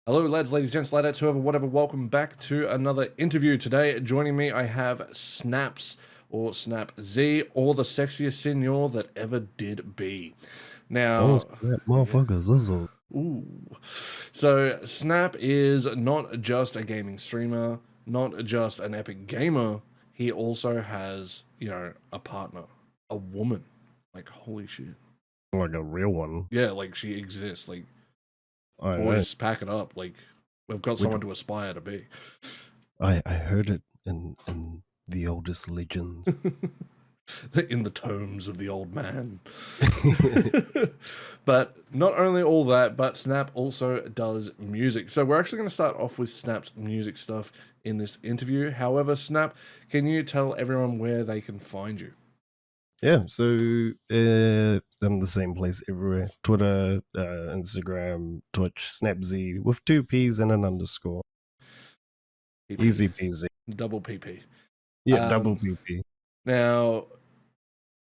Hello, lads, ladies, gents, ladettes, whoever, whatever. Welcome back to another interview. Today, joining me, I have Snaps, or Snap Z, or the sexiest senor that ever did be. Oh, Now, snap, motherfuckers, this is ooh. So, Snap is not just a gaming streamer, not just an epic gamer. He also has, a partner, a woman. Like, holy shit. like a real one. Yeah, like, she exists. Like, I know. boys, pack it up. Like, we've got We someone to aspire to be. I heard it in the oldest legends. In the tomes of the old man. But not only all that, but Snap also does music. So we're actually going to start off with Snap's music stuff in this interview. However, Snap, can you tell everyone where they can find you? Yeah, so I'm the same place everywhere: Twitter, Instagram, Twitch, SnapZ with 2 P's and an underscore. PP. Easy peasy. Double PP. Yeah, double PP. Now,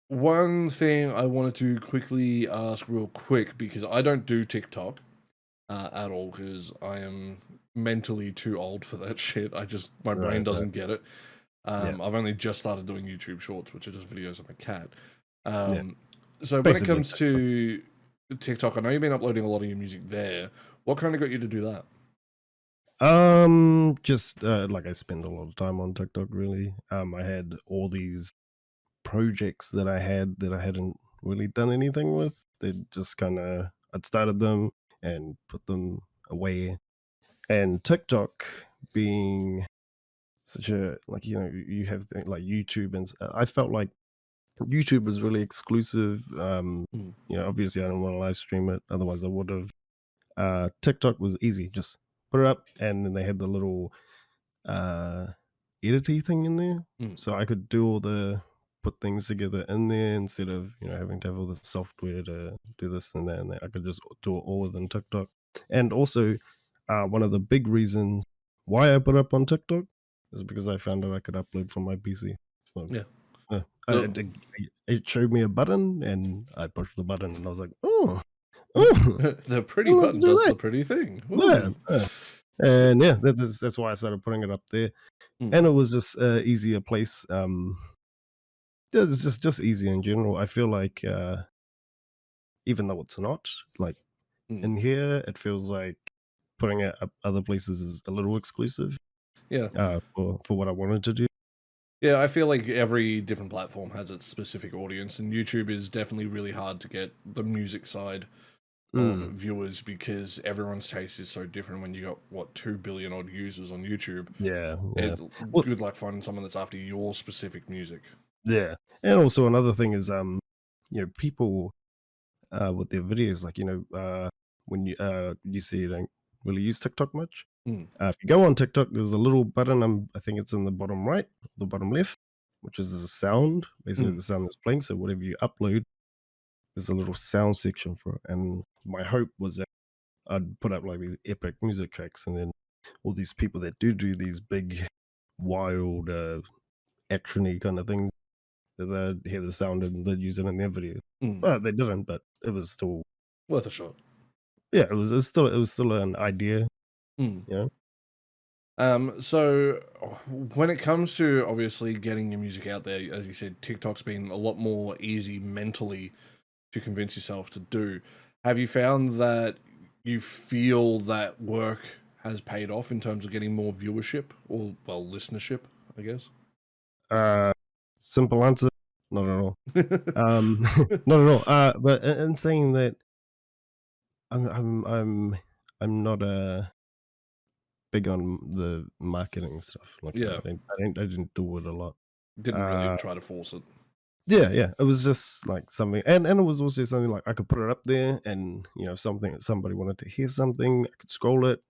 one thing I wanted to quickly ask real quick, because I don't do TikTok at all, because I am mentally too old for that shit. My brain doesn't get it. I've only just started doing YouTube Shorts, which are just videos of a cat. So when it comes to TikTok, I know you've been uploading a lot of your music there. What kind of got you to do that? Just like I spend a lot of time on TikTok, really. I had all these projects that I hadn't really done anything with. They just I'd started them and put them away. And TikTok being such a, like, you have like YouTube, and I felt like YouTube was really exclusive. Obviously I didn't want to live stream it, otherwise I would have. TikTok was easy, just put it up, and then they had the little edity thing in there, so I could do all the put things together in there instead of having to have all the software to do this and that and that. I could just do it all within TikTok. And also, one of the big reasons why I put up on TikTok is because I found out I could upload from my PC. So, Yeah. it showed me a button, and I pushed the button, and I was like, oh, the pretty well, button does the pretty thing. yeah. And yeah, that's why I started putting it up there. And it was just an easier place. Yeah, it's just easy in general. I feel like even though it's not, like, in here, it feels like putting it up other places is a little exclusive. Yeah. For what I wanted to do. Yeah, I feel like every different platform has its specific audience, and YouTube is definitely really hard to get the music side of viewers, because everyone's taste is so different. When you got 2 billion odd users on YouTube, good luck finding someone that's after your specific music. Yeah, and also another thing is people with their videos, like, when you see you don't really use TikTok much. If you go on TikTok, there's a little button. I think it's in the bottom right, the bottom left, which is the sound, basically the sound that's playing. So whatever you upload, there's a little sound section for it. And my hope was that I'd put up like these epic music tracks, and then all these people that do these big, wild, actiony kind of things, that they'd hear the sound and they'd use it in their video. But they didn't. But it was still worth a shot. Yeah, it was still an idea. Yeah. So when it comes to obviously getting your music out there, as you said, TikTok's been a lot more easy mentally to convince yourself to do. Have you found that you feel that work has paid off in terms of getting more viewership, or, well, listenership, I guess? Simple answer, not at all. Not at all. But in saying that, I'm not big on the marketing stuff. Like, Yeah. I didn't do it a lot. Didn't really try to force it. Yeah. It was just like something, and it was also something like I could put it up there, and if somebody wanted to hear something, I could scroll it,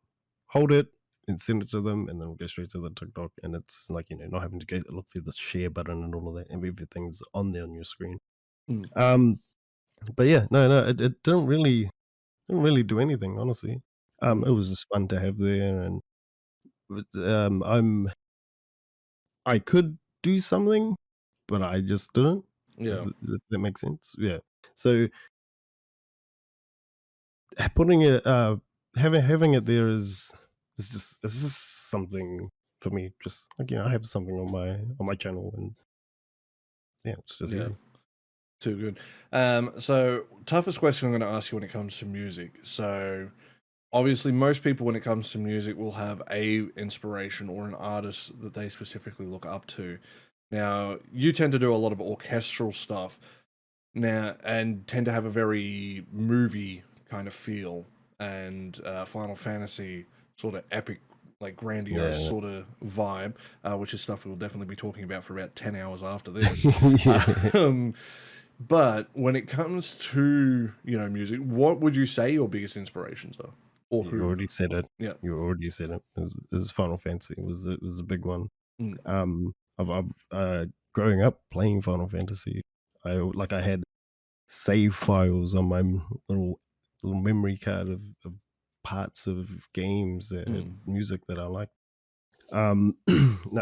hold it, and send it to them, and then we'll go straight to the TikTok. And it's like, not having to look for the share button and all of that, and everything's on there on your screen. But yeah, no, it didn't really do anything, honestly. It was just fun to have there, and I could do something, but I just didn't. Yeah. If that makes sense. Yeah. So putting it having it there is just something for me. Just like, I have something on my channel, and yeah, it's just Yeah. easy. Too good. So toughest question I'm going to ask you when it comes to music. So obviously, most people when it comes to music will have a inspiration or an artist that they specifically look up to. Now, you tend to do a lot of orchestral stuff now and tend to have a very movie kind of feel and Final Fantasy sort of epic, like grandiose Yeah. sort of vibe, which is stuff we'll definitely be talking about for about 10 hours after this. Yeah. Um, but when it comes to, music, what would you say your biggest inspirations are? Or You who? already said it. Yeah. You already said it. It was Final Fantasy. It was a big one. Mm, I've growing up playing Final Fantasy, I had save files on my little memory card of parts of games that had mm, music that I like. Now,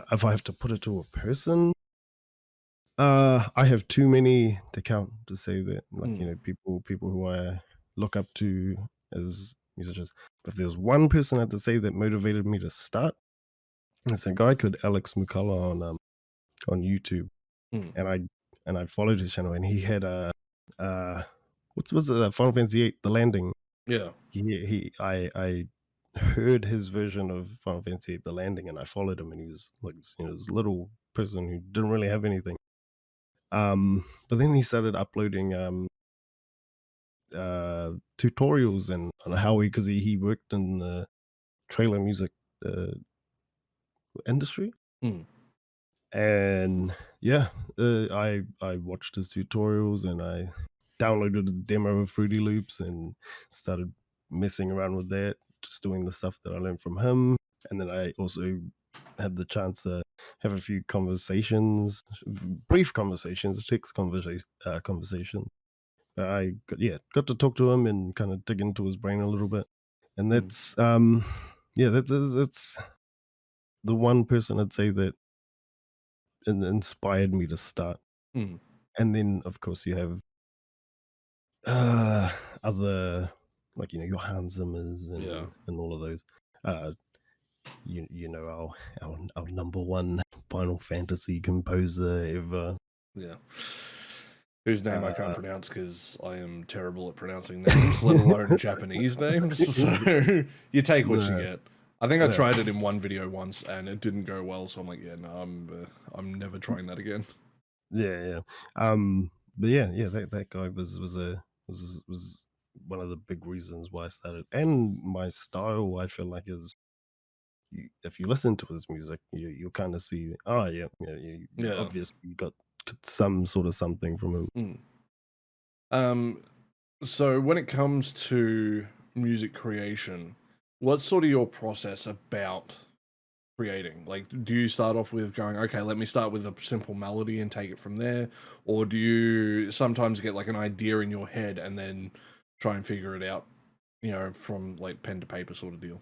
if I have to put it to a person, I have too many to count to say that, like, mm, people who I look up to as musicians. But if there's one person I had to say that motivated me to start, it's a guy called Alex McCullough on YouTube, mm. and I followed his channel, and he had a what's was it, Final Fantasy 8, The Landing. Yeah. I heard his version of Final Fantasy 8, The Landing, and I followed him, and he was like, this little person who didn't really have anything. But then he started uploading tutorials and on how because he worked in the trailer music uh, industry. Mm, And yeah, I watched his tutorials, and I downloaded a demo of Fruity Loops and started messing around with that, just doing the stuff that I learned from him. And then I also had the chance to have a few conversations, brief conversations, conversation. Got to talk to him and kind of dig into his brain a little bit. And mm, that's the one person I'd say that inspired me to start. mm. And then, of course, you have uh, other, like, your Hans Zimmers Yeah. and all of those. Uh, our number one Final Fantasy composer ever. Yeah. Whose name I can't Uh, pronounce because I am terrible at pronouncing names, let alone Japanese names. So you take what you no, get. I think I yeah, tried it in one video once and it didn't go well, so I'm like, yeah, no, I'm never trying that again. yeah, yeah. But yeah, that guy was one of the big reasons why I started, and my style. I feel like is if you listen to his music, you kind of see, oh yeah, yeah, you Yeah. obviously got some sort of something from him. Mm. Um. So when it comes to music creation, what's sort of your process about creating? Like, do you start off with going, okay, let me start with a simple melody and take it from there? Or do you sometimes get like an idea in your head and then try and figure it out, from like pen to paper sort of deal?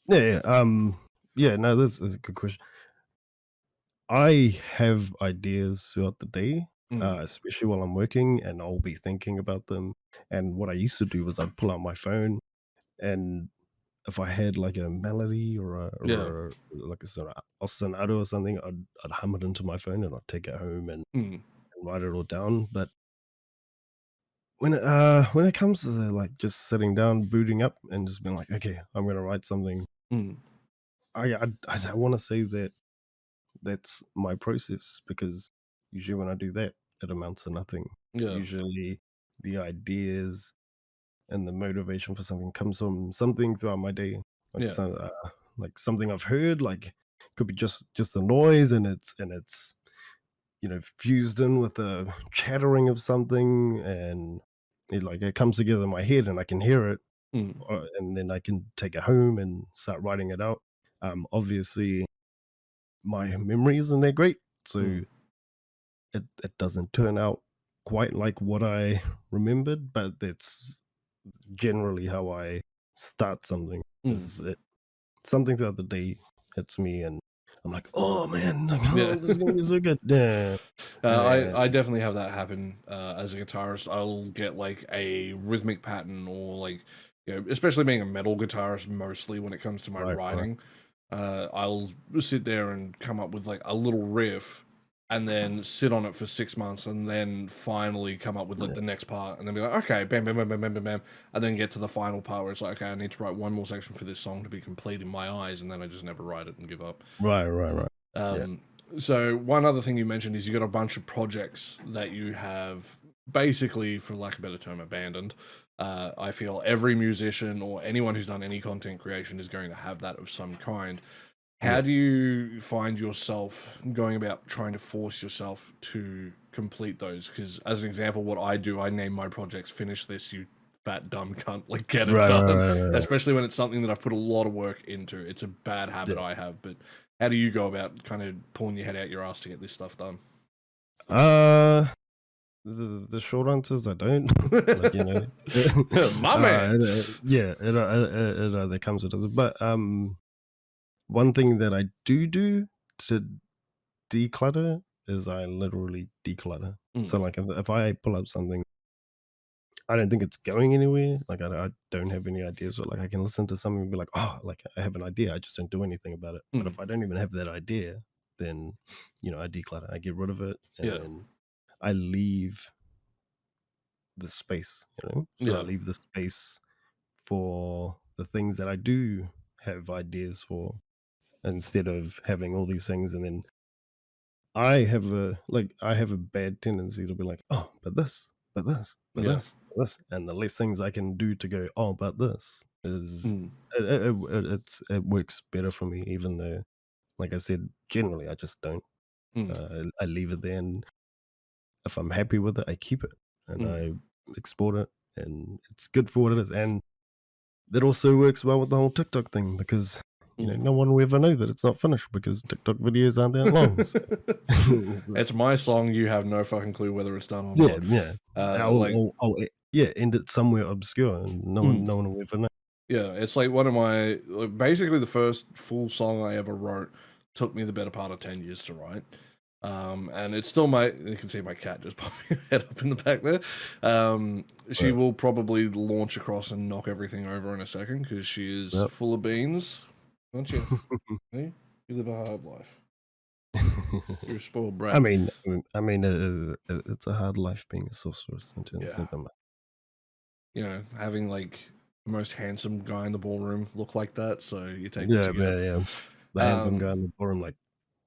Yeah, yeah, yeah. No, this is a good question. I have ideas throughout the day, Mm, especially while I'm working, and I'll be thinking about them. And what I used to do was I'd pull out my phone, and if I had like a melody yeah. like a sonata or something, I'd hum it into my phone, and I'd take it home Mm, and write it all down. But when it comes to like just sitting down, booting up, and just being like, okay, I'm gonna write something, mm, I don't want to say that that's my process, because usually when I do that, it amounts to nothing. yeah. Usually, the ideas and the motivation for something comes from something throughout my day, like Yeah. some like something I've heard, like could be just a noise, and it's fused in with the chattering of something, and it comes together in my head, and I can hear it, Mm, and then I can take it home and start writing it out. Obviously, my memory isn't that great, so mm, it doesn't turn out quite like what I remembered, but that's generally how I start something. mm. Is it something throughout the day hits me, and I'm like, oh man, like, Yeah. oh, this is gonna be so good. Yeah. And I definitely have that happen as a guitarist. I'll get like a rhythmic pattern or like you know, especially being a metal guitarist, mostly when it comes to my Right, right. writing, I'll sit there and come up with like a little riff, and then sit on it for 6 months, and then finally come up with like Yeah. the next part, and then be like, okay, bam, bam, bam, bam, bam, bam, bam, and then get to the final part where it's like, okay, I need to write one more section for this song to be complete in my eyes, and then I just never write it and give up. Right, right, right. Yeah. Um, so one other thing you mentioned is you got a bunch of projects that you have basically, for lack of a better term, abandoned. I feel every musician or anyone who's done any content creation is going to have that of some kind. How Yeah. do you find yourself going about trying to force yourself to complete those? Because as an example, what I do, I name my projects "Finish this, you fat dumb cunt," like get it Right, right, done. right, right, right. Especially when it's something that I've put a lot of work into. It's a bad habit Yeah. I have, but how do you go about kind of pulling your head out your ass to get this stuff done? Uh, the short answer is I don't. Like, you know, My man. yeah, it either comes or doesn't. But one thing that I do to declutter is I literally declutter. Mm, So like if I pull up something, I don't think it's going anywhere. Like I don't have any ideas. Or like I can listen to something and be like, oh, like I have an idea. I just don't do anything about it. But mm, if I don't even have that idea, then I declutter. I get rid of it, and yeah, then I leave the space. So I yeah, leave the space for the things that I do have ideas for, instead of having all these things and then I have a bad tendency to be like, oh, but this, but this, but yeah, this, but this, and the less things I can do to go, oh, but this is mm, it works better for me, even though, like I said, generally I just don't. mm, I leave it there, and if I'm happy with it, I keep it and mm, I export it, and it's good for what it is. And that also works well with the whole TikTok thing because mm. no one will ever know that it's not finished because TikTok videos aren't that long. So, It's my song. You have no fucking clue whether it's done or yeah, not. yeah. Like, Yeah, end it somewhere obscure and mm, no one will ever know. yeah, it's like one of my like, basically the first full song I ever wrote took me the better part of 10 years to write. And it's still you can see my cat just popping her head up in the back there. She Right. will probably launch across and knock everything over in a second because she is Yep. full of beans, aren't you? Hey, you live a hard life. You're a spoiled I brat. mean, it's a hard life being a sorceress. Yeah, you know, having like the most handsome guy in the ballroom look like that, so you take what Yeah, you yeah, get. yeah. The handsome Um, guy in the ballroom, like,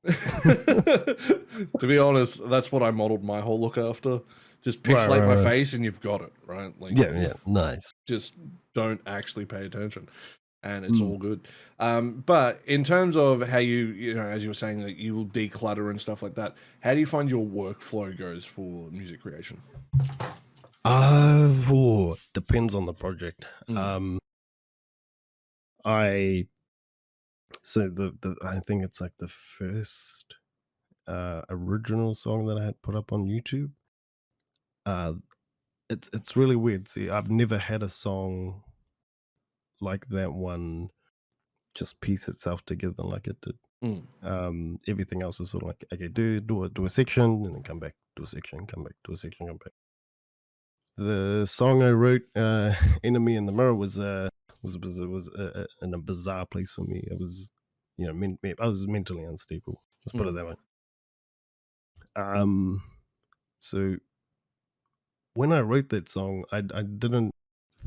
to be honest, that's what I modeled my whole look after. Just right, pixelate my right, right. face and you've got it, right? Like, Yeah, yeah, nice. just don't actually pay attention, and it's Mm. all good. But in terms of how you know, as you were saying, that you will declutter and stuff like that, how do you find your workflow goes for music creation? Depends on the project. Mm, I so the I think it's like the first original song that I had put up on YouTube. Uh, it's really weird. See, I've never had a song like that one just piece itself together like it did. mm, Everything else is sort of like, okay, do a section and then come back, do a section, come back, do a section, come back. The song I wrote, "Enemy in the Mirror," was in a bizarre place for me. It was, I was mentally unstable. Let's put it mm, that way. Um, so when I wrote that song, I didn't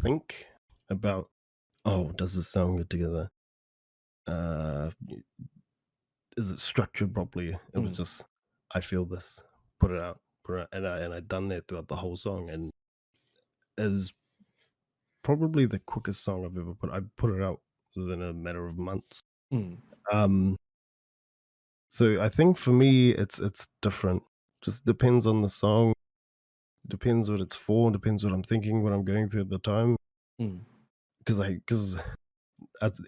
think about, oh, does this sound good together? Uh, is it structured properly? It was mm, just, I feel this, put it out, and I done that throughout the whole song, and is probably the quickest song I've ever put. I put it out within a matter of months. mm, Um, so I think for me, it's different. Just depends on the song, depends what it's for, depends what I'm thinking, what I'm going through at the time. mm. Because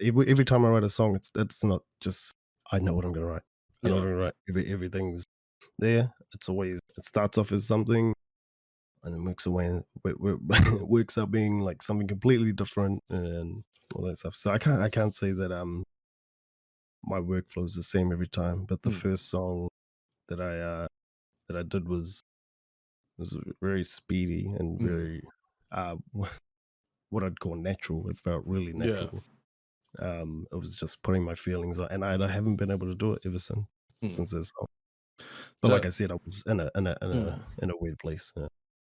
every time I write a song, it's not just I know what I'm gonna write. I know what Yeah. I'm gonna write. Everything's there. It starts off as something and then works away works out being like something completely different and all that stuff. So I can't say that my workflow is the same every time. But the Mm, first song that I did was very speedy and mm, very uh what I'd call natural. It felt really Yeah. natural. It was just putting my feelings on, and I haven't been able to do it ever Mm. since this. But like So, I said, I was in mm. a weird place. Yeah.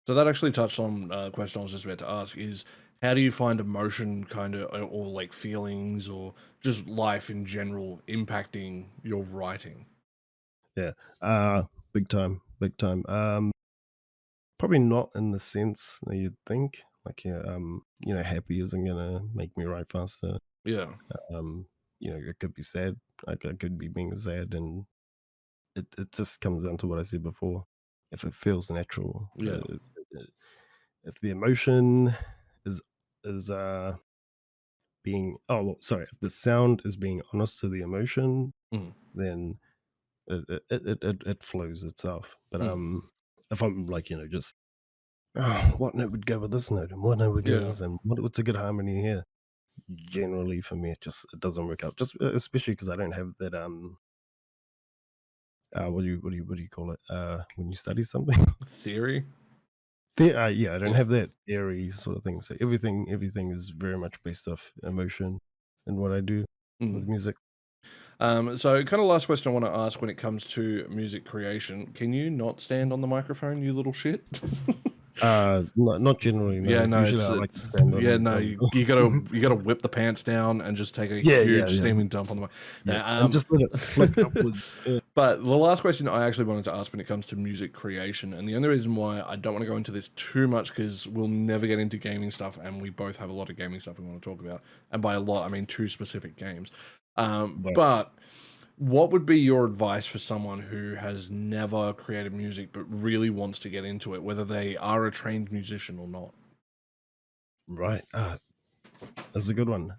So that actually touched on a question I was just about to ask is how do you find emotion kind of or like feelings or just life in general impacting your writing? Yeah. Big time, big time. Probably not in the sense that you'd think. Like, yeah, happy isn't gonna make me write faster. Yeah. Um, it could be sad. Like, I could be being sad, and it just comes down to what I said before. If it feels natural, Yeah. if the emotion is is being well, sorry, if the sound is being honest to the emotion, Mm. then it flows itself. But Mm. if I'm like, just oh, what note would go with this note, and what note would go with Yeah. this, and what's a good harmony here? Generally, for me, it doesn't work out. Just especially because I don't have that what do you call it? When you study something, Theory? yeah, I don't Yeah. have that theory sort of thing. So everything is very much based off emotion and what I do Mm. with music. So kind of last question I want to ask when it comes to music creation, can you not stand on the microphone, you little shit? Not generally, Yeah, no. no, Usually, it's I like to stand yeah, on. no, on you gotta whip the pants down and just take a yeah, yeah, huge yeah, steaming dump on the mic. yeah, and just let it flick upwards. Yeah. But the last question I actually wanted to ask when it comes to music creation, and the only reason why I don't want to go into this too much because we'll never get into gaming stuff, and we both have a lot of gaming stuff we want to talk about, and by a lot I mean two specific games. But But what would be your advice for someone who has never created music but really wants to get into it, whether they are a trained musician or not? right, that's a good one.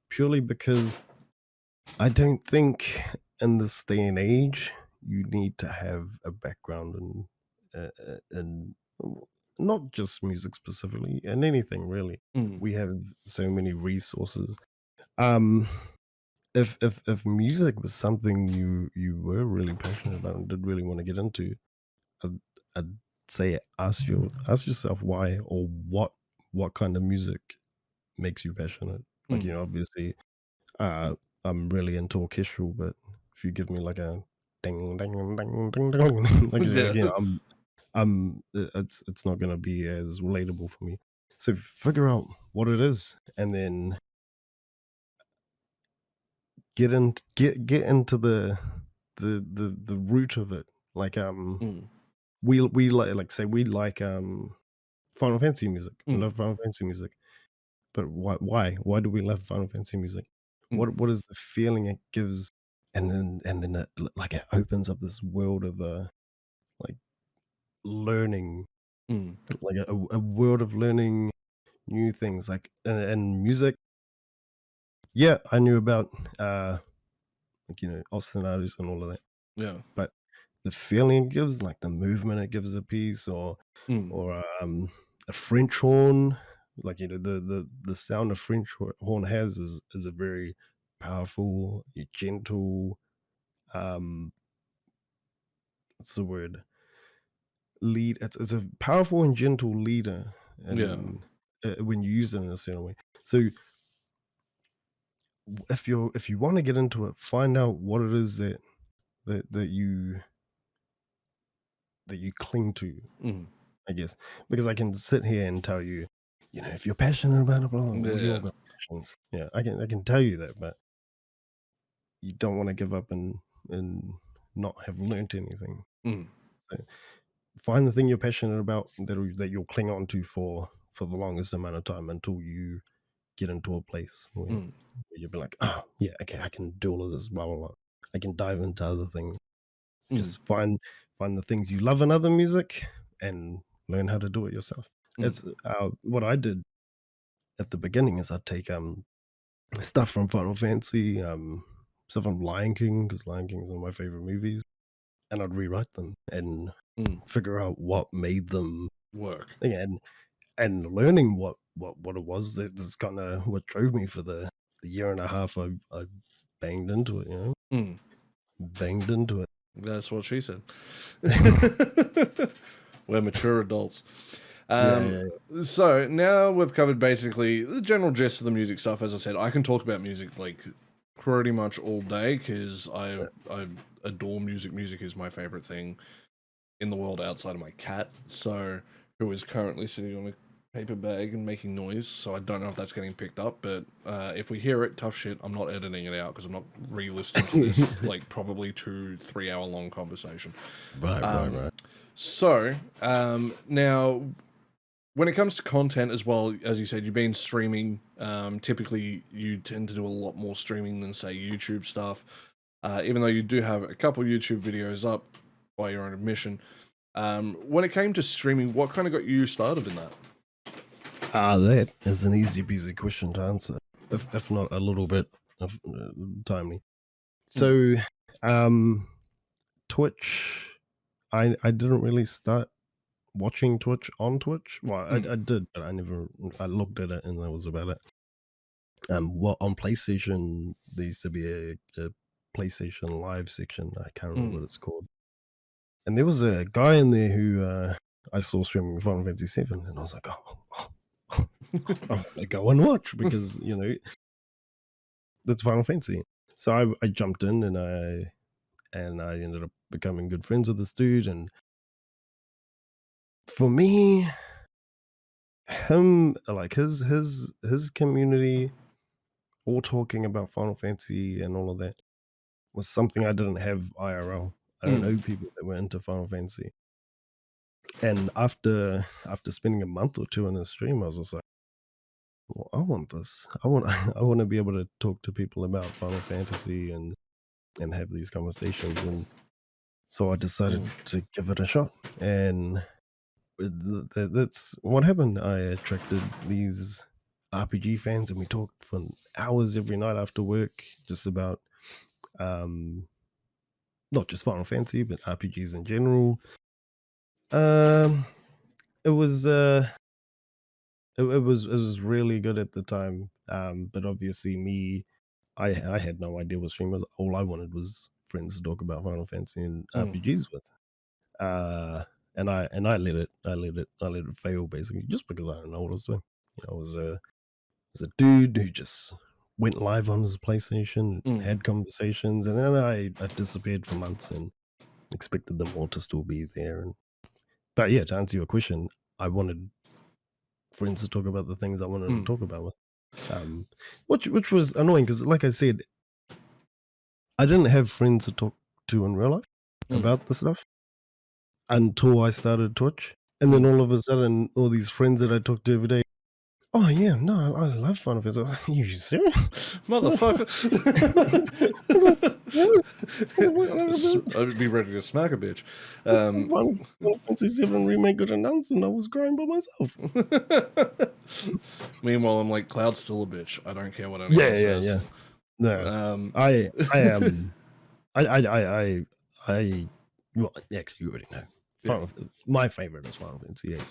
Purely because I don't think in this day and age you need to have a background in not just music specifically, and anything really. Mm, We have so many resources. Um, if music was something you were really passionate about and did really want to get into, I'd, I'd say ask yourself why, or what kind of music makes you passionate. Like, mm. obviously, uh, I'm really into orchestral, but if you give me like a ding ding ding ding ding, like, Yeah. it's not gonna be as relatable for me. So figure out what it is, and then get into the root of it. Like, Mm, we like say we like Final Fantasy music. We mm, love Final Fantasy music. But why do we love Final Fantasy music? mm, What is the feeling it gives? And then like it opens up this world of like learning, mm. like a world of learning new things. Like, and music. Yeah, I knew about like, ostinatos and all of that, Yeah. but the feeling it gives, like the movement it gives a piece, Mm, or a French horn, like, the sound a French horn has is a very powerful, gentle, um, what's the word? Lead. It's a powerful and gentle leader, yeah. and when you use it in a certain way. So if you want to get into it, find out what it is that you cling to, Mm, I guess, because I can sit here and tell you, if you're passionate about it, blah, blah, blah, we all yeah. got passions. Yeah, I can tell you that, but you don't want to give up and not have learnt anything. Mm, So find the thing you're passionate about that you'll cling on to for the longest amount of time until you get into a place where mm, you'll be like, oh yeah, okay, I can do all of this, blah blah blah. I can dive into other things. mm, Just find the things you love in other music and learn how to do it yourself. mm. It's what I did at the beginning is I'd take stuff from Final Fantasy, stuff from Lion King, because Lion King is one of my favorite movies, and I'd rewrite them and Mm. figure out what made them, Work. again, and learning what it was that's kind of what drove me for the year and a half I banged into it, Mm. banged into it. That's what she said. We're mature adults. Yeah. So now we've covered basically the general gist of the music stuff. As I said, I can talk about music like pretty much all day because I adore music. Music is my favorite thing in the world outside of my cat. So who is currently sitting on a paper bag and making noise. So I don't know if that's getting picked up, but if we hear it, tough shit. I'm not editing it out because I'm not re-listening to this like probably 2-3 hour long conversation. Right. So now when it comes to content as well, as you said, you've been streaming. Typically, you tend to do a lot more streaming than, say, YouTube stuff. Even though you do have a couple YouTube videos up by your own admission. When it came to streaming, what kind of got you started in that? That is an easy peasy question to answer, if not a little bit of timely. So, Twitch, I didn't really start watching Twitch on Twitch. Well, I did, but I looked at it and that was about it. Well, on PlayStation, there used to be a PlayStation Live section. I can't remember what it's called. And there was a guy in there who I saw streaming Final Fantasy VII, and I was like, I'm gonna go and watch because that's Final Fantasy. So I jumped in and I ended up becoming good friends with this dude. And for me, him, like his community, all talking about Final Fantasy and all of that, was something I didn't have IRL. I don't know people that were into Final Fantasy. And after spending a month or two in the stream, I was just like, well, I want this. I want to be able to talk to people about Final Fantasy and have these conversations. And so I decided to give it a shot. And that's what happened. I attracted these RPG fans, and we talked for hours every night after work, just about not just Final Fantasy, but RPGs in general. It was it was really good at the time. But obviously I had no idea what stream was. All I wanted was friends to talk about Final Fantasy and RPGs with. And I let it fail basically just because I don't know what I was doing. I was a dude who just went live on his PlayStation, had conversations, and then I disappeared for months and expected them all to still be there. But yeah, to answer your question, I wanted friends to talk about the things I wanted to talk about with. Which was annoying because, like I said, I didn't have friends to talk to in real life about the stuff until I started Twitch. And then all of a sudden, all these friends that I talk to every day, oh yeah, no, I love Final Fantasy. Are you serious? Motherfucker. I'd be ready to smack a bitch. Final Fantasy VII Remake got announced and I was crying by myself. Meanwhile, I'm like, Cloud's still a bitch. I don't care what anyone says. Yeah. No, I am. Well, actually, you already know. My favorite is Final Fantasy VIII.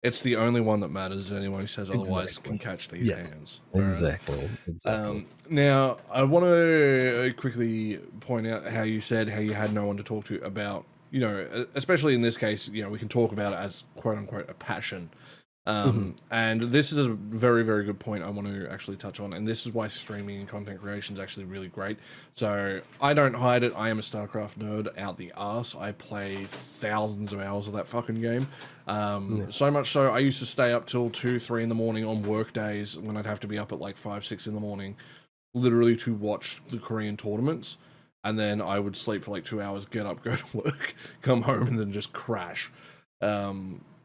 It's the only one that matters. Anyone who says otherwise can catch these hands. Exactly. Now, I want to quickly point out how you said how you had no one to talk to about, especially in this case, we can talk about it as quote unquote a passion. And this is a very, very good point I want to actually touch on. And this is why streaming and content creation is actually really great. So I don't hide it. I am a StarCraft nerd out the arse. I play thousands of hours of that fucking game. So much so I used to stay up till 2-3 in the morning on work days when I'd have to be up at like 5-6 in the morning, literally to watch the Korean tournaments. And then I would sleep for like 2 hours, get up, go to work, come home, and then just crash.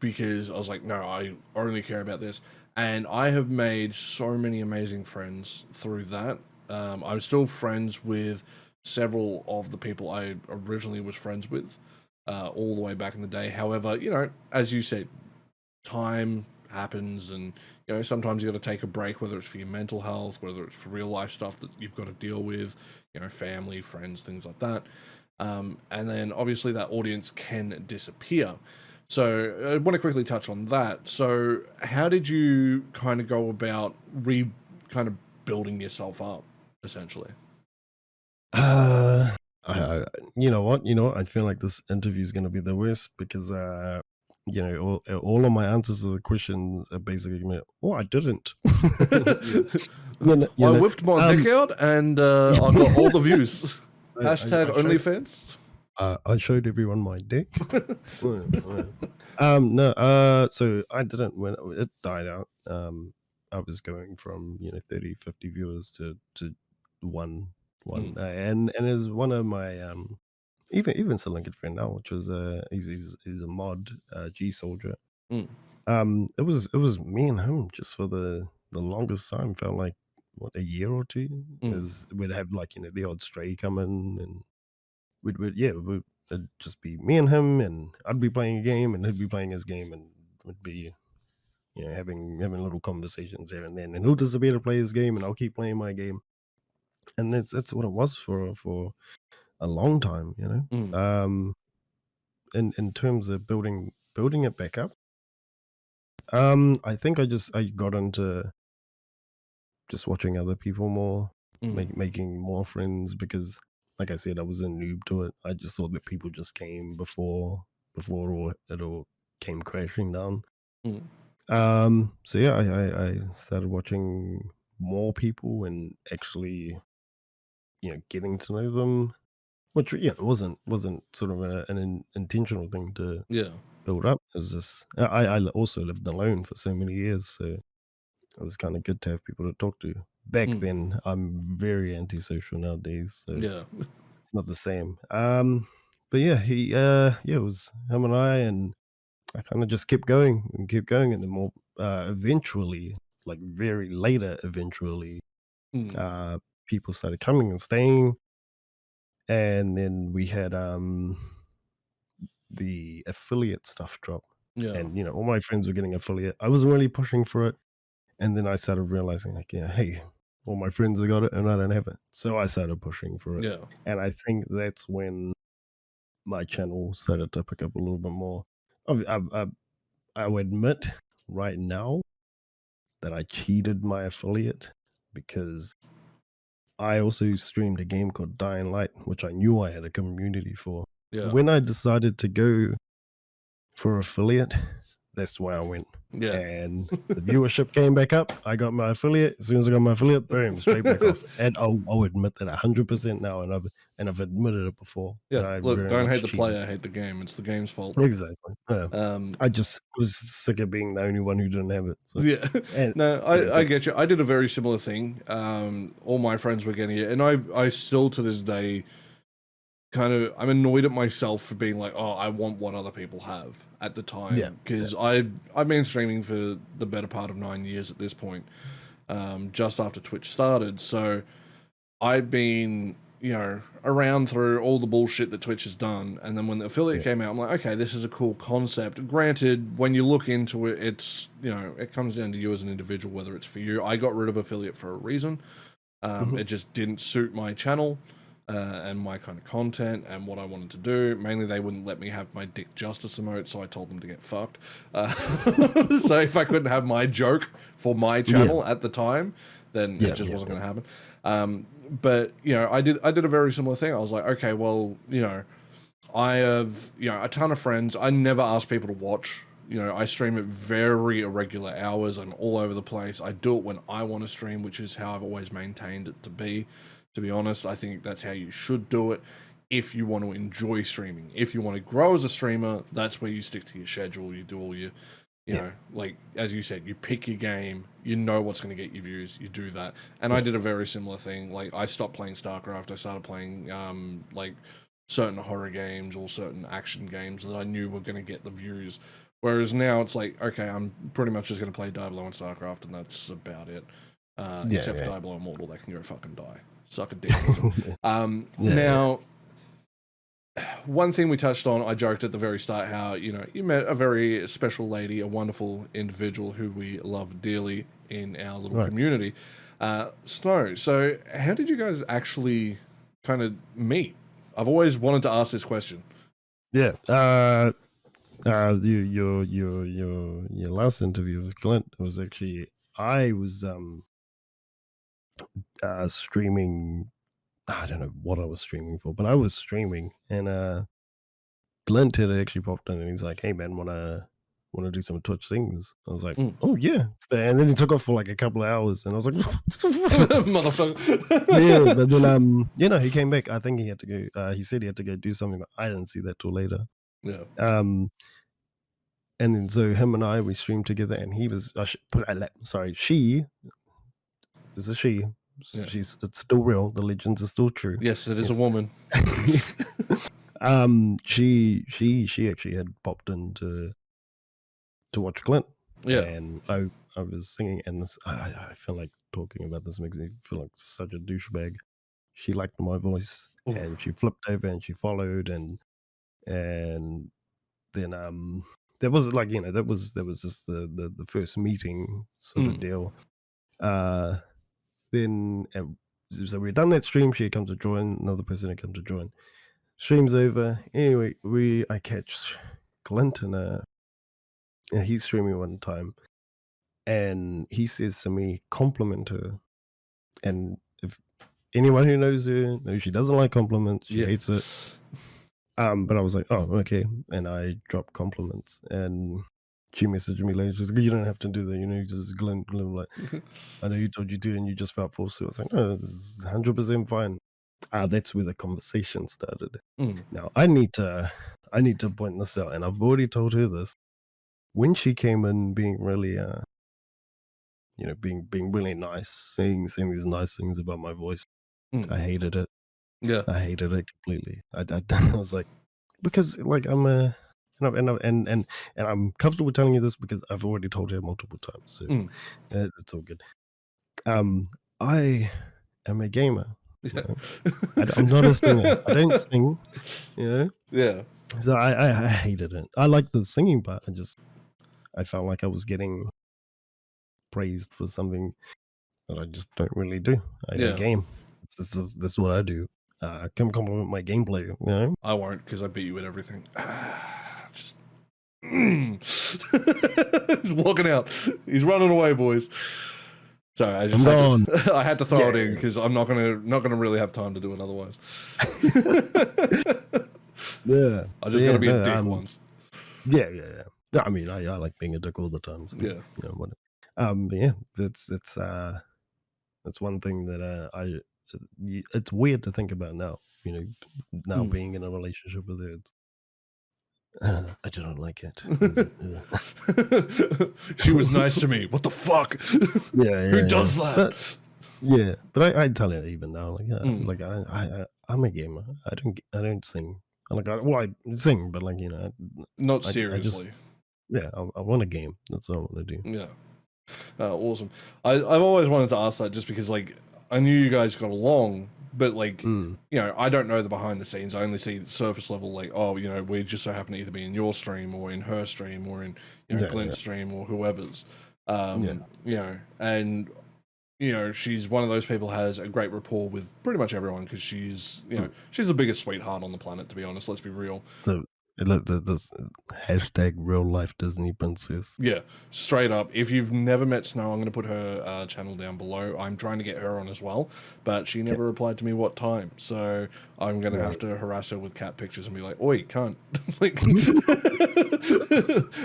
Because I was like, no, I only care about this. And I have made so many amazing friends through that. I'm still friends with several of the people I originally was friends with, all the way back in the day. However, as you said, time happens and, sometimes you got to take a break, whether it's for your mental health, whether it's for real life stuff that you've got to deal with, family, friends, things like that. And then obviously that audience can disappear. So I want to quickly touch on that. So how did you kind of go about kind of building yourself up, essentially? You know what? I feel like this interview is going to be the worst because all of my answers to the questions are basically, oh, I didn't. Yeah. you know, you I know. whipped my dick out and I got all the views. Hashtag I showed OnlyFans. I showed everyone my dick. Yeah, yeah. No, so I didn't when it died out. I was going from 30, 50 viewers to one Mm, and is one of my even still a good friend now, which was he's a mod, G Soldier. mm, It was me and him just for the longest time. Felt like what, a year or two. mm, We'd have like the odd stray come in, and it'd just be me and him, and I'd be playing a game, and he'd be playing his game, and we'd be having little conversations there and then, and he'll disappear to play his game, and I'll keep playing my game, and that's what it was for a long time. mm, In terms of building it back up, I think I got into just watching other people more, mm, making more friends because, like I said, I was a noob to it. I just thought that people just came before it all came crashing down. mm. So yeah, I started watching more people and actually, getting to know them, which wasn't sort of an intentional thing to Yeah. build up. It was just I also lived alone for so many years, so it was kind of good to have people to talk to. Back Mm, then, I'm very antisocial nowadays, so yeah. it's not the same. But yeah, it was him and I kind of just kept going and kept going, and then more eventually, like very later, eventually, Mm, uh, people started coming and staying, and then we had the affiliate stuff drop, yeah. and all my friends were getting affiliate. I wasn't really pushing for it. And then I started realizing, like, yeah, hey, all my friends have got it and I don't have it. So I started pushing for it. Yeah. And I think that's when my channel started to pick up a little bit more. I will admit right now that I cheated my affiliate because I also streamed a game called Dying Light, which I knew I had a community for. Yeah. When I decided to go for affiliate, that's where I went. Yeah. And the viewership came back up. I got my affiliate. As soon as I got my affiliate, boom, straight back off. And I'll admit that 100% now, and I've admitted it before Yeah. that I Look, very don't hate much the cheated. player, hate the game. It's the game's fault. Exactly. Yeah. Um, I just was sick of being the only one who didn't have it. So, yeah. and No, yeah, I get you. I did a very similar thing. All my friends were getting it, and I still to this day I'm annoyed at myself for being like, oh, I want what other people have at the yeah, time because I've been streaming for the better part of 9 years at this point, just after Twitch started. So I've been around through all the bullshit that Twitch has done, and then when the affiliate yeah. came out, I'm like, okay, this is a cool concept. Granted, when you look into it, it's it comes down to you as an individual whether it's for you. I got rid of affiliate for a reason. Mhm. It just didn't suit my channel and my kind of content and what I wanted to do. Mainly, they wouldn't let me have my Dick Justice emote, so I told them to get fucked. So if I couldn't have my joke for my channel at the time, then it just wasn't going to happen. But I did a very similar thing. I was like, okay, well, I have a ton of friends. I never ask people to watch. I stream at very irregular hours. I'm all over the place. I do it when I want to stream, which is how I've always maintained it to be. To be honest, I think that's how you should do it if you want to enjoy streaming. If you want to grow as a streamer, that's where you stick to your schedule. You do all your, like, as you said, you pick your game, you know what's going to get you views, you do that. And I did a very similar thing. Like, I stopped playing StarCraft. I started playing, like, certain horror games or certain action games that I knew were going to get the views. Whereas now it's like, okay, I'm pretty much just going to play Diablo and StarCraft, and that's about it. Except for Diablo Immortal, they can go fucking die. Suck a dick. Now, one thing we touched on, I joked at the very start how, you met a very special lady, a wonderful individual who we love dearly in our little community. Snow, so how did you guys actually kind of meet? I've always wanted to ask this question. Yeah. Your last interview with Clint was actually I was streaming. I don't know what I was streaming for, but I was streaming, and Clint had actually popped in, and he's like, "Hey man, want to do some Twitch things. I was like, Mm. oh yeah. And then he took off for like a couple of hours, and I was like, Motherfucker. yeah. But then you know, he came back. I think he had to go. He said he had to go do something, but I didn't see that till later. Yeah. And then so him and I, we streamed together, and he was she is a she. Yeah. It's still real. The legends are still true. Yes, it is a woman. She actually had popped in to watch Clint. Yeah. And I was singing, and I feel like talking about this makes me feel like such a douchebag. She liked my voice, Ooh. and she flipped over and she followed, and then there was like, you know, that was just the first meeting sort of deal. Then so we've done that stream. She comes to join, another person had come to join. Stream's over. Anyway, I catch Clint and he's streaming one time, and he says to me, compliment her. And if anyone who knows her knows she doesn't like compliments, she hates it. But I was like, oh, okay. And I dropped compliments, and she messaged me later. She's like, you don't have to do that, you know, just Glenn like, I know you told you to, and you just felt forced to. I was like, no, this is 100% fine. That's where the conversation started. Now I need to point this out, and I've already told her this. When she came in being really you know, being really nice, saying these nice things about my voice, I hated it. Yeah, I hated it completely. I was like, because like I'm a and I'm comfortable telling you this because I've already told her multiple times, so it's all good. I am a gamer. You know? I'm not a singer. I don't sing. You know? Yeah. So I hated it. I liked the singing part. I felt like I was getting praised for something that I just don't really do. I game. That's what I do. Come compliment my gameplay, you know? I won't, because I beat you at everything. Just he's walking out. He's running away, boys. Sorry, I just I had to throw it in because I'm not gonna really have time to do it otherwise. Yeah, I just gotta be a dick once. Yeah. I mean, I like being a dick all the time. So, yeah. You know, but yeah, that's one thing that it's weird to think about now. You know, now being in a relationship with her. I don't like it. She was nice to me. What the fuck? Yeah. Who does that? But I tell her even now, like, I'm a gamer. I don't sing. Like, I sing, but like, you know, not seriously. I want a game. That's what I want to do. Yeah. Awesome. I've always wanted to ask that just because, like, I knew you guys got along, but like, you know, I don't know the behind the scenes. I only see the surface level, like, oh, you know, we just so happen to either be in your stream or in her stream or in, you know, Glenn's stream or whoever's. You know, and you know, she's one of those people who has a great rapport with pretty much everyone because she's, you know, she's the biggest sweetheart on the planet, to be honest. Let's be real. This hashtag real life Disney princess. Yeah, straight up. If you've never met Snow, I'm going to put her channel down below. I'm trying to get her on as well, but she never replied to me what time. So I'm going to have to harass her with cat pictures and be like, oi, cunt. Like,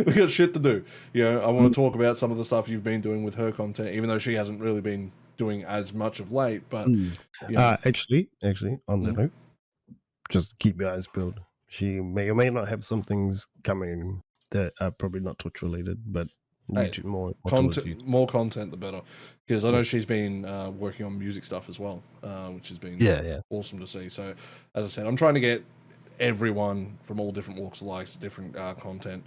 we got shit to do. You know, I want to talk about some of the stuff you've been doing with her content, even though she hasn't really been doing as much of late. But you know. Actually, on that note, just keep your eyes peeled. She may or may not have some things coming that are probably not Twitch related, but YouTube, more content, the better. Because I know she's been working on music stuff as well, which has been awesome to see. So, as I said, I'm trying to get everyone from all different walks of life, different content.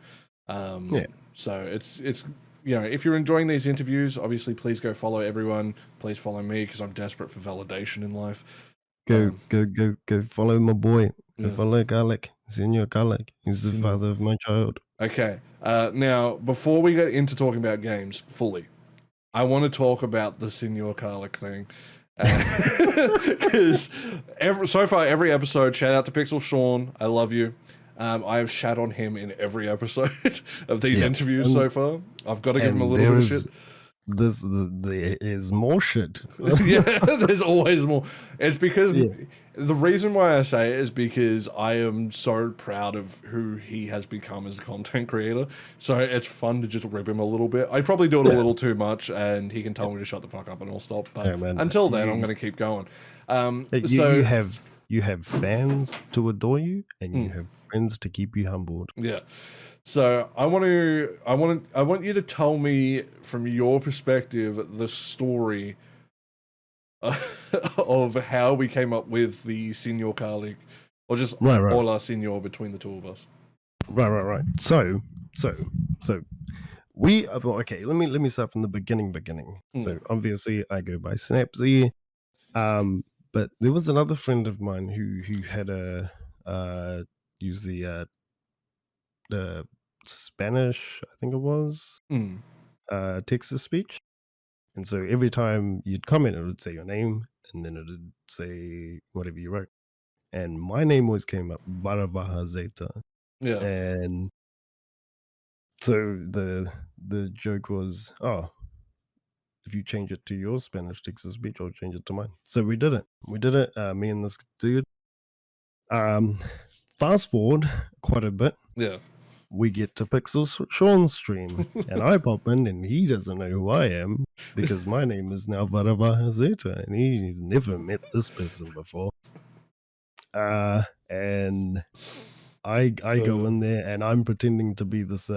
So it's you know, if you're enjoying these interviews, obviously please go follow everyone. Please follow me because I'm desperate for validation in life. Go follow my boy. Go follow Karlec. Senior Karlec. He's the father of my child. Okay. Now, before we get into talking about games fully, I want to talk about the Senior Karlec thing. Because so far, every episode, shout out to Pixel Sean. I love you. I have shat on him in every episode of these interviews so far. I've got to give him a little bit of shit. there is more shit. Yeah, there's always more. It's because Yeah. the reason why I say it is because I am so proud of who he has become as a content creator. So it's fun to just rip him a little bit. I probably do it a little too much, and he can tell me to shut the fuck up and I'll stop. But Yeah, man. until then, I'm going to keep going. You have fans to adore you, and you have friends to keep you humbled. Yeah. So I want you to tell me from your perspective the story of how we came up with the Senor Karlec, or just Right. Hola Senor between the two of us. Right. So we okay. Let me start from the beginning. So obviously I go by Snapp. But there was another friend of mine who had use the Spanish, I think it was, text to speech. And so every time you'd comment, it would say your name, and then it would say whatever you wrote. And my name always came up, Baravaha Zeta. Yeah. And so the joke was, oh, if you change it to your Spanish text to speech, I'll change it to mine. So we did it. Me and this dude. Fast forward quite a bit. Yeah. We get to Pixel Sean's stream, and I pop in, and he doesn't know who I am because my name is now Varavaha Zeta, and he's never met this person before. And I go in there, and I'm pretending to be this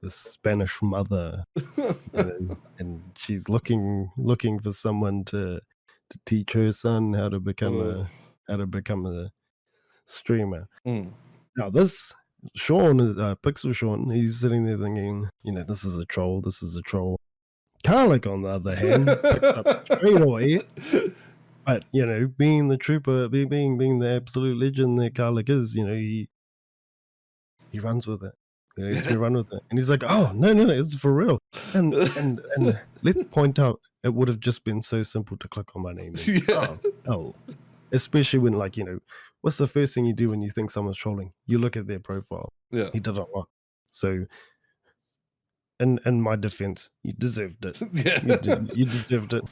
Spanish mother, and she's looking for someone to teach her son how to become a streamer. Now this Sean, Pixel Sean, he's sitting there thinking, this is a troll. Karlec, on the other hand, picked up straight away. But being the trooper, being the absolute legend that Karlec is, he runs with it. He lets me run with it, and he's like, "Oh no, it's for real." And let's point out, it would have just been so simple to click on my name. And, oh, especially when what's the first thing you do when you think someone's trolling? You look at their profile. Yeah. He didn't look. So, in my defense, you deserved it. Yeah. You deserved it.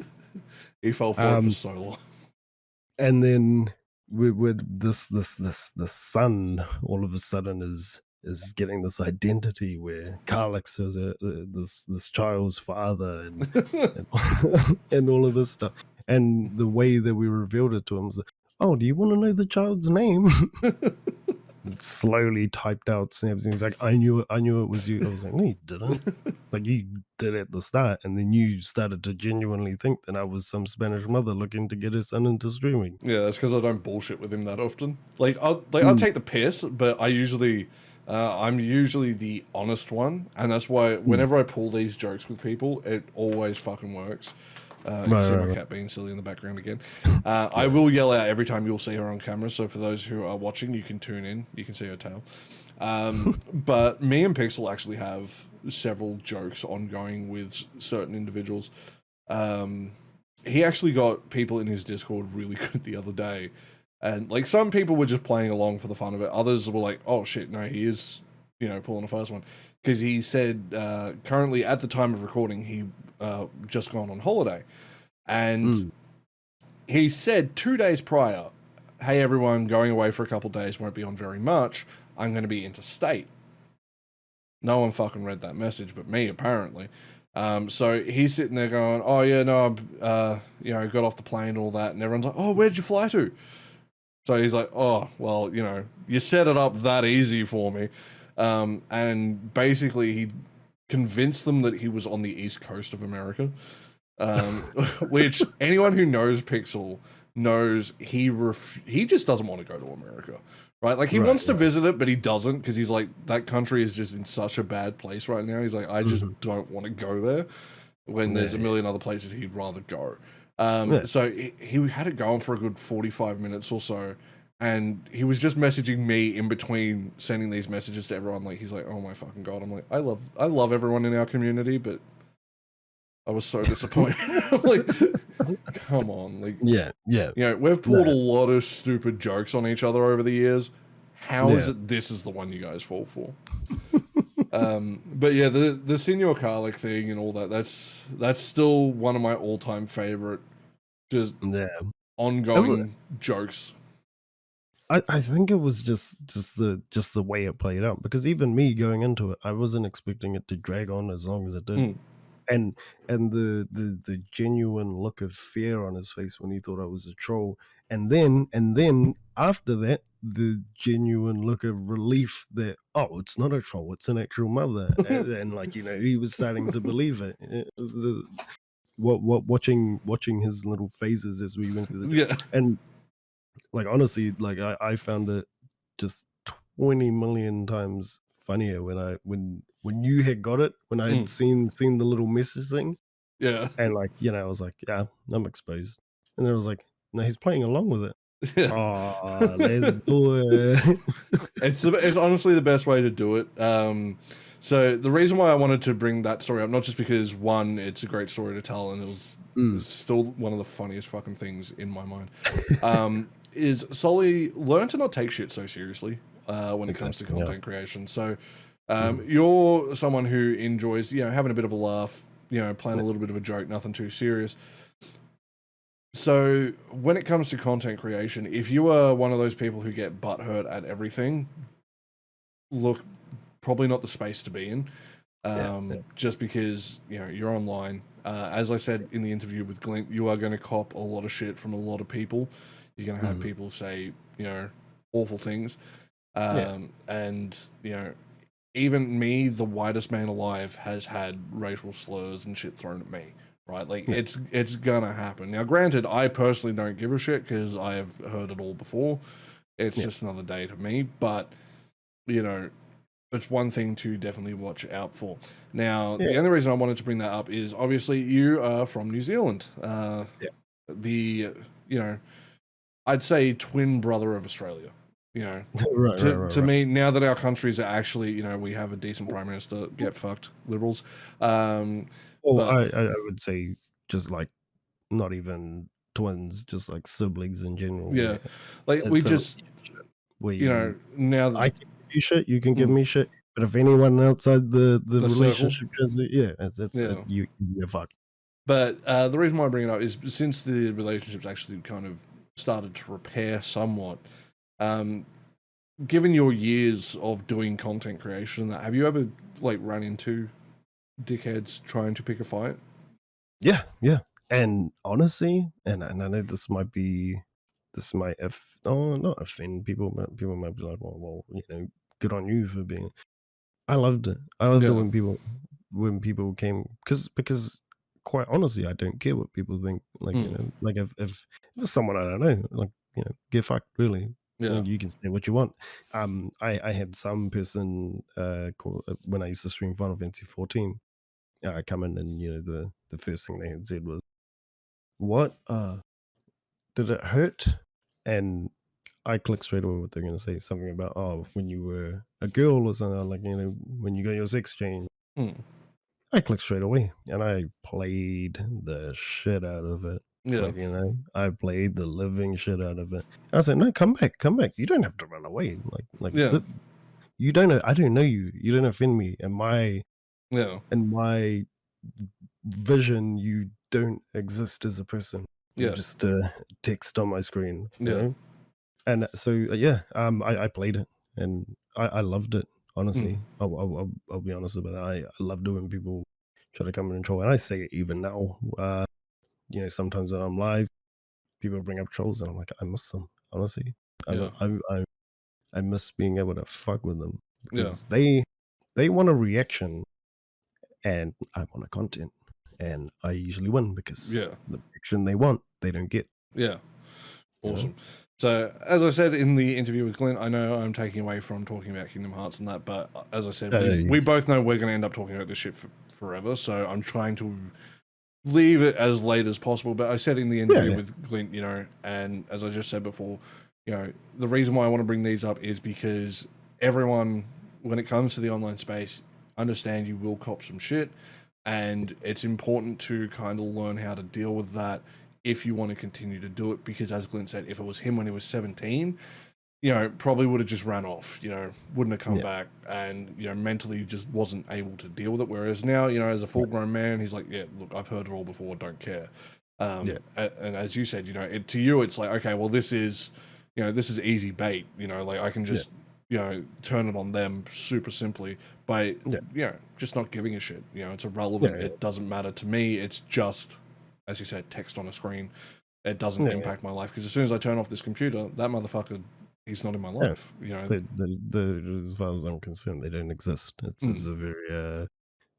He fell for it for so long. And then with this son, all of a sudden is getting this identity where Karlec is this child's father and all of this stuff. And the way that we revealed it to him was like, oh, do you want to know the child's name? Slowly typed out snaps, and he's like, I knew it was you. I was like, no, you didn't. Like, you did at the start, and then you started to genuinely think that I was some Spanish mother looking to get his son into streaming. Yeah, that's because I don't bullshit with him that often. I'll take the piss, but I'm usually the honest one, and that's why whenever I pull these jokes with people, it always fucking works. You see my cat being silly in the background again. I will yell out every time you'll see her on camera, so for those who are watching, you can tune in. You can see her tail. But me and Pixel actually have several jokes ongoing with certain individuals. He actually got people in his Discord really good the other day. And, some people were just playing along for the fun of it. Others were like, oh, shit, no, he is, pulling the first one. Because he said, currently, at the time of recording, he just gone on holiday. And he said 2 days prior, hey, everyone, going away for a couple days, won't be on very much. I'm going to be interstate. No one fucking read that message but me, apparently. So he's sitting there going, oh, yeah, no, I got off the plane and all that. And everyone's like, oh, where'd you fly to? So he's like, oh, well, you set it up that easy for me. And basically he convinced them that he was on the East Coast of America, which anyone who knows Pixel knows he just doesn't want to go to America, right? He wants to visit it, but he doesn't because he's like, that country is just in such a bad place right now. He's like, I just don't want to go there when there's a million other places he'd rather go. So he had it going for a good 45 minutes or so. And he was just messaging me in between sending these messages to everyone. He's like, oh my fucking God. I'm like, I love everyone in our community, but I was so disappointed. I'm like, come on. Yeah. We've pulled a lot of stupid jokes on each other over the years. How is it this is the one you guys fall for? But yeah, the Senior Karlec thing and all that, that's still one of my all-time favorite, just Yeah. ongoing jokes. I think it was just the way it played out, because even me going into it, I wasn't expecting it to drag on as long as it did. Mm. And the genuine look of fear on his face when he thought I was a troll, and then after that, the genuine look of relief that, oh, it's not a troll, it's an actual mother, and like, he was starting to believe it. It was watching his little phases as we went through Yeah. and like, honestly, like, I found it just 20 million times funnier when you had got it, when I had seen the little message thing, Yeah. and like, I was like, yeah, I'm exposed. And then I was like, no, he's playing along with it. Yeah. Oh, let's do it. It's honestly the best way to do it. So the reason why I wanted to bring that story up, not just because one, it's a great story to tell, and it was still one of the funniest fucking things in my mind, is solely learn to not take shit so seriously when it comes to content creation. So you're someone who enjoys, having a bit of a laugh, playing a little bit of a joke, nothing too serious. So when it comes to content creation, if you are one of those people who get butthurt at everything, look, probably not the space to be in. Just because you're online. As I said in the interview with Glint, you are going to cop a lot of shit from a lot of people. You're going to have people say awful things, and even me, the whitest man alive, has had racial slurs and shit thrown at me. Right, like it's gonna happen. Now, granted, I personally don't give a shit because I have heard it all before. It's just another day to me, but it's one thing to definitely watch out for. Now, the only reason I wanted to bring that up is obviously you are from New Zealand. The I'd say twin brother of Australia. To me, now that our countries are actually, we have a decent prime minister, get fucked, liberals. Well, I would say just like not even twins, just like siblings in general. Yeah, like we just, where now I can give you shit, you can give me shit, but if anyone outside the relationship does it, you're fucked. But the reason why I bring it up is since the relationship's actually kind of started to repair somewhat. Given your years of doing content creation, have you ever like run into dickheads trying to pick a fight? Yeah. And honestly, and I know this might not offend people, but people might be like, well, good on you for being. I loved it. I loved it when people came, because quite honestly, I don't care what people think. Like, like if it's someone I don't know, like, get fucked, really. You can say what you want. I had some person when I used to stream Final Fantasy 14, come in, and the first thing they had said was, what did it hurt? And I clicked straight away what they're going to say, something about, oh, when you were a girl or something, like, when you got your sex change. I clicked straight away and I played the shit out of it. Like, I played the living shit out of it. I said, no, come back. You don't have to run away. You don't know. I don't know you. You don't offend me. And my vision, you don't exist as a person. You're just text on my screen. You know? And so I played it and I loved it. Honestly, I'll be honest about that. I love doing people try to come in and troll, and I say it even now. Sometimes when I'm live, people bring up trolls, and I'm like, I miss them. Honestly, I miss being able to fuck with them, because they want a reaction, and I want a content, and I usually win because the reaction they want, they don't get. Yeah, awesome. So, as I said in the interview with Glenn, I know I'm taking away from talking about Kingdom Hearts and that, but as I said, we both know we're going to end up talking about this shit forever, so I'm trying to leave it as late as possible. But I said in the interview with Glint, and as I just said before, the reason why I want to bring these up is because everyone, when it comes to the online space, understand you will cop some shit, and it's important to kind of learn how to deal with that if you want to continue to do it, because as Glint said, if it was him when he was 17, probably would have just ran off, wouldn't have come Yeah. back, and, mentally just wasn't able to deal with it. Whereas now, as a full grown man, he's like, yeah, look, I've heard it all before, don't care. Yeah. And as you said, to you, it's like, okay, well, this is easy bait, like I can just, turn it on them super simply by, just not giving a shit. It's irrelevant. Yeah. It doesn't matter to me. It's just, as you said, text on a screen. It doesn't impact my life, because as soon as I turn off this computer, that motherfucker, he's not in my life. As far as I'm concerned, they don't exist. It's a very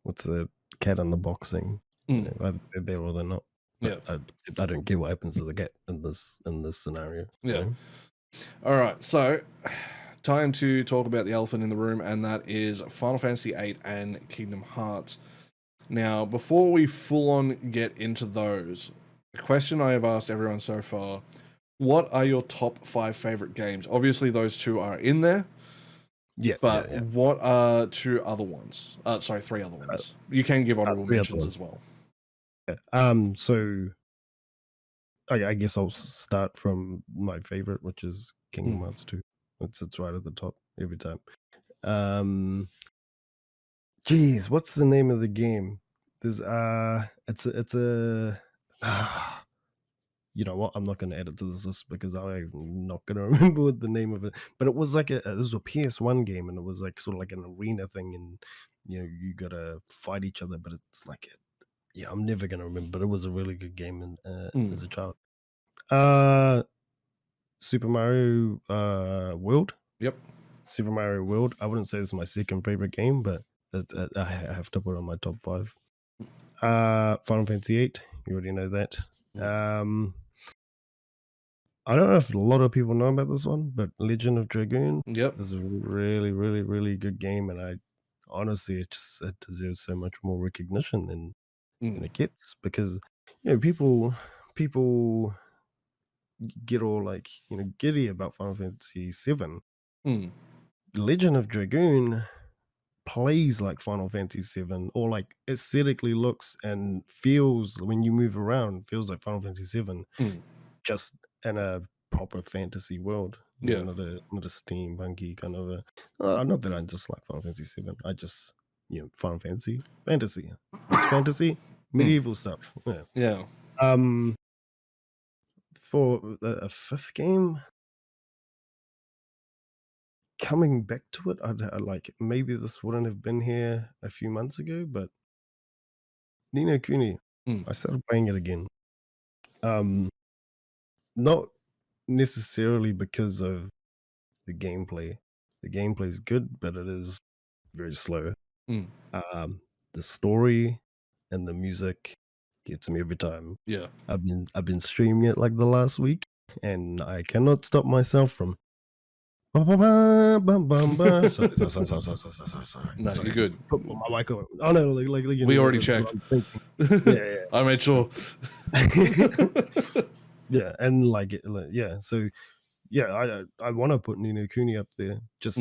what's the cat in the box thing? Either they're there or they're not. But I don't get what happens to the cat in this scenario. Yeah. All right, so time to talk about the elephant in the room, and that is Final Fantasy VIII and Kingdom Hearts. Now, before we full on get into those, the question I have asked everyone so far: what are your top 5 favorite games? Obviously, those 2 are in there. Yeah. But what are 2 other ones? Sorry, 3 other ones. You can give honorable mentions as well. Yeah. So I guess I'll start from my favorite, which is Kingdom Hearts 2. It's right at the top every time. Geez, what's the name of the game? There's it's a you know what? I'm not going to add it to this list because I'm not going to remember what the name of it. But it was like this was a PS1 game, and it was like sort of like an arena thing, and you gotta fight each other. But it's like I'm never going to remember. But it was a really good game, and as a child. Super Mario World. Yep. Super Mario World. I wouldn't say it's my second favorite game, but I have to put it on my top 5. Final Fantasy VIII. You already know that. I don't know if a lot of people know about this one, but Legend of Dragoon is a really, really, really good game, and I honestly it deserves so much more recognition than it gets, because people get all like giddy about Final Fantasy VII. Legend of Dragoon plays like Final Fantasy VII, or like aesthetically looks and feels, when you move around, feels like Final Fantasy VII, just in a proper fantasy world. Not a steampunky kind of not that I just like Final Fantasy VII. I just Final Fantasy. It's fantasy, medieval stuff. Yeah. For a 5th game, coming back to it, I like, maybe this wouldn't have been here a few months ago, but Ni no Kuni, I started playing it again. Not necessarily because of the gameplay. The gameplay is good, but it is very slow. The story and the music gets me every time. Yeah. I've been streaming it like the last week, and I cannot stop myself from sorry. No, you're good. Put my mic on. Oh no, like we already checked. Yeah. I made sure. Yeah, and so I want to put Ni no Kuni up there, just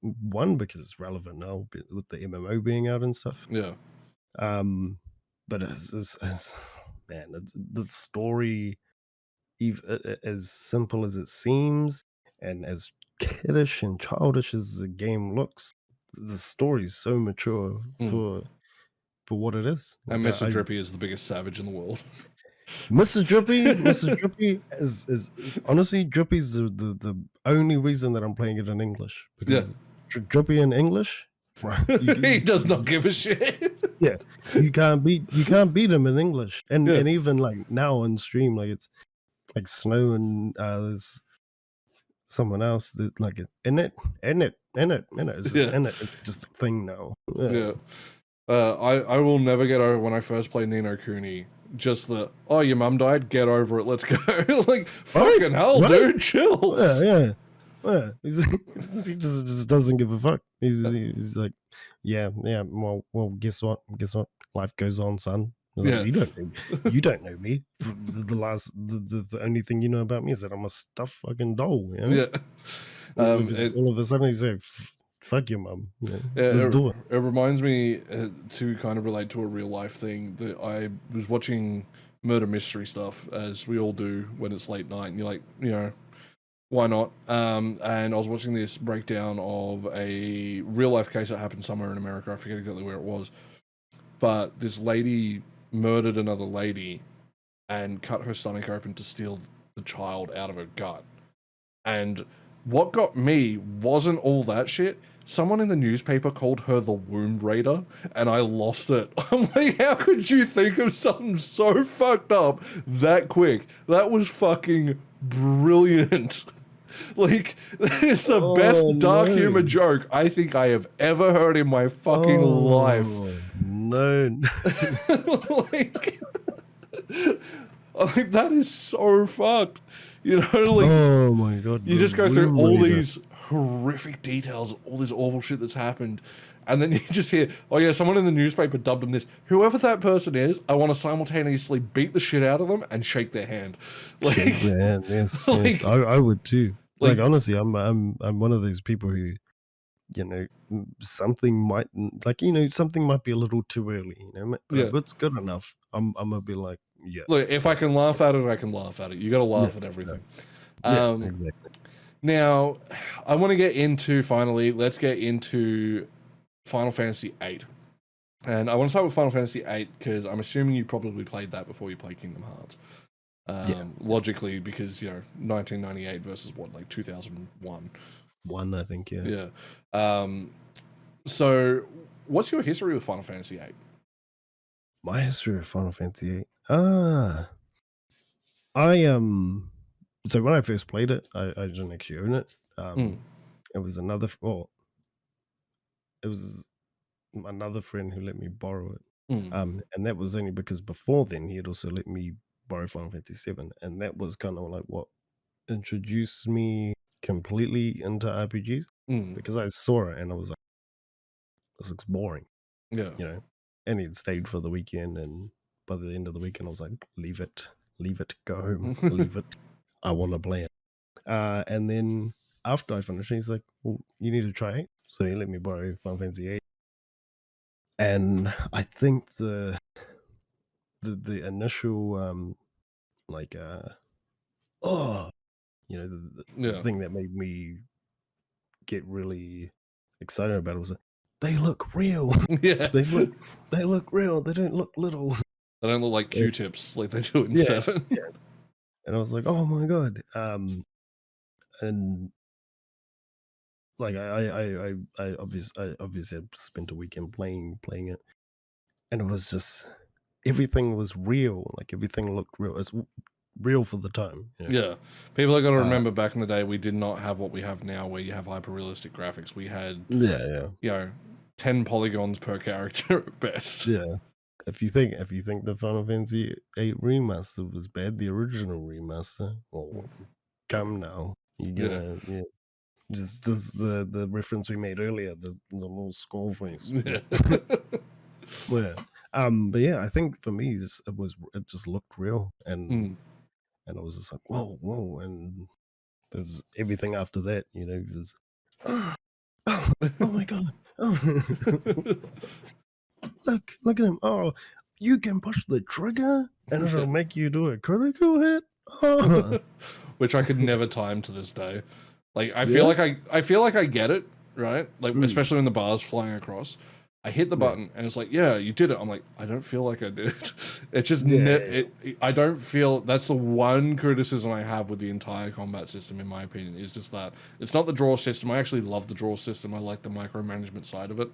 one, because it's relevant now with the MMO being out and stuff. Yeah. But man, the story, as simple as it seems, and as kiddish and childish as the game looks, the story is so mature for what it is. And Mr. Drippy is the biggest savage in the world. Mr. Drippy is honestly, Drippy's the only reason that I'm playing it in English, because Drippy in English, he does not give a shit. Yeah, you can't beat him in English, and even like now on stream, like it's like Snow, and there's someone else that like in it. It's just in it. It's just a thing now. I will never get over when I first played Ni no Kuni. Just your mum died, get over it, let's go. Like, fucking hell, dude, chill. Yeah. He just doesn't give a fuck. He's like, well, guess what? Life goes on, son. Like, you don't know me. The only thing you know about me is that I'm a stuffed fucking doll. All of a sudden, you say, fuck your mum. Let's do it. It reminds me, to kind of relate to a real life thing, that I was watching murder mystery stuff, as we all do when it's late night, and you're like, Why not? And I was watching this breakdown of a real life case that happened somewhere in America. I forget exactly where it was, but this lady murdered another lady and cut her stomach open to steal the child out of her gut. And what got me wasn't all that shit. Someone in the newspaper called her the womb raider, and I lost it. I'm like, how could you think of something so fucked up that quick? That was fucking brilliant. Like, that is the best dark humor joke I think I have ever heard in my fucking life. No. Like, I think that is so fucked. You know, like, oh my god, you just go through all these horrific details, all this awful shit that's happened, and then you just hear, oh yeah, someone in the newspaper dubbed them this. Whoever that person is, I want to simultaneously beat the shit out of them and shake their hand. Like, shake their hand, yes, like, yes. I would too. Like honestly, I'm one of those people who, you know, something might something might be a little too early, you know, but if it's good enough, I'm gonna be like, yeah. Look, if I can laugh at it, I can laugh at it. You got to laugh at everything. Yeah, exactly. Now, I want to get into let's get into Final Fantasy VIII. And I want to start with Final Fantasy VIII because I'm assuming you probably played that before you played Kingdom Hearts. Logically, because, 1998 versus what, like 2001? One, I think, yeah. Yeah. So, what's your history with Final Fantasy VIII? My history with Final Fantasy VIII? So when I first played it, I didn't actually own it. It was another friend who let me borrow it. And that was only because before then he had also let me borrow Final Fantasy VII, and that was kind of like what introduced me completely into RPGs, because I saw it and I was like, this looks boring. Yeah. You know, and he'd stayed for the weekend, and by the end of the weekend I was like, leave it, go home, leave it. I want to play it. And then after I finished, he's like, well, you need to try it. So he let me borrow Final Fantasy VIII. And I think the initial the thing that made me get really excited about it was they look real. Yeah. they look real. They don't look little. They don't look like Q-tips like they do in 7. Yeah. And I was like, oh my god. And like I obviously had spent a weekend playing it, and it was just everything was real. Like everything looked real. It's real for the time. You know? Yeah, people are going to remember back in the day we did not have what we have now, where you have hyper realistic graphics. We had 10 polygons per character at best. Yeah. If you think the Final Fantasy VIII remaster was bad, the original remaster, well, come now, you're gonna just the reference we made earlier, the little skull voice. Yeah. But yeah, I think for me it just looked real, and I was just like, whoa, and there's everything after that, you know, was oh my god, look at him, oh, you can push the trigger and it'll make you do a critical hit. Which I could never time to this day. Like I feel like I get it, right? Like especially when the bar's flying across. I hit the button and it's like, yeah, you did it. I'm like, I don't feel like I did. It just I don't feel. That's the one criticism I have with the entire combat system, in my opinion, is just that it's not the draw system. I actually love the draw system. I like the micromanagement side of it.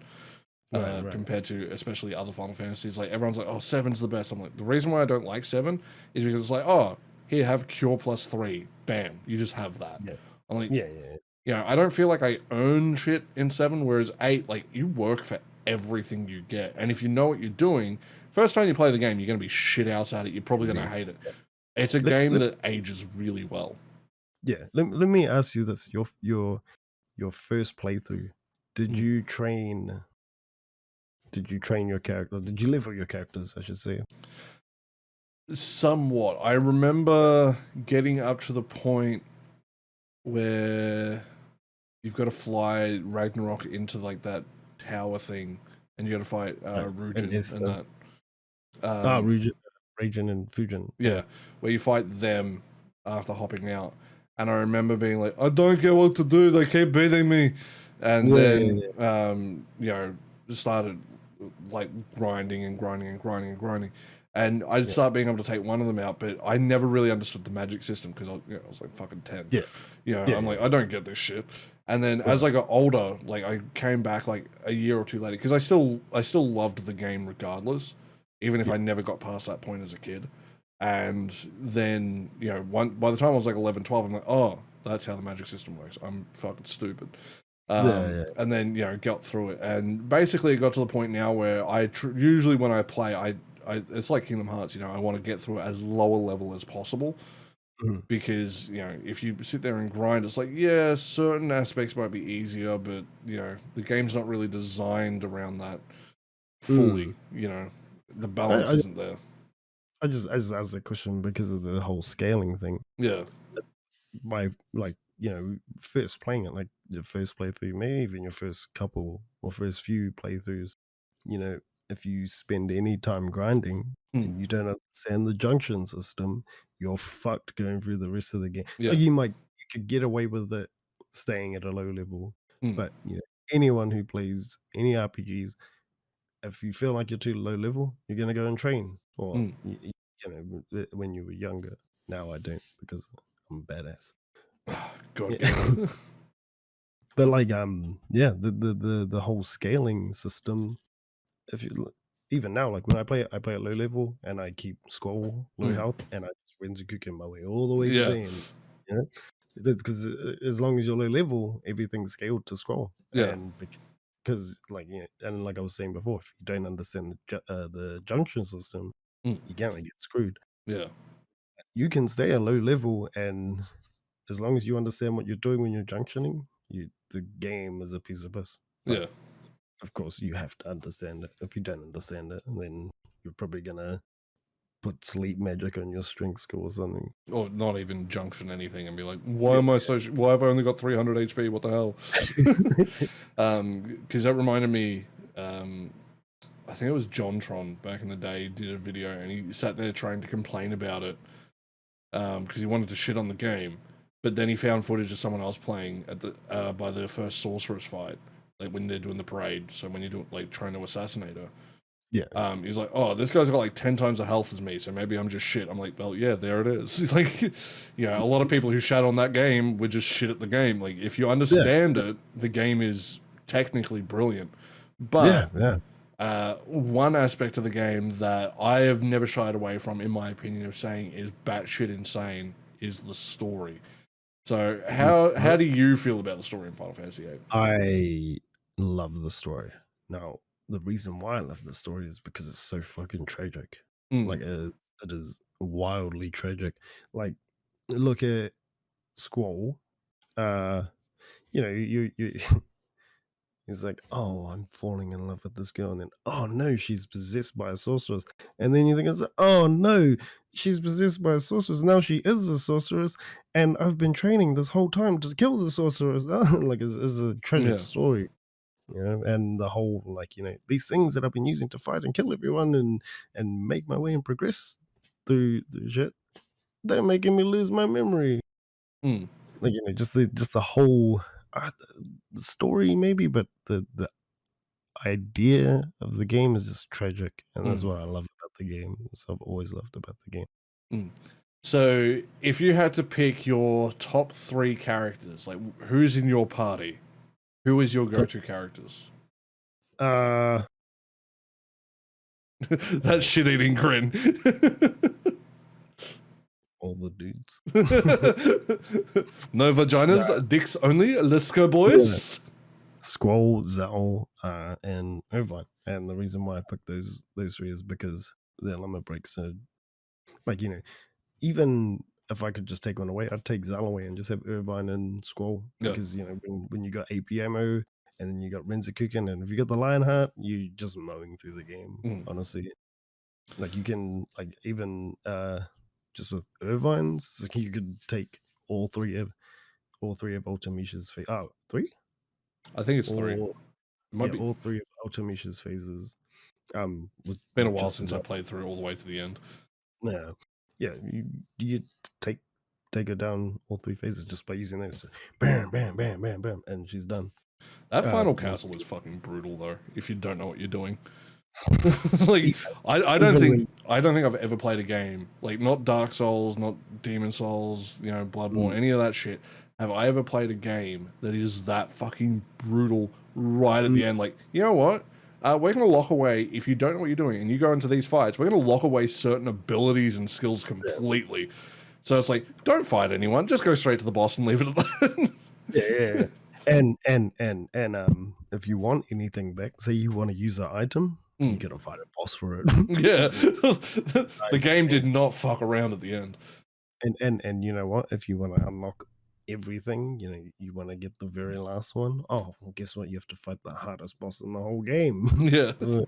Compared to especially other Final Fantasies. Like everyone's like, oh, 7's the best. I'm like, the reason why I don't like 7 is because it's like, oh, here, have Cure +3. Bam, you just have that. Yeah. I'm like, I don't feel like I own shit in 7, whereas 8, like, you work for everything you get. And if you know what you're doing, first time you play the game, you're going to be shit house at it. You're probably going to hate it. It's a game that ages really well. Yeah. Let me ask you this. Your first playthrough, did you train your character? Did you level your characters, I should say? Somewhat. I remember getting up to the point where you've got to fly Ragnarok into like that tower thing, and you got to fight Rujin and that. Rujin and Fujin. Yeah, where you fight them after hopping out. and I remember being like, I don't get what to do. They keep beating me, and then you know, started like grinding and grinding and grinding and grinding. And I'd start being able to take one of them out, but I never really understood the magic system because I was like fucking 10. Yeah. You know, Yeah, I'm like, I don't get this shit. And then as Right. I got older, like I came back like a year or two later because I still loved the game regardless, even if I never got past that point as a kid. And then, you know, by the time I was like 11, 12, I'm like, oh, that's how the magic system works. I'm fucking stupid. And then, you know, got through it. And basically it got to the point now where usually when I play, I it's like Kingdom Hearts, you know, I want to get through it as lower level as possible. Mhm. Because, you know, if you sit there and grind, it's like, yeah, certain aspects might be easier, but, you know, the game's not really designed around that fully, you know. The balance I, isn't there. I just asked the question because of the whole scaling thing. Yeah. My first playing it, like your first playthrough, maybe even your first couple or first few playthroughs, you know, if you spend any time grinding and you don't understand the junction system, you're fucked going through the rest of the game. Yeah. Like you could get away with it staying at a low level, but anyone who plays any RPGs, if you feel like you're too low level, you're gonna go and train. Or when you were younger. Now I don't because I'm a badass. God, Yeah. But like the whole scaling system. If you even now, like when I play at low level and I keep scroll low health and I just Renzokuken my way all the way to Yeah. the end. You know, that's because as long as you're low level, everything's scaled to scroll. Yeah. And because like and like I was saying before, if you don't understand the junction system, you can't get screwed. Yeah. You can stay at low level, and as long as you understand what you're doing when you're junctioning, the game is a piece of piss. But Yeah. of course, you have to understand it. If you don't understand it, then you're probably gonna put sleep magic on your strength score or something. Or not even junction anything and be like, why am I why have I only got 300 HP? What the hell? Because that reminded me, I think it was JonTron back in the day did a video and he sat there trying to complain about it because he wanted to shit on the game, but then he found footage of someone else playing at the by their first sorceress fight, like when they're doing the parade. So when you're doing like trying to assassinate her. Yeah. He's like, oh, this guy's got like 10 times the health as me, so maybe I'm just shit. I'm like, well, yeah, there it is. Like, you know, a lot of people who shat on that game were just shit at the game. Like, if you understand it, the game is technically brilliant. But one aspect of the game that I have never shied away from, in my opinion, of saying is batshit insane, is the story. So how do you feel about the story in Final Fantasy VIII? I love the story. Now, the reason why I love the story is because it's so fucking tragic. Like it is wildly tragic. Like look at Squall. You he's like, oh, I'm falling in love with this girl, and then oh no, she's possessed by a sorceress, and then you think it's like, oh no, she's possessed by a sorceress. Now she is a sorceress, and I've been training this whole time to kill the sorceress. Like it's a tragic story. And the whole like these things that I've been using to fight and kill everyone and make my way and progress through the shit, they're making me lose my memory. Like just the whole uh, the story maybe, but the idea of the game is just tragic, and that's what I love about the game. So I've always loved about the game. So if you had to pick your top 3 characters, like who's in your party, who is your go-to characters? That shit-eating grin. All the dudes. No vaginas, dicks only. Let's go, boys. Squall, Zal, and Irvine. And the reason why I picked those 3 is because their limit breaks are like even if I could just take one away, I'd take Zal away and just have Irvine and Squall because when you got AP ammo and then you got Renzokuken, and if you got the Lionheart, you just mowing through the game. Honestly, like you can like even just with Irvine's, like you could take all three of Ultimish's phases. Oh, 3? I think it's 3. It might be. All 3 of Ultimish's phases. Been a while since I played through all the way to the end. Yeah, you take take her down all 3 phases just by using those. Bam, bam, bam, bam, bam, and she's done. That final Well, castle was fucking brutal though, if you don't know what you're doing. Like even I don't even think when I've ever played a game, like not Dark Souls, not Demon Souls, you know, Bloodborne, mm, any of that shit. Have I ever played a game that is that fucking brutal right at mm, the end? Like, you know what? We're gonna lock away, if you don't know what you're doing and you go into these fights, we're gonna lock away certain abilities and skills yeah, completely. So it's like, don't fight anyone, just go straight to the boss and leave it at that. yeah, yeah, yeah. And if you want anything back, say you wanna use an item, you Mm, gotta fight a boss for it yeah. because it The dies game did inst not fuck around at the end. and you know what? If you wanna unlock everything, you know, you wanna get the very last one, oh, well, guess what? You have to fight the hardest boss in the whole game. Yeah. So,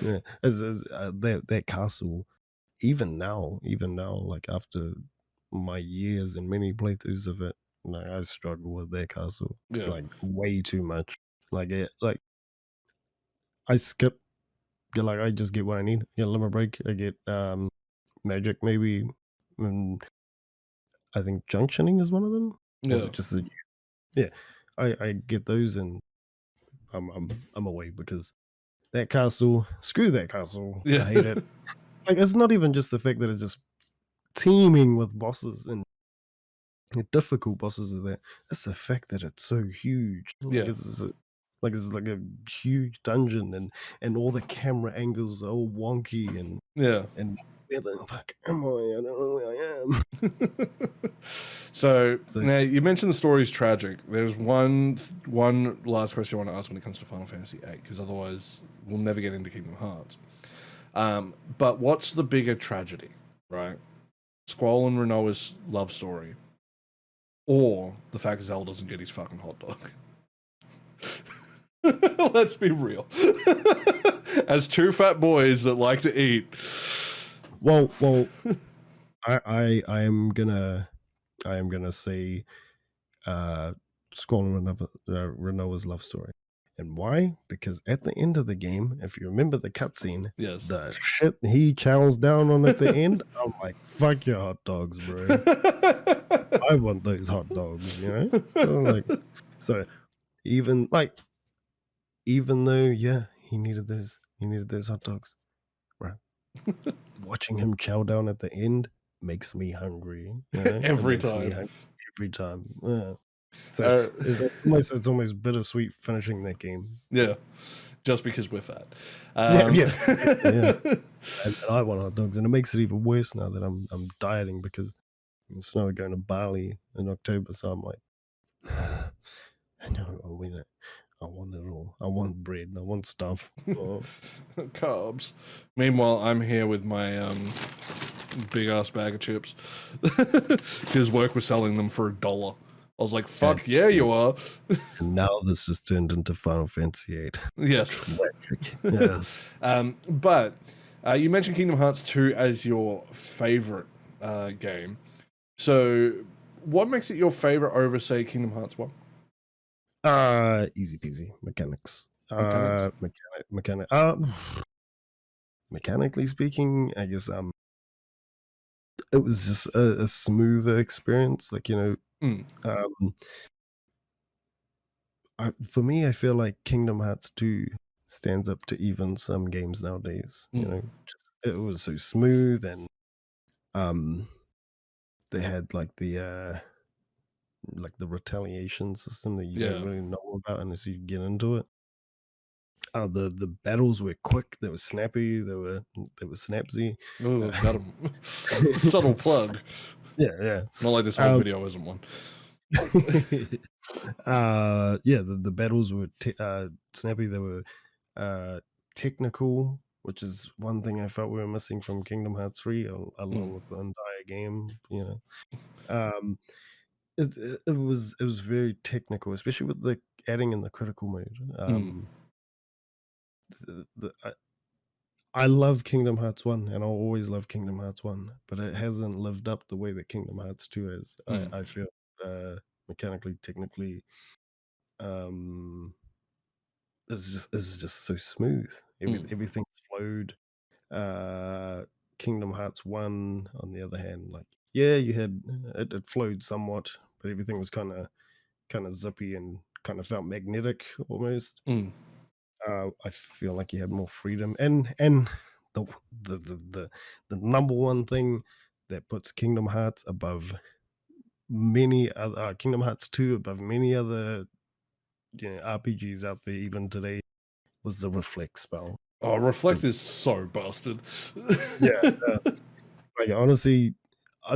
yeah, that castle, even now, like, after my years and many playthroughs of it, like, I struggle with that castle, Yeah. like, way too much. Like, I skip like, I just get what I need. Get a limit break, I get, magic maybe, and I think junctioning is one of them? Or is Yeah. it just a yeah, I get those and I'm away because that castle screw that castle, Yeah. I hate it. Like, it's not even just the fact that it's just teeming with bosses and the difficult bosses are there. It's the fact that it's so huge. Yeah. It's like a huge dungeon and all the camera angles are all wonky Yeah. and where the fuck am I? I don't know where I am. So So now you mentioned the story is tragic. There's one last question I want to ask when it comes to Final Fantasy VIII, because otherwise we'll never get into Kingdom Hearts. But what's the bigger tragedy, right? Squall and Renoa's love story, or the fact Zell doesn't get his fucking hot dog? Let's be real. As two fat boys that like to eat. well, I am gonna say Squall and Renoa's love story. And why? Because at the end of the game, if you remember the cutscene, Yes. the shit he chows down on at the end, I'm like, fuck your hot dogs, bro. I want those hot dogs, you know? So, like, so even like even though, yeah, he needed those hot dogs, right? Watching him chow down at the end makes me hungry, you know? It Every makes me time. hungry every time. Yeah. So Uh, it's almost bittersweet finishing that game. yeah. Just because we're fat. Yeah, yeah, yeah. And I want hot dogs, and it makes it even worse now that I'm dieting because it's now going to Bali in October. So I'm like, I know I want it. I want it all. I want bread. I want stuff. Oh, Carbs. Meanwhile, I'm here with my big ass bag of chips because work was selling them for $1. I was like, and, "Fuck yeah, you are!" and now this has turned into Final Fantasy VIII. Yes. Tragic. Yeah. But you mentioned Kingdom Hearts 2 as your favorite game. So, what makes it your favorite over, say, Kingdom Hearts 1? Easy peasy mechanics. Mechanics? Mechanically speaking, I guess it was just a smoother experience. Like, you know, Mm, um, for me, I feel like Kingdom Hearts 2 stands up to even some games nowadays. You mm, know, just it was so smooth and um, they had like the retaliation system that you don't yeah. really know about unless you get into it. The battles were quick. They were snappy. They were snapsy. Oh, Uh, got him. Subtle plug. yeah, yeah. Not like this whole Um, video isn't one. yeah, the battles were snappy. They were technical, which is one thing I felt we were missing from Kingdom Hearts 3, Mm, along with the entire game. You know, um, it was very technical, especially with the adding in the critical mode. mm, I love Kingdom Hearts 1, and I'll always love Kingdom Hearts 1, but it hasn't lived up the way that Kingdom Hearts 2 has. mm, I feel mechanically, technically, um, it was just so smooth. mm, Everything flowed. Uh, Kingdom Hearts 1, on the other hand, like yeah, you had it flowed somewhat, but everything was kind of zippy and kind of felt magnetic almost. Mm, I feel like you had more freedom, and the the the the, the number one thing that puts Kingdom Hearts above many other Kingdom Hearts 2 above many other RPGs out there even today was the reflect spell. oh, The- Reflect is so busted. yeah, like honestly,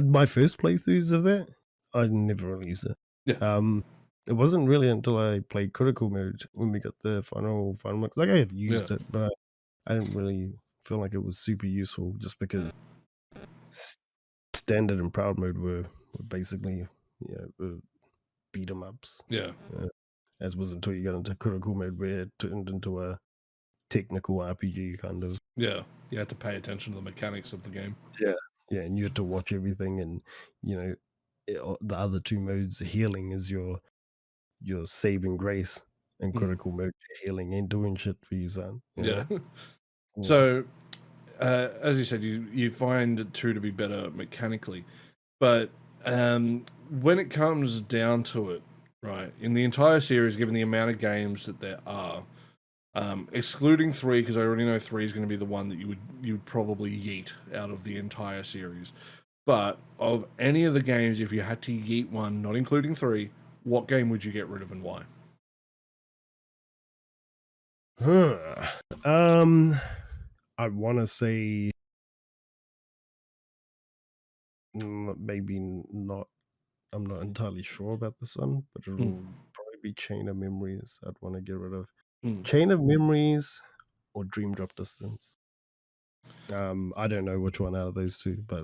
my first playthroughs of that, I never really used it. Yeah, Um, it wasn't really until I played critical mode when we got the final mix. Like I had yeah, used it, but I didn't really feel like it was super useful just because s- standard and proud mode were basically beat 'em ups. yeah, Uh, as was until you got into critical mode where it turned into a technical RPG kind of. yeah. You have to pay attention to the mechanics of the game. Yeah. Yeah, and you had to watch everything, and you know the other two modes, healing is your saving grace, and Mm, critical mode healing ain't doing shit for you, son. yeah. Yeah. So, as you said, you find two to be better mechanically, but when it comes down to it, right, in the entire series, given the amount of games that there are, excluding three, because I already know three is going to be the one that you would probably yeet out of the entire series. But of any of the games, if you had to yeet one, not including three, what game would you get rid of and why? Huh. Um, I want to say maybe not. I'm not entirely sure about this one, but Mm, it'll probably be Chain of Memories. I'd want to get rid of mm, Chain of Memories or Dream Drop Distance. I don't know which one out of those two, but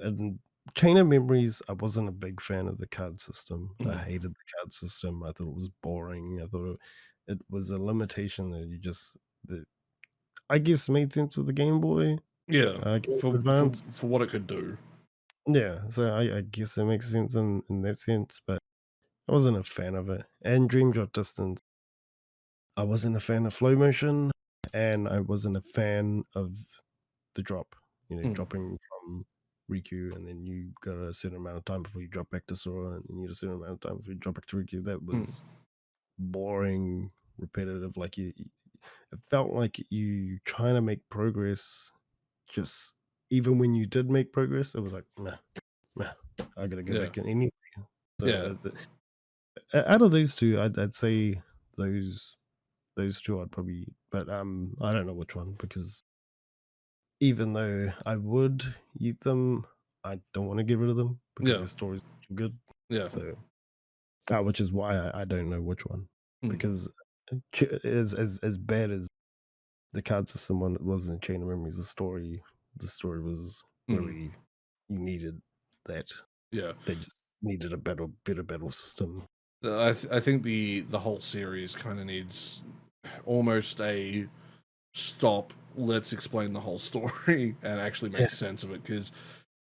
in Chain of Memories. I wasn't a big fan of the card system. I mm. hated the card system. I thought it was boring. I thought it was a limitation that that I guess made sense with the Game Boy, Yeah, Game for, Boy for Advance. for what it could do. Yeah, so I guess it makes sense in that sense, but I wasn't a fan of it. And Dream Drop Distance, I wasn't a fan of flow motion, and I wasn't a fan of the drop. Mm, Dropping from Riku, and then you got a certain amount of time before you drop back to Sora, and then you get a certain amount of time before you drop back to Riku. That mm, was boring, repetitive. Like it felt like you trying to make progress. Just even when you did make progress, it was like, nah, I gotta go yeah, back in anyway. yeah, So out of those two, I'd say those those two I'd probably, but I don't know which one because even though I would eat them, I don't want to get rid of them because yeah, their stories are too good. yeah. So, which is why I don't know which one Mm, because as bad as the card system one was in Chain of Memories, the story was mm, really you needed that. yeah. They just needed a better battle system. I think the whole series kind of needs almost a stop. Let's explain the whole story and actually Yeah, make sense of it. Because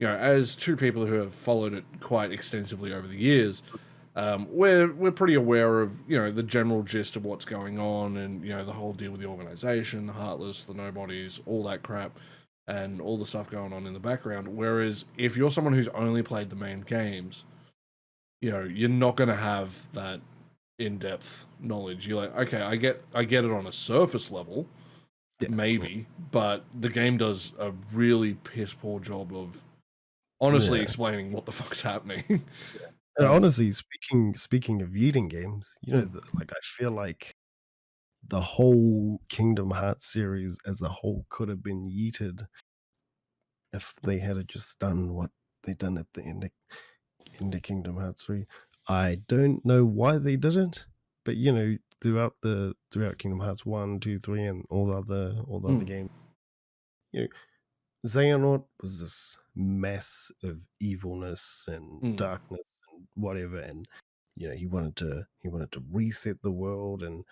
as two people who have followed it quite extensively over the years, we're pretty aware of the general gist of what's going on, and the whole deal with the organization, the Heartless, the Nobodies, all that crap, and all the stuff going on in the background. Whereas if you're someone who's only played the main games, you're not going to have that in-depth knowledge. You're like, okay, I get it on a surface level, yeah, maybe, but the game does a really piss poor job of honestly yeah. explaining what the fuck's happening. And honestly, speaking of eating games, Mm, like I feel like the whole Kingdom Hearts series as a whole could have been yeeted if they had just done what they done at the end of Kingdom Hearts 3. I don't know why they didn't, but throughout Kingdom Hearts 1, 2, 3, and all the other mm, games, you know, Xehanort was this mass of evilness and mm, darkness and whatever, and he wanted to reset the world and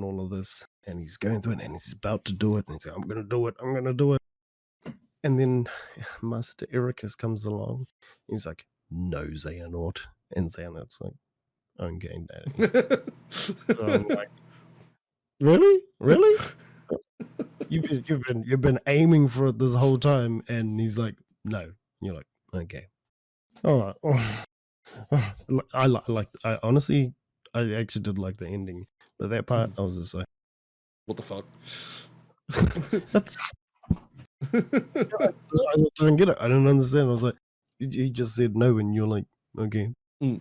all of this, and he's going through it, and he's about to do it, and he's like, I'm gonna do it, I'm gonna do it, and then Master Ericus comes along, he's like, no, Xehanort, and Xehanort's like, I'm getting daddy. So I'm like, really, really? You've been aiming for it this whole time, and he's like, no, You're like, okay, all right. I honestly, I actually did like the ending, but that part I was just like, What the fuck? that's I didn't get it. I didn't understand. I was like, he just said no, and you're like, okay, Mm.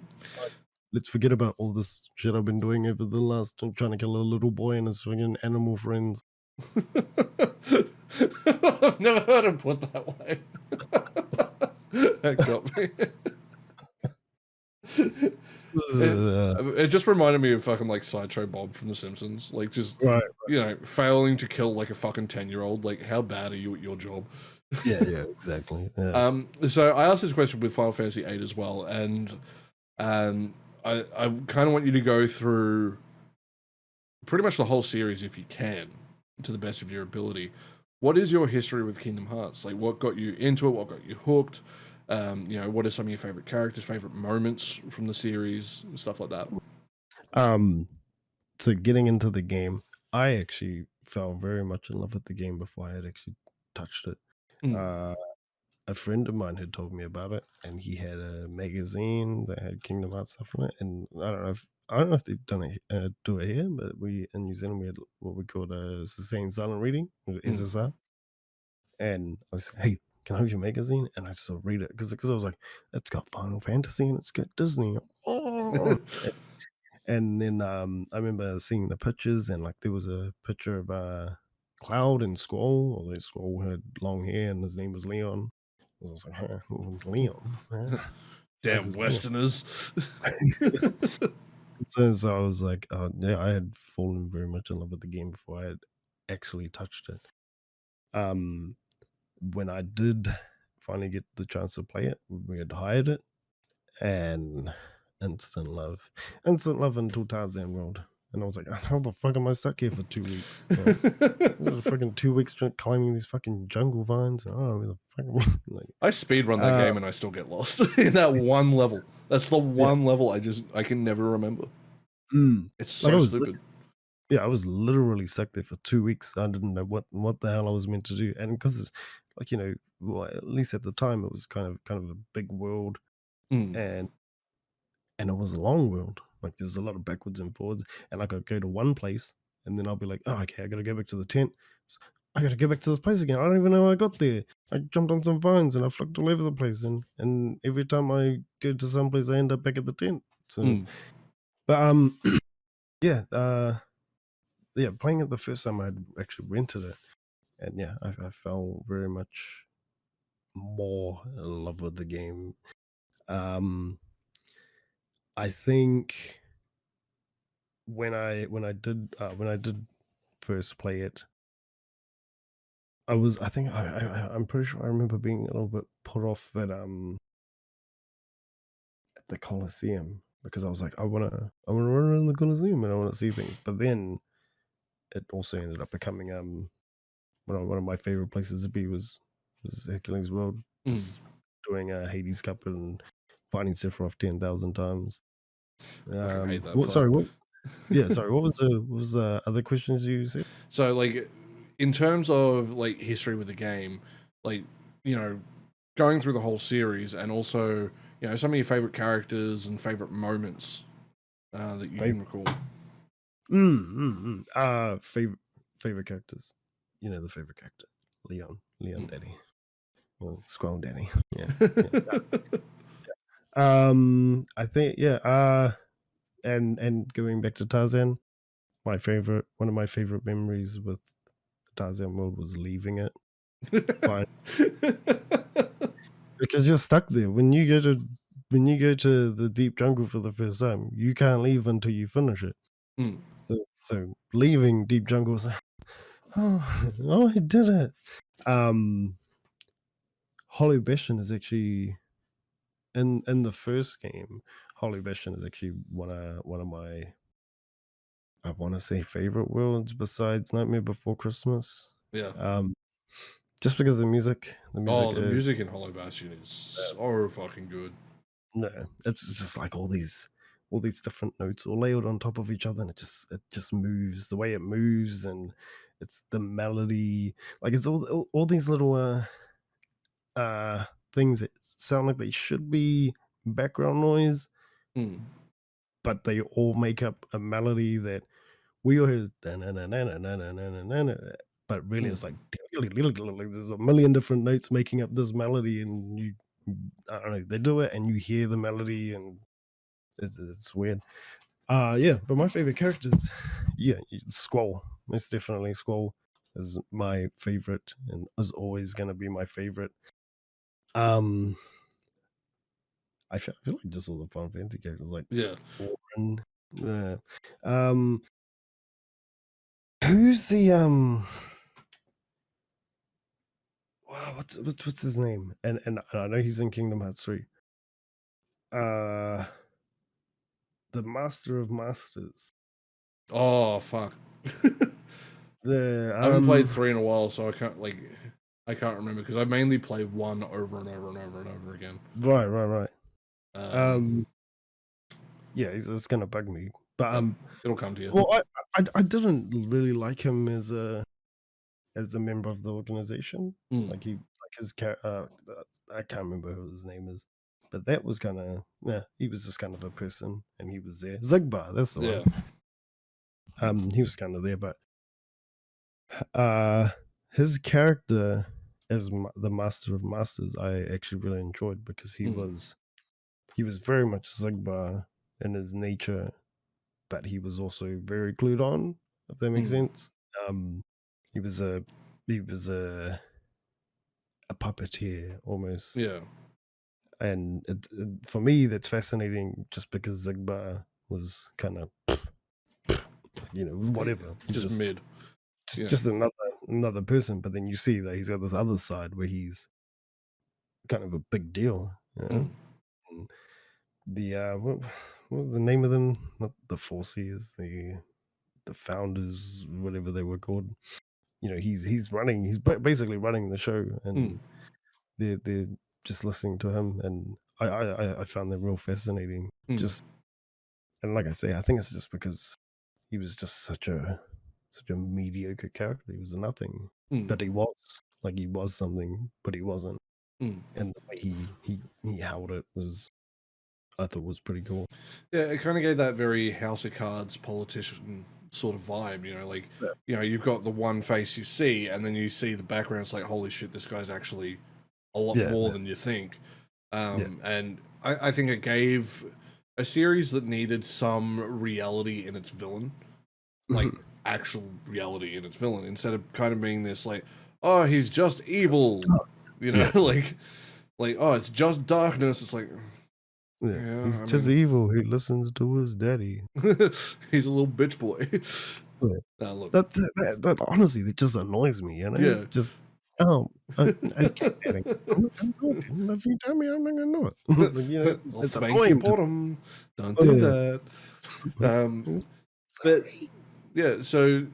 let's forget about all this shit I've been doing over the last trying to kill a little boy and his fucking animal friends. I've never heard him put that way. That got me. It just reminded me of fucking like Sideshow Bob from The Simpsons. Like just Right. you know, failing to kill like a fucking 10-year-old. Like, how bad are you at your job? Yeah, exactly. Yeah. So I asked this question with Final Fantasy VIII as well, and I kind of want you to go through pretty much the whole series if you can, to the best of your ability. What is your history with Kingdom Hearts? Like, what got you into it? What got you hooked? You know, what are some of your favorite characters, favorite moments from the series, and stuff like that? So getting into the game, I actually fell very much in love with the game before I had actually touched it. Mm, A friend of mine had told me about it, and he had a magazine that had Kingdom Hearts stuff in it. And I don't know if they've done it do it here, but we in New Zealand we had what we called a sustained silent reading, or mm. SSR. And I said, "Hey, can I have your magazine?" And I sort of read it because I was like, "It's got Final Fantasy and it's got Disney." Oh. And then I remember seeing the pictures, and like there was a picture of Cloud and Squall. Although Squall had long hair, and his name was Leon. I was like, huh, who's Leon? Huh? Fuck Damn is Leon? Westerners. So I was like, yeah, I had fallen very much in love with the game before I had actually touched it. Um, when I did finally get the chance to play it, we had hired it, and instant love, until Tarzan World, and I was like, how the fuck am I stuck here for 2 weeks? Like, this is fucking 2 weeks climbing these fucking jungle vines. Oh, where the fuck am I? Like, I speedrun that game and I still get lost in that one level. That's the yeah, one level I can never remember. It's like so stupid. I was literally stuck there for 2 weeks. I didn't know what the hell I was meant to do, and because it's like well, at least at the time it was kind of a big world, Mm. and it was a long world. Like there's a lot of backwards and forwards, and like I'd go to one place, and then I'll be like, oh, okay, I gotta go back to the tent. I gotta go back to this place again. I don't even know how I got there. I jumped on some vines and I flicked all over the place, and every time I go to some place, I end up back at the tent. So, Mm. but yeah, yeah, playing it the first time I actually rented it, and yeah, I fell very much more in love with the game. Um, I think when I did first play it, I think I'm pretty sure I remember being a little bit put off at the Colosseum because I was like, I wanna run around the Colosseum and I wanna see things. But then it also ended up becoming one of my favorite places to be was Hercules World, Mm. just doing a Hades Cup and fighting Sephiroth 10,000 times. Fucking hate that What? fight. Sorry, what? Yeah, sorry. What was the other questions you said? So like in terms of like history with the game, like, you know, going through the whole series and also, you know, some of your favorite characters and favorite moments that you can Favorite, recall. favorite characters. You know the favorite character, Leon Daddy, well, Squall Daddy. Yeah, yeah. I think yeah. And going back to Tarzan, one of my favorite memories with Tarzan World was leaving it. Fine, because you're stuck there when you go to the deep jungle for the first time. You can't leave until you finish it. Mm. So leaving deep jungle was like, oh, I did it. Um, Hollow Bastion is actually in the first game. Hollow Bastion is actually one of my, I want to say, favorite worlds besides Nightmare Before Christmas. Yeah. Um, just because the music Oh, the is music in Hollow Bastion is so fucking good. no, it's just like all these different notes all layered on top of each other, and it just moves the way it moves, and it's the melody, like it's all these little uh things that sound like they should be background noise, Mm. but they all make up a melody that we all hear, but really it's like there's a million different notes making up this melody, and I don't know, they do it, and you hear the melody, and it's weird. Yeah, but my favorite characters, yeah, Squall, most definitely. Squall is my favorite, and is always gonna be my favorite. Um, I feel like just all the Final Fantasy characters, like Yeah. Auron. Yeah. Um, who's the wow, what's his name? And I know he's in Kingdom Hearts 3. Uh, the Master of Masters. Oh fuck. The I haven't played 3 in a while, so I can't remember because I mainly play 1 over and over and over and over again. right. Um, Yeah, it's gonna bug me, but it'll come to you. well, I didn't really like him as a member of the organization. Like his I can't remember who his name is, but that was kind of, yeah, he was just kind of a person, and he was there. Zigbar, that's the Yeah. one. He was kind of there, but his character as the Master of Masters, I actually really enjoyed, because he was very much Zigbar in his nature, but he was also very glued on, if that makes sense. He was a puppeteer almost. Yeah. And for me, that's fascinating, just because Zigbar was kind of, whatever. He's Just mid. just another person. But then you see that he's got this other side where he's kind of a big deal. You know? And the what was the name of them? Not the Forces, the founders, whatever they were called. He's basically running the show, and they're just listening to him, and I found that real fascinating. Just, and like I say, I think it's just because he was just such a mediocre character. He was a nothing, but he was something, but he wasn't. And the way he held it I thought was pretty cool. Yeah, it kind of gave that very House of Cards politician sort of vibe, like, you've got the one face you see, and then you see the background. It's like, holy shit, this guy's actually a lot more than you think. And I think it gave a series that needed some reality in its villain, like actual reality in its villain, instead of kind of being this like, oh, he's just evil, like, oh, it's just darkness. It's like, yeah, he's just evil. He listens to his daddy. He's a little bitch boy. Look, that honestly, that just annoys me. Yeah. Just I can't. If you tell me, I'm not gonna know it. It's annoying. Don't do that. But yeah, so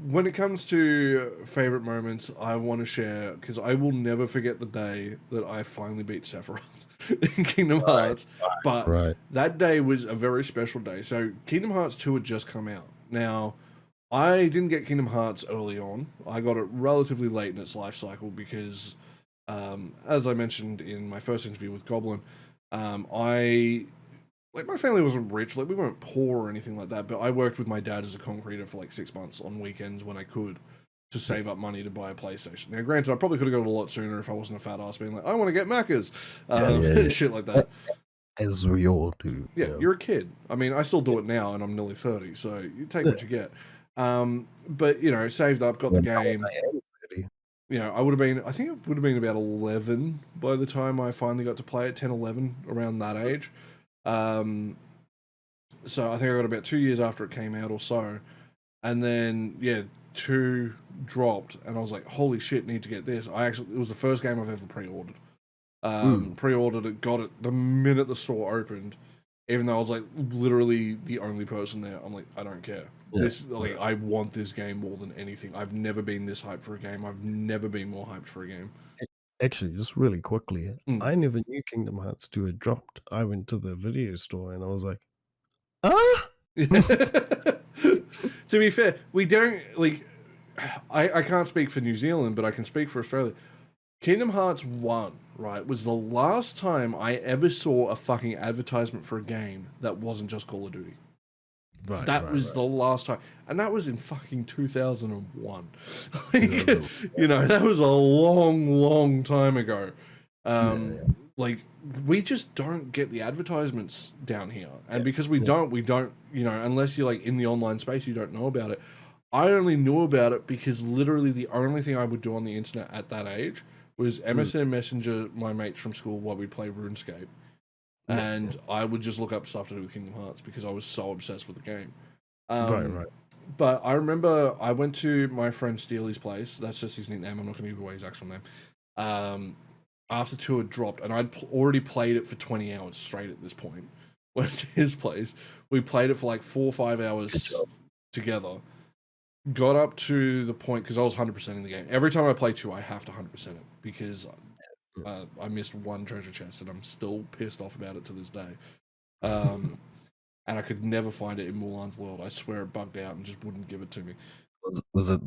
when it comes to favorite moments, I want to share, because I will never forget the day that I finally beat Sephiroth in Kingdom Hearts. But that day was a very special day. So Kingdom Hearts 2 had just come out. Now, I didn't get Kingdom Hearts early on. I got it relatively late in its life cycle because, as I mentioned in my first interview with Goblin, my family wasn't rich, we weren't poor or anything like that, but I worked with my dad as a concreter for 6 months on weekends when I could, to save up money to buy a PlayStation. Now, granted, I probably could have got it a lot sooner if I wasn't a fat ass being like, I want to get Macca's, shit like that. As we all do. Yeah, you're a kid. I mean, I still do it now, and I'm nearly 30, so you take what you get. But, saved up, got the game. I would have been, I think it would have been about 11 by the time I finally got to play it, 10, 11, around that age. So I think I got about 2 years after it came out or so. And then, 2 dropped, and I was like, holy shit, need to get this. It was the first game I've ever pre-ordered. Pre-ordered it, got it the minute the store opened, even though I was literally the only person there. I'm like, I don't care. I want this game more than anything. I've never been this hyped for a game. I've never been more hyped for a game. Actually, just really quickly, I never knew Kingdom Hearts 2 had dropped. I went to the video store and I was like, To be fair, we don't, I can't speak for New Zealand, but I can speak for Australia. Kingdom Hearts 1, right, was the last time I ever saw a fucking advertisement for a game that wasn't just Call of Duty. Right, That right, was right. the last time. And that was in fucking 2001. Like, 2000. you know, that was a long, long time ago. Yeah, yeah, Like, we just don't get the advertisements down here. And yeah, because we yeah. don't, you know, unless you're like in the online space, you don't know about it. I only knew about it because literally the only thing I would do on the internet at that age was Mm, MSN Messenger my mates from school while we play RuneScape. yeah, yeah. And I would just look up stuff to do with Kingdom Hearts because I was so obsessed with the game. Right, Um, right. but I remember I went to my friend Steely's place. That's just his nickname. I'm not going to give away his actual name. Um, after 2 had dropped, and I'd already played it for 20 hours straight at this point. Went to his place. We played it for like 4 or 5 Good hours job. together. Got up to the point because I was 100% in the game. Every time I play 2, I have to 100% it because I missed one treasure chest, and I'm still pissed off about it to this day. Um, and I could never find it in Mulan's world. I swear it bugged out and just wouldn't give it to me. Was it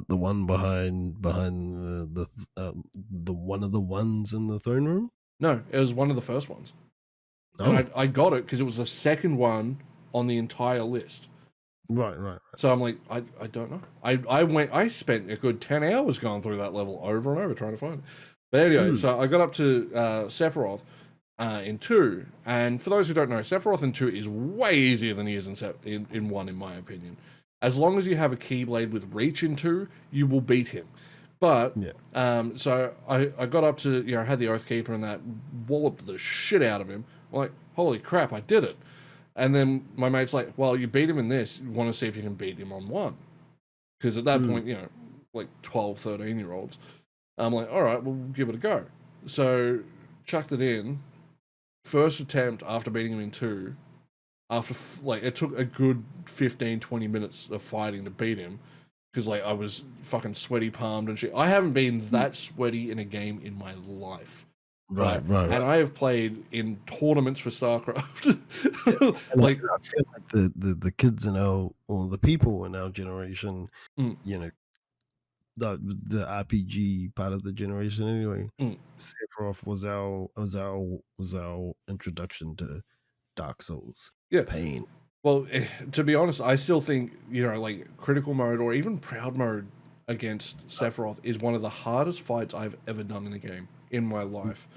the one behind the one of the ones in the throne room? No, it was one of the first ones, and Oh, I got it because it was the second one on the entire list. right, right, right. So I'm like, I don't know. I spent a good 10 hours going through that level over and over trying to find it. But anyway, Mm, so I got up to Sephiroth in 2, and for those who don't know, Sephiroth in 2 is way easier than he is in 1, in my opinion. As long as you have a Keyblade with reach in 2, you will beat him. But yeah. so I got up to, you know, had the Oathkeeper and that, walloped the shit out of him. I'm like, holy crap, I did it. And then my mate's like, well, you beat him in this. You want to see if you can beat him on 1. Because at that Mm, point, you know, like 12, 13-year-olds. I'm like, all right, we'll give it a go. So chucked it in. First attempt after beating him in 2. After, like, it took a good 15, 20 minutes of fighting to beat him. Because, like, I was fucking sweaty palmed and shit. I haven't been that sweaty in a game in my life. right, Right. right, right. And I have played in tournaments for StarCraft. And Like, I feel like the kids in our, or the people in our generation, mm, you know, the RPG part of the generation anyway. mm. Sephiroth was our introduction to Dark Souls, Yeah. pain. Well, to be honest, I still think, you know, like critical mode or even proud mode against Sephiroth is one of the hardest fights I've ever done in a game in my life.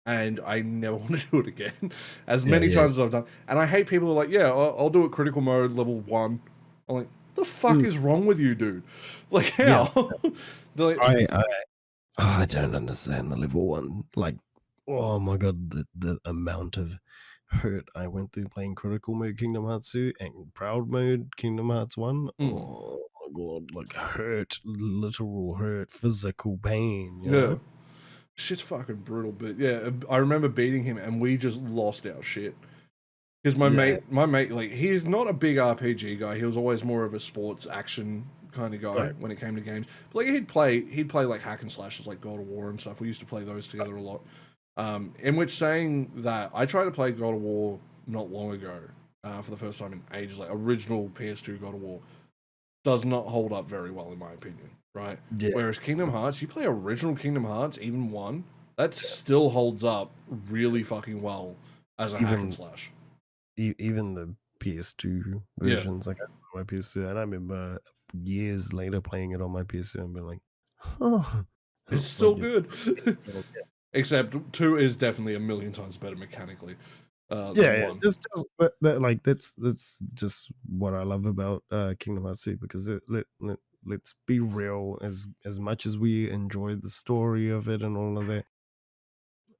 And I never want to do it again, as Yeah, many yeah. times as I've done. And I hate people who are like, yeah, I'll do it critical mode level 1. I'm like, the fuck Mm, is wrong with you, dude? Like, yeah. how? They're like, I don't understand the level 1. Like, oh my god, the amount of hurt I went through playing critical mode Kingdom Hearts 2 and proud mode Kingdom Hearts 1. mm, Oh my god, like hurt, literal hurt, physical pain, you yeah. know? Shit's fucking brutal, but yeah, I remember beating him and we just lost our shit. Because Yeah, my mate, like, he's not a big RPG guy. He was always more of a sports action kind of guy right. when it came to games. But like, he'd play like hack and slashes, like God of War and stuff. We used to play those together a lot. In which, saying that, I tried to play God of War not long ago for the first time in ages. Like original PS2 God of War does not hold up very well in my opinion. Right. Yeah, Whereas Kingdom Hearts, you play original Kingdom Hearts, even 1, that still holds up really fucking well as a hack and even slash. even the PS2 Yeah. versions, like I have my PS2, and I remember years later playing it on my PS2 and being like, oh, It's like still good. yeah, Except 2 is definitely a million times better mechanically than yeah, 1. just like that's just what I love about Kingdom Hearts 2, because let's be real, as much as we enjoy the story of it and all of that,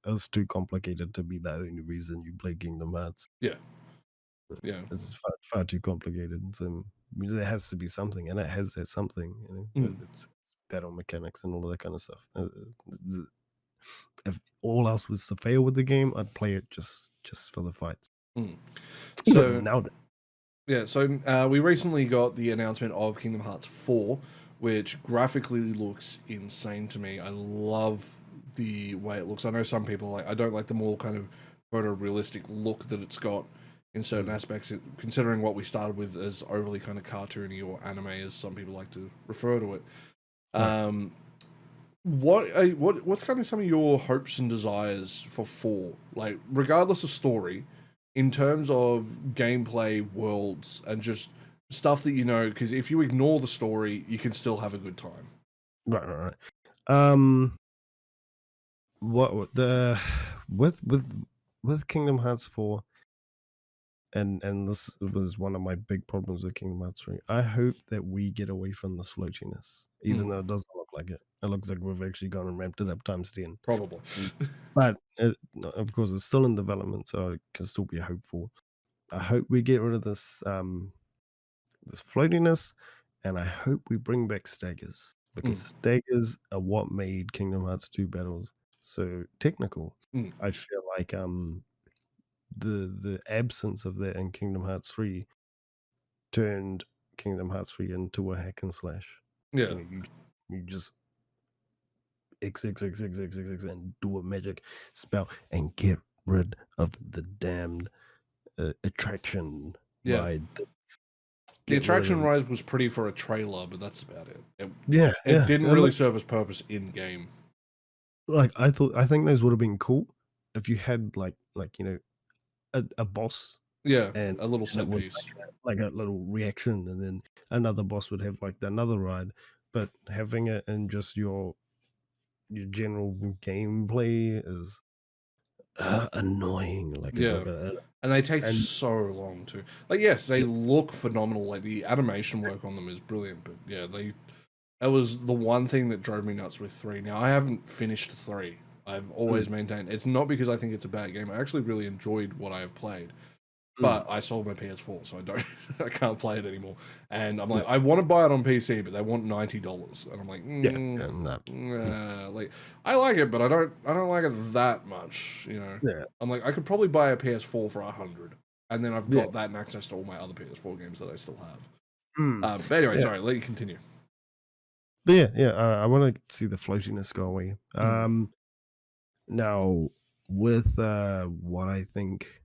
it's too complicated to be the only reason you play Kingdom Hearts. Yeah. Yeah. It's far too complicated. So there has to be something, and it has that something. Mm, It's battle mechanics and all of that kind of stuff. If all else was to fail with the game, I'd play it just for the fights. mm. Even So, now, yeah, so we recently got the announcement of Kingdom Hearts 4, which graphically looks insane to me. I love the way it looks. I know some people like, I don't like the more kind of photorealistic look that it's got in certain aspects, considering what we started with as overly kind of cartoony or anime, as some people like to refer to it. right. Um, What's kind of some of your hopes and desires for 4? Like, regardless of story, in terms of gameplay, worlds, and just stuff that you know. Because if you ignore the story, you can still have a good time. Right. Um, what the with Kingdom Hearts 4, and this was one of my big problems with Kingdom Hearts 3. I hope that we get away from this floatiness, even though it doesn't look like it. It looks like we've actually gone and ramped it up times 10. Probably. But of course, it's still in development, so I can still be hopeful. I hope we get rid of this floatiness, and I hope we bring back staggers, because staggers are what made Kingdom Hearts 2 battles so technical. I feel like the absence of that in Kingdom Hearts 3 turned Kingdom Hearts 3 into a hack and slash. Yeah. You just X and do a magic spell and get rid of the damned attraction ride. The attraction ride was pretty for a trailer, but that's about it. It didn't really serve its purpose in game. Like I think those would have been cool if you had like a boss. Yeah, and a little set piece, like a little reaction, and then another boss would have like another ride. But having it in just your general gameplay is annoying. Like it's like and they take so long too. Like, yes, they look phenomenal. Like, the animation work on them is brilliant. But yeah, that was the one thing that drove me nuts with 3. Now, I haven't finished 3. I've always maintained it's not because I think it's a bad game. I actually really enjoyed what I have played. But I sold my PS4, so I can't play it anymore. And I'm like, I want to buy it on PC, but they want $90, and I'm like, like, I like it, but I don't like it that much, you know. I'm like, I could probably buy a PS4 for $100, and then I've got that and access to all my other PS4 games that I still have. But anyway, sorry, let you continue. But I want to see the floatiness go away. Now with what I think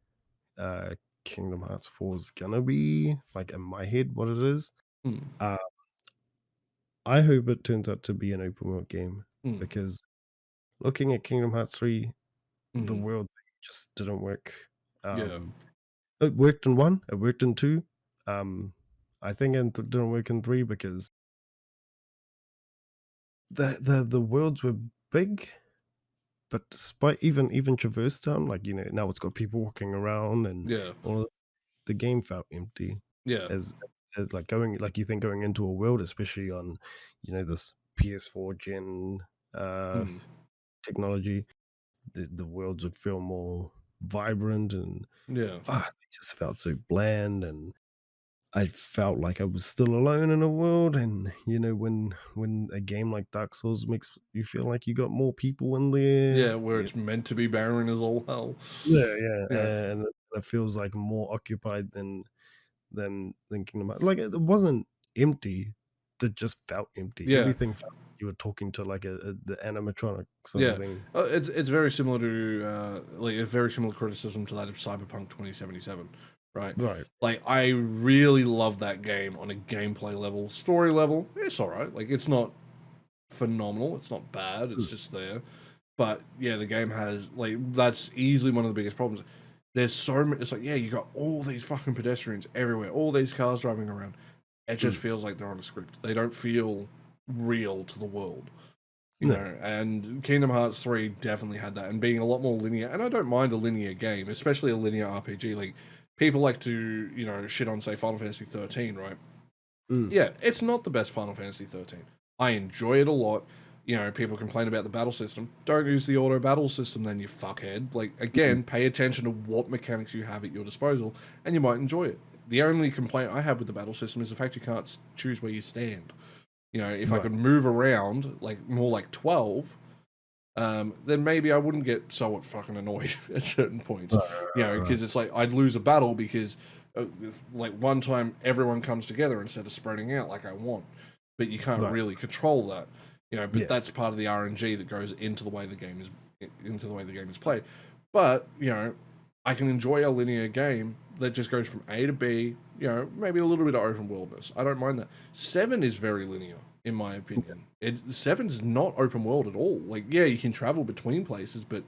Kingdom Hearts 4 is gonna be, like in my head, what it is. I hope it turns out to be an open world game, because looking at Kingdom Hearts 3, the world just didn't work. It worked in 1, it worked in 2. I think it didn't work in 3 because the worlds were big, but despite even Traverse Town, like now it's got people walking around and all of this, the game felt empty. As like going into a world, especially on this PS4 gen technology, the worlds would feel more vibrant, and they just felt so bland, and I felt like I was still alone in a world. And when a game like Dark Souls makes you feel like you got more people in there, where it's meant to be barren as all hell. And it feels like more occupied than Kingdom Hearts. Like, it wasn't empty, it just felt empty. Everything felt like you were talking to like the animatronic sort of thing. It's very similar to like a very similar criticism to that of Cyberpunk 2077. Right. Like, I really love that game on a gameplay level. Story level, it's all right. Like, it's not phenomenal. It's not bad. It's just there. But yeah, the game has, like, that's easily one of the biggest problems. There's so many. It's like, you got all these fucking pedestrians everywhere, all these cars driving around. It just feels like they're on a script. They don't feel real to the world. You know, and Kingdom Hearts 3 definitely had that, and being a lot more linear. And I don't mind a linear game, especially a linear RPG. Like, people like to, shit on, say, Final Fantasy 13, right? Yeah, it's not the best Final Fantasy 13. I enjoy it a lot. People complain about the battle system. Don't use the auto battle system then, you fuckhead. Like, again, pay attention to what mechanics you have at your disposal, and you might enjoy it. The only complaint I have with the battle system is the fact you can't choose where you stand. If I could move around, like, more like 12, then maybe I wouldn't get so fucking annoyed at certain points. Because it's like, I'd lose a battle because, like, one time everyone comes together instead of spreading out like I want. But you can't really control that. But that's part of the RNG that goes into the way the game is played. But I can enjoy a linear game that just goes from A to B. Maybe a little bit of open worldness. I don't mind that. 7 is very linear. in my opinion. 7's not open world at all. Like, yeah, you can travel between places, but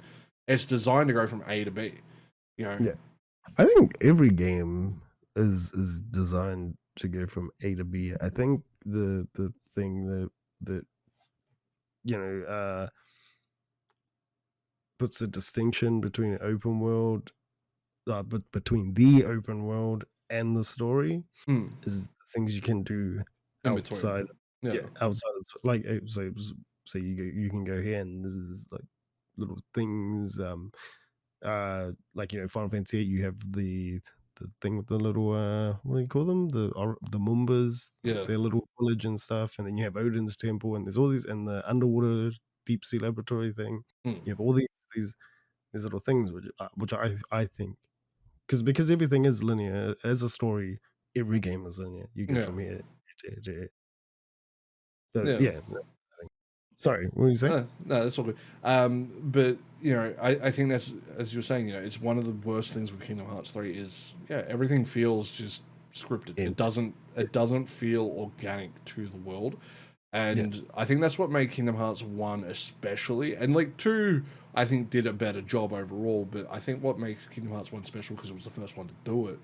it's designed to go from A to B. You know? Yeah. I think every game is designed to go from A to B. I think the thing that puts a distinction between an open world, but between the open world and the story is the things you can do In outside. between. Yeah. Outside. Like say you can go here and there's like little things. Like Final Fantasy 8, you have the thing with the little what do you call them, the Moombas, Yeah. their little village and stuff, and then you have Odin's temple, and there's all these, and the underwater deep sea laboratory thing. You have all these little things which I think because everything is linear as a story. Every game is linear. You go from here to here. Yeah. Sorry, what were you saying? No, that's all good. But I think that's, as you're saying, it's one of the worst things with Kingdom Hearts 3 is everything feels just scripted. It doesn't feel organic to the world, and I think that's what made Kingdom Hearts 1 especially, and like 2, I think did a better job overall. But I think what makes Kingdom Hearts 1 special, because it was the first one to do it,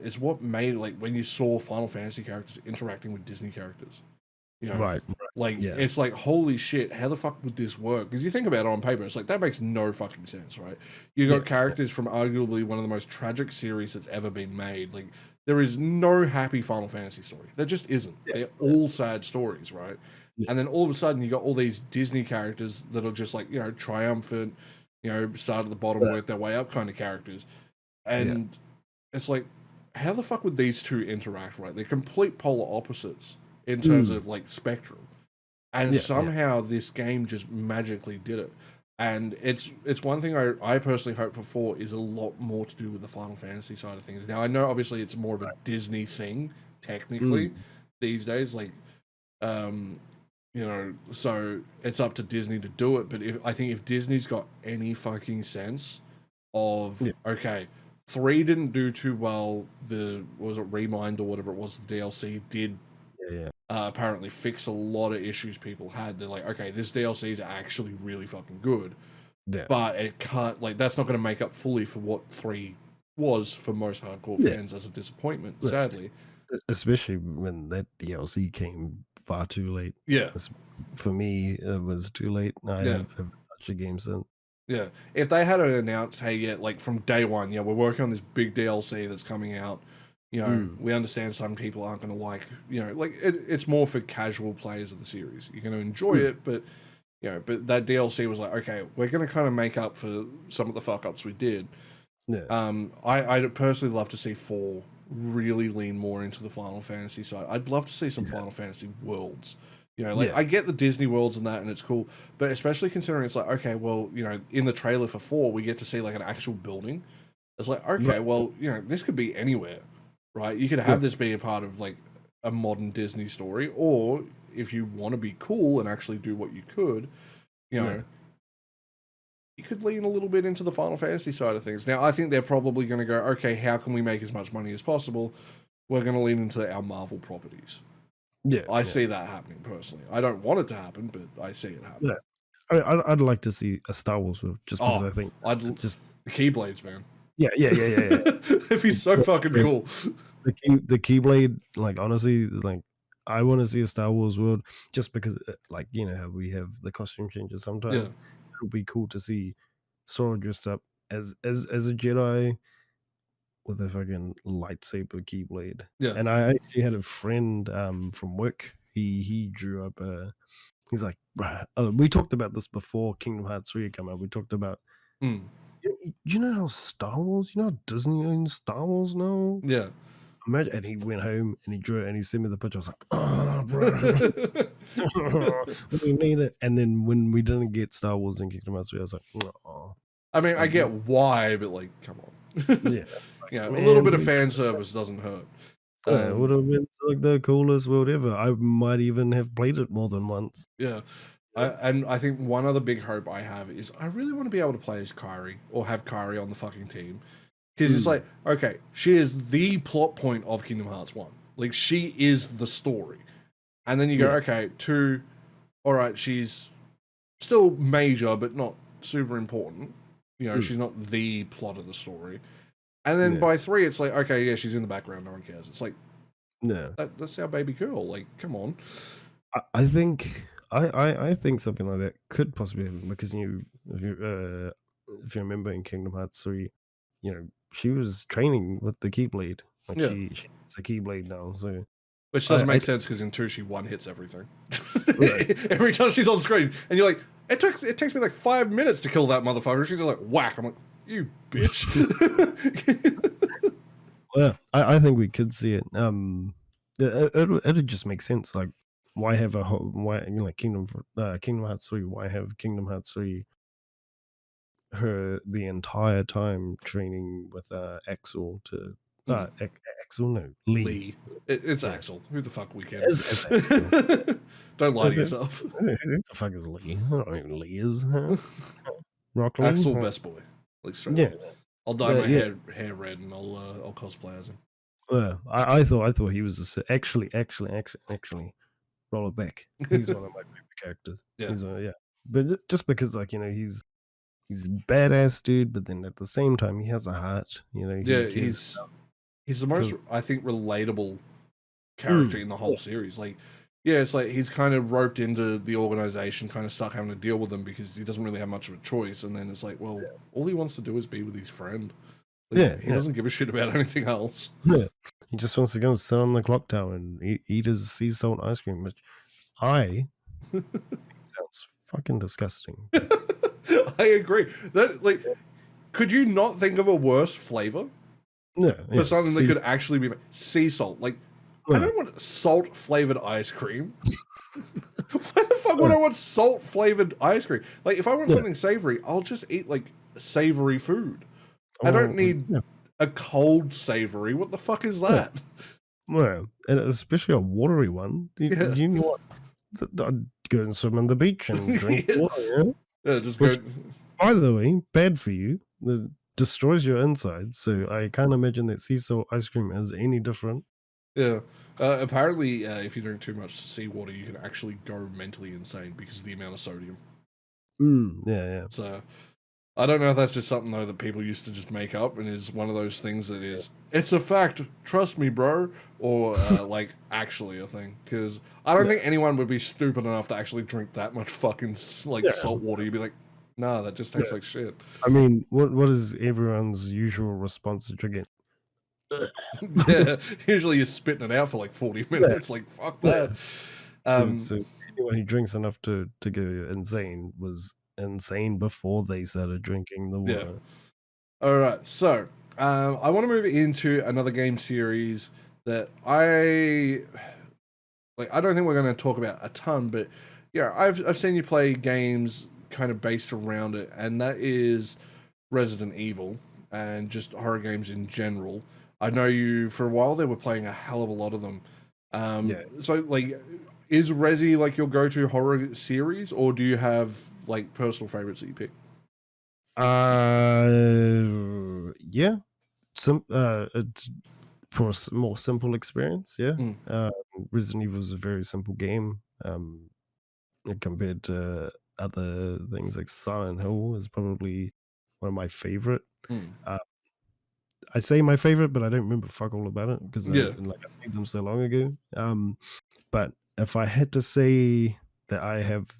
is what made, like, when you saw Final Fantasy characters interacting with Disney characters. Right. It's like, holy shit, how the fuck would this work? Because you think about it on paper, it's like, that makes no fucking sense, right? You got characters from arguably one of the most tragic series that's ever been made. Like, there is no happy Final Fantasy story. There just isn't. They're all sad stories, right? And then all of a sudden, you got all these Disney characters that are just like, triumphant, start at the bottom, work their way up kind of characters. And it's like, how the fuck would these two interact, right? They're complete polar opposites in terms of like spectrum, and somehow this game just magically did it. And it's one thing I personally hope for 4 is a lot more to do with the Final Fantasy side of things. Now I know obviously it's more of a Disney thing technically these days, like so it's up to Disney to do it. But I think if Disney's got any fucking sense of okay, 3 didn't do too well, was it Remind or whatever it was, the DLC did apparently fix a lot of issues people had. They're like, okay, this DLC is actually really fucking good, but it can't, like, that's not going to make up fully for what 3 was for most hardcore fans as a disappointment, sadly. Especially when that DLC came far too late. Yeah. For me, it was too late. I haven't touched a game since. Yeah. If they had announced, hey, like from day one, we're working on this big DLC that's coming out, we understand some people aren't going to like, like it's more for casual players of the series. You're going to enjoy it, but, but that DLC was like, okay, we're going to kind of make up for some of the fuck ups we did. I'd personally love to see 4 really lean more into the Final Fantasy side. I'd love to see some Final Fantasy worlds. I get the Disney worlds and that, and it's cool, but especially considering it's like, okay, well, in the trailer for 4, we get to see like an actual building. It's like, okay, well, this could be anywhere. Right, you could have this be a part of like a modern Disney story, or if you want to be cool and actually do what you could, you could lean a little bit into the Final Fantasy side of things. Now, I think they're probably going to go, okay, how can we make as much money as possible? We're going to lean into our Marvel properties. I see that happening personally. I don't want it to happen, but I see it happen. I'd like to see a Star Wars world, just because I think the Keyblades, man. Yeah. It'd be so fucking cool. The Keyblade, like, honestly, like, I want to see a Star Wars world just because, like, how we have the costume changes sometimes. It'll be cool to see Sora dressed up as a Jedi with a fucking lightsaber Keyblade. And I actually had a friend from work. He drew up he's like, we talked about this before Kingdom Hearts 3 came out. We talked about you know how Star Wars, how Disney owns Star Wars now? Yeah. Imagine, and he went home and he drew it and he sent me the picture. I was like, oh, bro. We need it. And then when we didn't get Star Wars in Kingdom Hearts 3, I was like, oh. I mean, I get why, but like, come on. A little bit of fan service doesn't hurt. It would have been like the coolest world ever. I might even have played it more than once. Yeah. And I think one other big hope I have is I really want to be able to play as Kairi, or have Kairi on the fucking team. Because it's like, okay, she is the plot point of Kingdom Hearts 1. Like, she is the story. and then you go, okay, 2, all right, she's still major, but not super important. You know, she's not the plot of the story. And then by 3, it's like, okay, yeah, she's in the background, no one cares. It's like, that's our baby girl. Like, come on. I think I think something like that could possibly happen because if you remember in Kingdom Hearts 3, she was training with the Keyblade. Like she's a Keyblade now, so which doesn't make sense because in 2 she one hits everything. Right. Every time she's on screen, and you're like, it takes me like 5 minutes to kill that motherfucker. She's like, whack. I'm like, you bitch. Well, I think we could see it. It'd just make sense. Like, why have Kingdom Hearts 3? Why have Kingdom Hearts 3 her the entire time training with Axel to Axel? No, Lee. It's Axel. Who the fuck we can? It's Axel. Don't lie to yourself. Who the fuck is Lee? I don't know who Lee is. Huh? Rock Lee? Axel, best boy. Like straight up. I'll dye my hair red and I'll cosplay as him. Well, I thought he was actually roll it back. He's one of my favorite characters. Yeah. But just because he's a badass dude, but then at the same time he has a heart. He's the most, I think, relatable character in the whole series. Like, it's like he's kind of roped into the organization, kind of stuck having to deal with them because he doesn't really have much of a choice. And then it's like, well, all he wants to do is be with his friend. Like, he doesn't give a shit about anything else. Yeah, he just wants to go and sit on the clock tower and eat his sea salt ice cream, which I think sounds fucking disgusting. I agree. That could you not think of a worse flavor? No, for something that could actually be sea salt. Like, I don't want salt flavored ice cream. Why the fuck would I want salt flavored ice cream? Like, if I want something savory, I'll just eat like savory food. I don't need a cold savory. What the fuck is that? Well, and especially a watery one. You know what? I'd go and swim on the beach and drink water. By the way, bad for you. It destroys your insides. So I can't imagine that sea salt ice cream is any different. Yeah. Apparently, if you drink too much seawater, you can actually go mentally insane because of the amount of sodium. Yeah. So, I don't know if that's just something, though, that people used to just make up and is one of those things that is, it's a fact, trust me, bro, or, actually a thing. Because I don't think anyone would be stupid enough to actually drink that much fucking, salt water. You'd be like, nah, that just tastes like shit. I mean, what is everyone's usual response to drinking? Usually you're spitting it out for like 40 minutes. Like, fuck that. So anyone who drinks enough to go insane was insane before they started drinking the water. All right, so I want to move into another game series that I don't think we're going to talk about a ton, but I've seen you play games kind of based around it, and that is Resident Evil and just horror games in general. I know you for a while there were playing a hell of a lot of them. So is Resi your go-to horror series, or do you have personal favorites that you pick? Yeah. It's for a more simple experience. Resident Evil is a very simple game. Compared to other things like Silent Hill is probably one of my favorite. I say my favorite, but I don't remember fuck all about it because I played them so long ago. But if I had to say that I have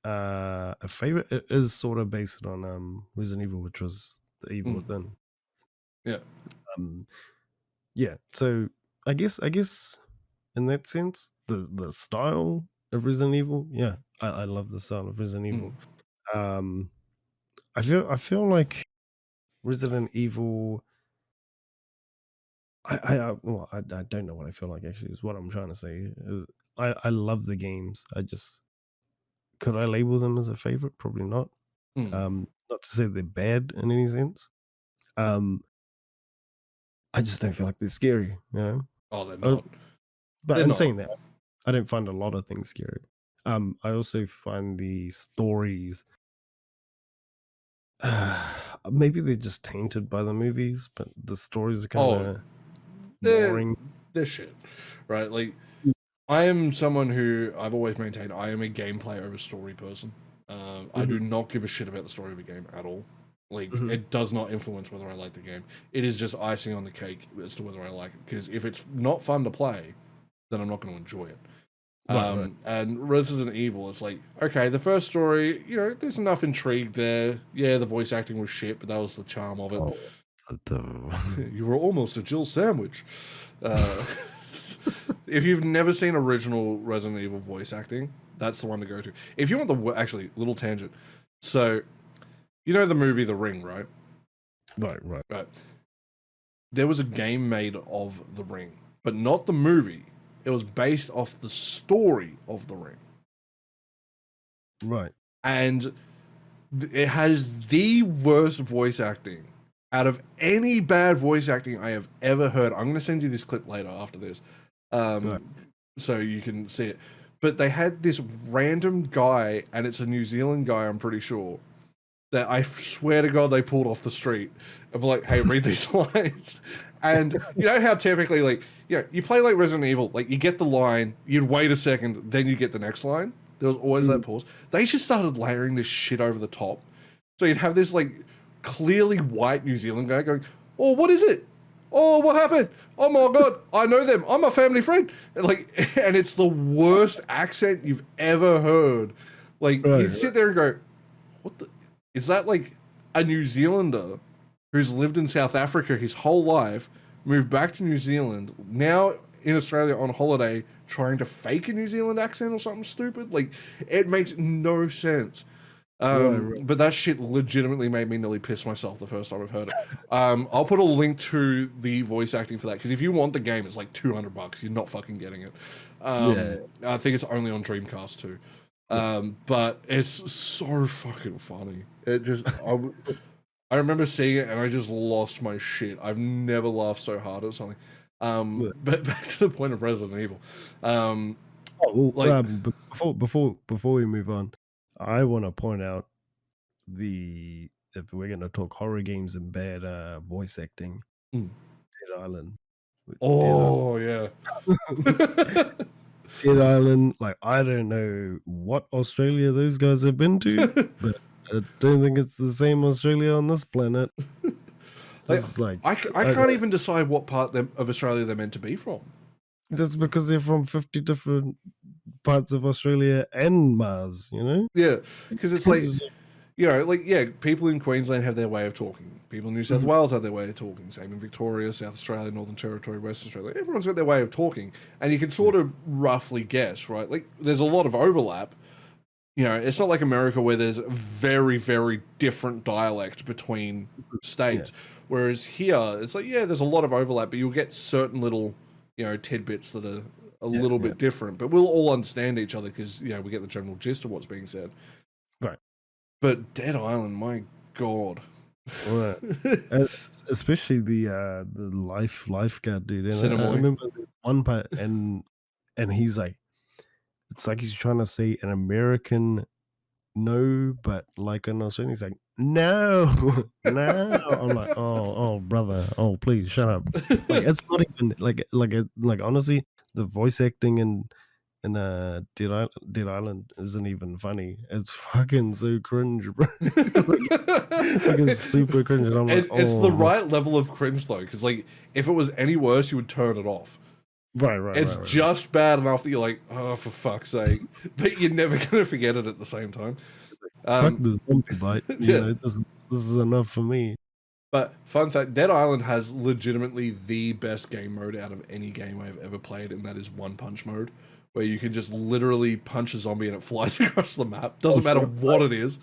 a favorite, it is sort of based on Resident Evil, which was The Evil Within. So I guess in that sense, the style of Resident Evil, I love the style of Resident Evil. I feel like Resident Evil. I don't know what I feel like actually is what I'm trying to say. Is I love the games. Could I label them as a favorite? Probably not. Not to say they're bad in any sense. I just don't feel like they're scary, you know? Oh, they're not. But in saying that, I don't find a lot of things scary. I also find the stories maybe they're just tainted by the movies, but the stories are kind of boring. They're shit, right? I am someone who I've always maintained I am a gameplay over story person. I do not give a shit about the story of a game at all. Like, it does not influence whether I like the game. It is just icing on the cake as to whether I like it. Because if it's not fun to play, then I'm not going to enjoy it. Right. And Resident Evil, it's like, okay, the first story, you know, there's enough intrigue there. Yeah, the voice acting was shit, but that was the charm of it. You were almost a Jill sandwich. If you've never seen original Resident Evil voice acting, that's the one to go to. If you want the actually little tangent, so you know the movie The Ring, right? Right. There was a game made of The Ring, but not the movie. It was based off the story of The Ring. Right. And it has the worst voice acting out of any bad voice acting I have ever heard. I'm going to send you this clip later after this, so you can see it. But they had this random guy, and it's a New Zealand guy, I'm pretty sure, that I swear to God they pulled off the street. I'm like, hey, read these lines. And you know how typically, like, you play like Resident Evil, like you get the line, you'd wait a second, then you get the next line. There was always that pause. They just started layering this shit over the top. So you'd have this like clearly white New Zealand guy going, oh, what is it? Oh, what happened? Oh my God, I know them. I'm a family friend. And it's the worst accent you've ever heard. Like, you'd sit there and go, what the? Is that like a New Zealander who's lived in South Africa his whole life, moved back to New Zealand, now in Australia on holiday, trying to fake a New Zealand accent or something stupid? Like, it makes no sense. But that shit legitimately made me nearly piss myself the first time I've heard it. I'll put a link to the voice acting for that, because if you want the game, it's like $200. You're not fucking getting it. I think it's only on Dreamcast too. But it's so fucking funny. It just, I remember seeing it and I just lost my shit. I've never laughed so hard at something. But back to the point of Resident Evil. Before we move on, I want to point out if we're going to talk horror games and bad voice acting, Dead Island. Oh, yeah. Dead Island, like, I don't know what Australia those guys have been to, but I don't think it's the same Australia on this planet. I can't even decide what part of Australia they're meant to be from. That's because they're from 50 different parts of Australia and Mars, you know? Yeah, because it's like, people in Queensland have their way of talking. People in New South Wales have their way of talking. Same in Victoria, South Australia, Northern Territory, Western Australia. Everyone's got their way of talking. And you can sort of roughly guess, right? Like, there's a lot of overlap. You know, it's not like America where there's very, very different dialect between states. Whereas here, it's like, there's a lot of overlap, but you'll get certain little, tidbits that are a little bit different. But we'll all understand each other because, we get the general gist of what's being said. Right. But Dead Island, my God. Right. Especially the lifeguard dude. And I remember one part, and he's like, it's like he's trying to say an American no, but like an Australian, he's like, no. I'm like, oh, brother, oh, please shut up. Like, it's not even like honestly, the voice acting in Dead Island isn't even funny. It's fucking so cringe, bro. It's super cringe. And I'm like, it's the right level of cringe though, because like if it was any worse, you would turn it off. Right. It's just bad enough that you're like, oh, for fuck's sake, but you're never gonna forget it at the same time. Fuck the zombie bite. You know, this is enough for me. But fun fact, Dead Island has legitimately the best game mode out of any game I've ever played, and that is One Punch mode, where you can just literally punch a zombie and it flies across the map. Doesn't matter what it is.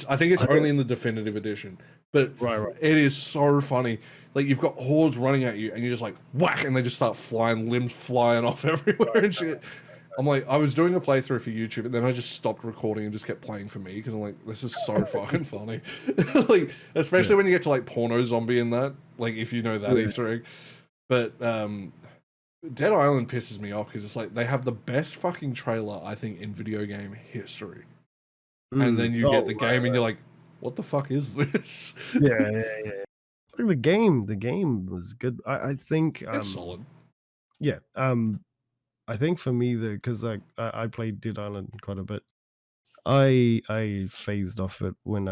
I think it's only in the definitive edition, but it is so funny. Like, you've got hordes running at you, and you're just like whack, and they just start flying, limbs flying off everywhere and shit. I'm like, I was doing a playthrough for YouTube, and then I just stopped recording and just kept playing for me because I'm like, this is so fucking funny. Like, especially when you get to like porno zombie and that, like if you know that Easter egg. But Dead Island pisses me off because it's like they have the best fucking trailer I think in video game history, and then you get the game and you're like, what the fuck is this? Yeah. Like the game was good. I think it's solid. Yeah. I think for me though, because I played Dead Island quite a bit. I phased off it when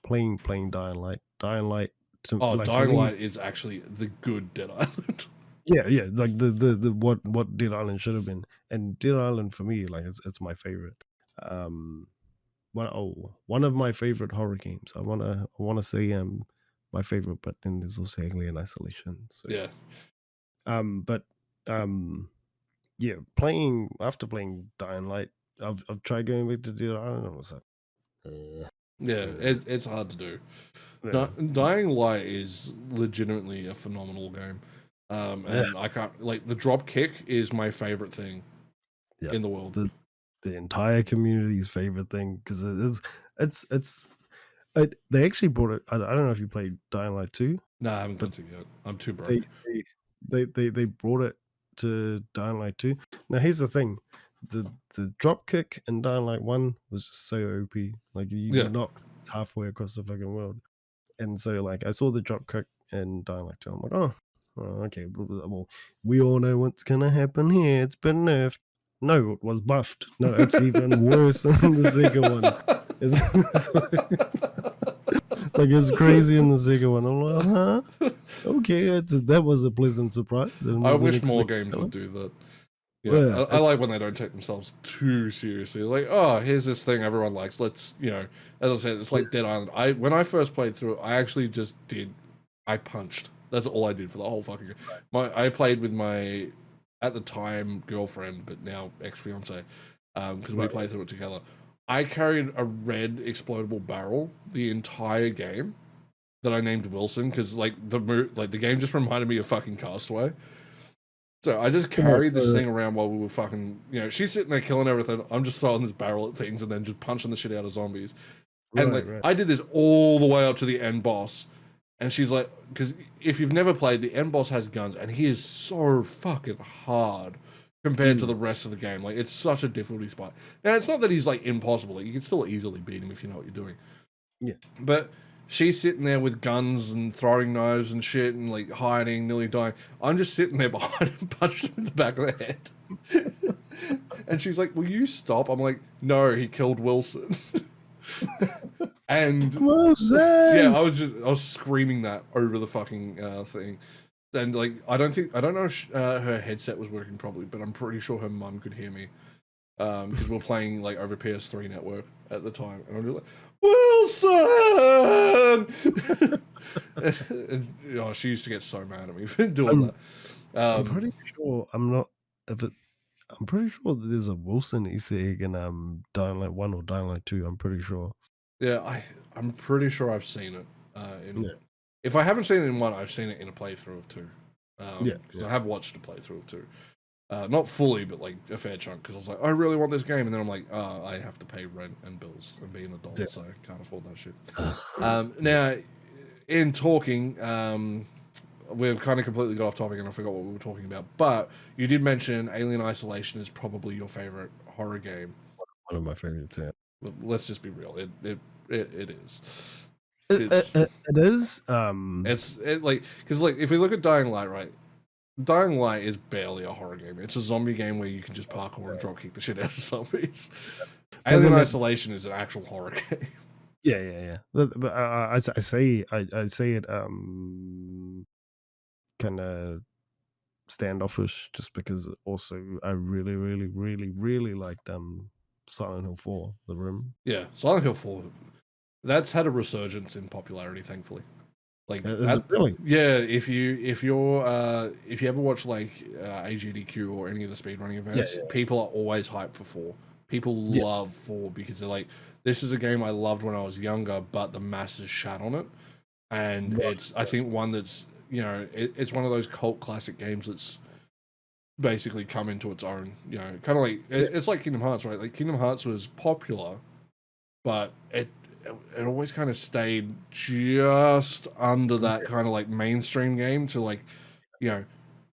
playing Dying Light. Dying Light to Oh, like for Dying me, Light is actually the good Dead Island. yeah, like the what Dead Island should have been, and Dead Island for me, like it's my favorite. Um, one of my favorite horror games. I wanna say my favorite, but then there's also Alien Isolation. So Yeah. but um yeah, playing after playing Dying Light, I've tried going back to Dead Island. And I was like, uh, Yeah, uh, it's hard to do. yeah, Dying Light is legitimately a phenomenal game. yeah, And I can't like the drop kick is my favorite thing yeah. in the world. The entire community's favorite thing because it's they actually brought it. I don't know if you played Dying Light 2, Nah, I haven't but got to yet. I'm too they broke. they brought it to Dying Light 2. Now here's the thing. The drop kick in Dying Light 1 was just so OP. Like you Yeah. knocked halfway across the fucking world. And so like I saw the drop kick in Dying Light 2. I'm like, okay. Well, we all know what's gonna happen here. It's been nerfed. No, it was buffed. No, it's even worse than the second one. It's like it's crazy in the second one. I'm like, huh? Okay, that was a pleasant surprise. I I wasn't wish more expecting games would that. do that. Yeah, Yeah, I like when they don't take themselves too seriously. Like, oh, here's this thing everyone likes. Let's, as I said, it's like Dead Island. When I first played through it, I actually just I punched. That's all I did for the whole fucking game. I played with my, at the time, girlfriend, but now ex-fiance, because we right. played through it together. I carried a red explodable barrel the entire game that I named Wilson because the game just reminded me of fucking Castaway. So I just Oh, carried this thing around while we were fucking, she's sitting there killing everything. I'm just throwing this barrel at things and then just punching the shit out of zombies. And right, like, right. I did this all the way up to the end boss. And she's like, because if you've never played, the end boss has guns and he is so fucking hard compared to the rest of the game. Like, it's such a difficulty spot. Now, it's not that he's like impossible. Like, you can still easily beat him if you know what you're doing. Yeah. But she's sitting there with guns and throwing knives and shit and like hiding, nearly dying. I'm just sitting there behind him, punched him in the back of the head. And she's like, "Will you stop?" I'm like, "No, he killed Wilson." And yeah, Wilson! I was screaming that over the fucking thing. And like, I don't know if her headset was working properly, but I'm pretty sure her mum could hear me because we're playing like over PS3 network at the time, and I'm just like, Wilson. And she used to get so mad at me for doing I'm, that. I'm pretty sure I'm not. If it, I'm pretty sure that there's a Wilson Easter egg in Dying Light 1 or Dying Light 2. I'm pretty sure. Yeah, I'm pretty sure I've seen it. Yeah, If I haven't seen it in one, I've seen it in a playthrough of two. yeah, Because yeah. I have watched a playthrough of two. Not fully, but like a fair chunk. Because I was like, I really want this game, and then I'm like, I have to pay rent and bills and be an adult, so I can't afford that shit. Now, in talking, we've kind of completely got off topic, and I forgot what we were talking about. But you did mention Alien Isolation is probably your favorite horror game. One of my favorites. Yeah, Let's just be real. It is. it is. Like because like if we look at Dying Light, right? Dying Light is barely a horror game. It's a zombie game where you can just parkour and drop kick the shit out of zombies. Alien Isolation is an actual horror game. Yeah. But I say it kind of standoffish just because also I really liked Silent Hill 4, The Room. Yeah, Silent Hill 4. That's had a resurgence in popularity, thankfully. Like Is it really? yeah, if you ever watch like AGDQ or any of the speedrunning events, Yeah. people are always hyped for 4. People Yeah. love 4 because they're like, this is a game I loved when I was younger, but the masses shat on it, and Right. it's I think one that's it's one of those cult classic games that's basically come into its own. Kind of like it's like Kingdom Hearts, right? Like Kingdom Hearts was popular, but it always kind of stayed just under that kind of like mainstream game to like, you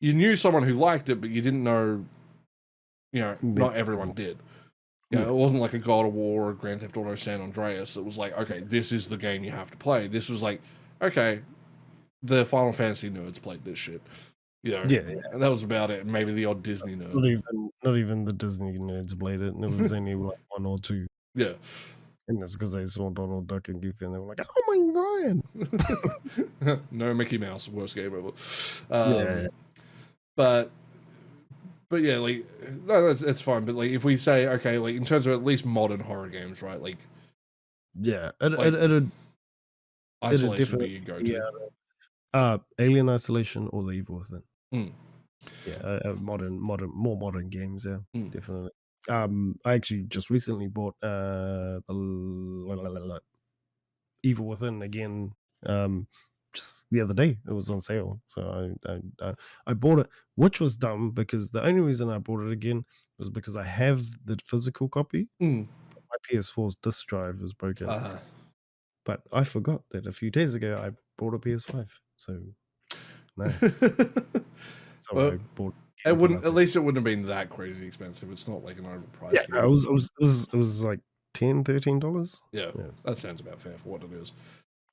knew someone who liked it, but you didn't know, not everyone did. It wasn't like a God of War or Grand Theft Auto San Andreas. It was like, okay, this is the game you have to play. This was like, okay, the Final Fantasy nerds played this shit. You know, Yeah, yeah. and that was about it. Maybe the odd Disney nerd. Not even the Disney nerds played it, and it was only like one or two. Yeah. And that's because they saw Donald Duck and Goofy, and they were like, "Oh my god!" No Mickey Mouse, worst game ever. Yeah, But yeah, like no, that's fine. But like if we say okay, like in terms of at least modern horror games, right? Like yeah. like It'd Isolation be definitely your be go-to. Alien Isolation or The Evil Within. Mm, Yeah, more modern games. Yeah, mm, definitely. I actually just recently bought Evil Within again. Just the other day, it was on sale, so I bought it, which was dumb because the only reason I bought it again was because I have the physical copy. mm. My PS4's disk drive was broken, Uh, but I forgot that a few days ago I bought a PS5. So nice. So well, I bought it it again for wouldn't. At nothing. least it wouldn't have been that crazy expensive. It's not like an Yeah, overpriced no, game. it was like $10, $13. Yeah, Yeah, that sounds about fair for what it is.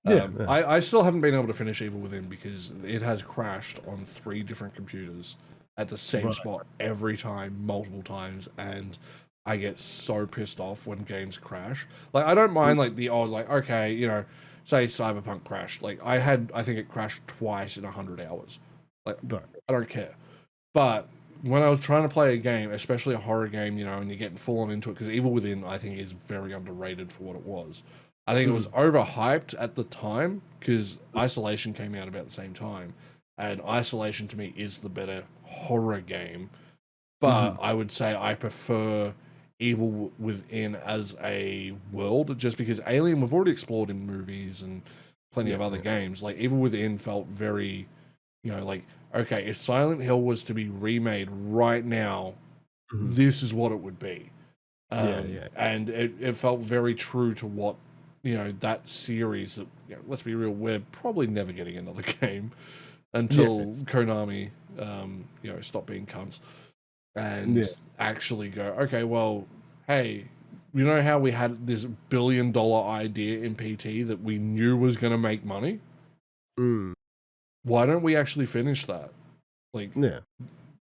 yeah, yeah. I still haven't been able to finish Evil Within because it has crashed on 3 different computers at the same Right. spot every time, multiple times, and I get so pissed off when games crash. Like I don't mind like the odd like okay, you know, say Cyberpunk crashed. Like I think it crashed twice in 100 hours. Like Right. I don't care. But when I was trying to play a game, especially a horror game, you know, and you're getting full on into it, because Evil Within, I think, is very underrated for what it was. I think it was Mm. overhyped at the time because Isolation came out about the same time, and Isolation to me is the better horror game. But Mhm. I would say I prefer Evil Within as a world, just because Alien we've already explored in movies and plenty Yeah, of other yeah. games. Like Evil Within felt very, you know, like okay, if Silent Hill was to be remade right now, Mhm. this is what it would be. Yeah, yeah. And it felt very true to what, you know, that series that, you know, let's be real, we're probably never getting another game Yeah, until Konami, you know, stop being cunts and yeah. actually go, okay, well, hey, you know how we had this $1 billion idea in PT that we knew was going to make money? Mm. Why don't we actually finish that? Like, Yeah.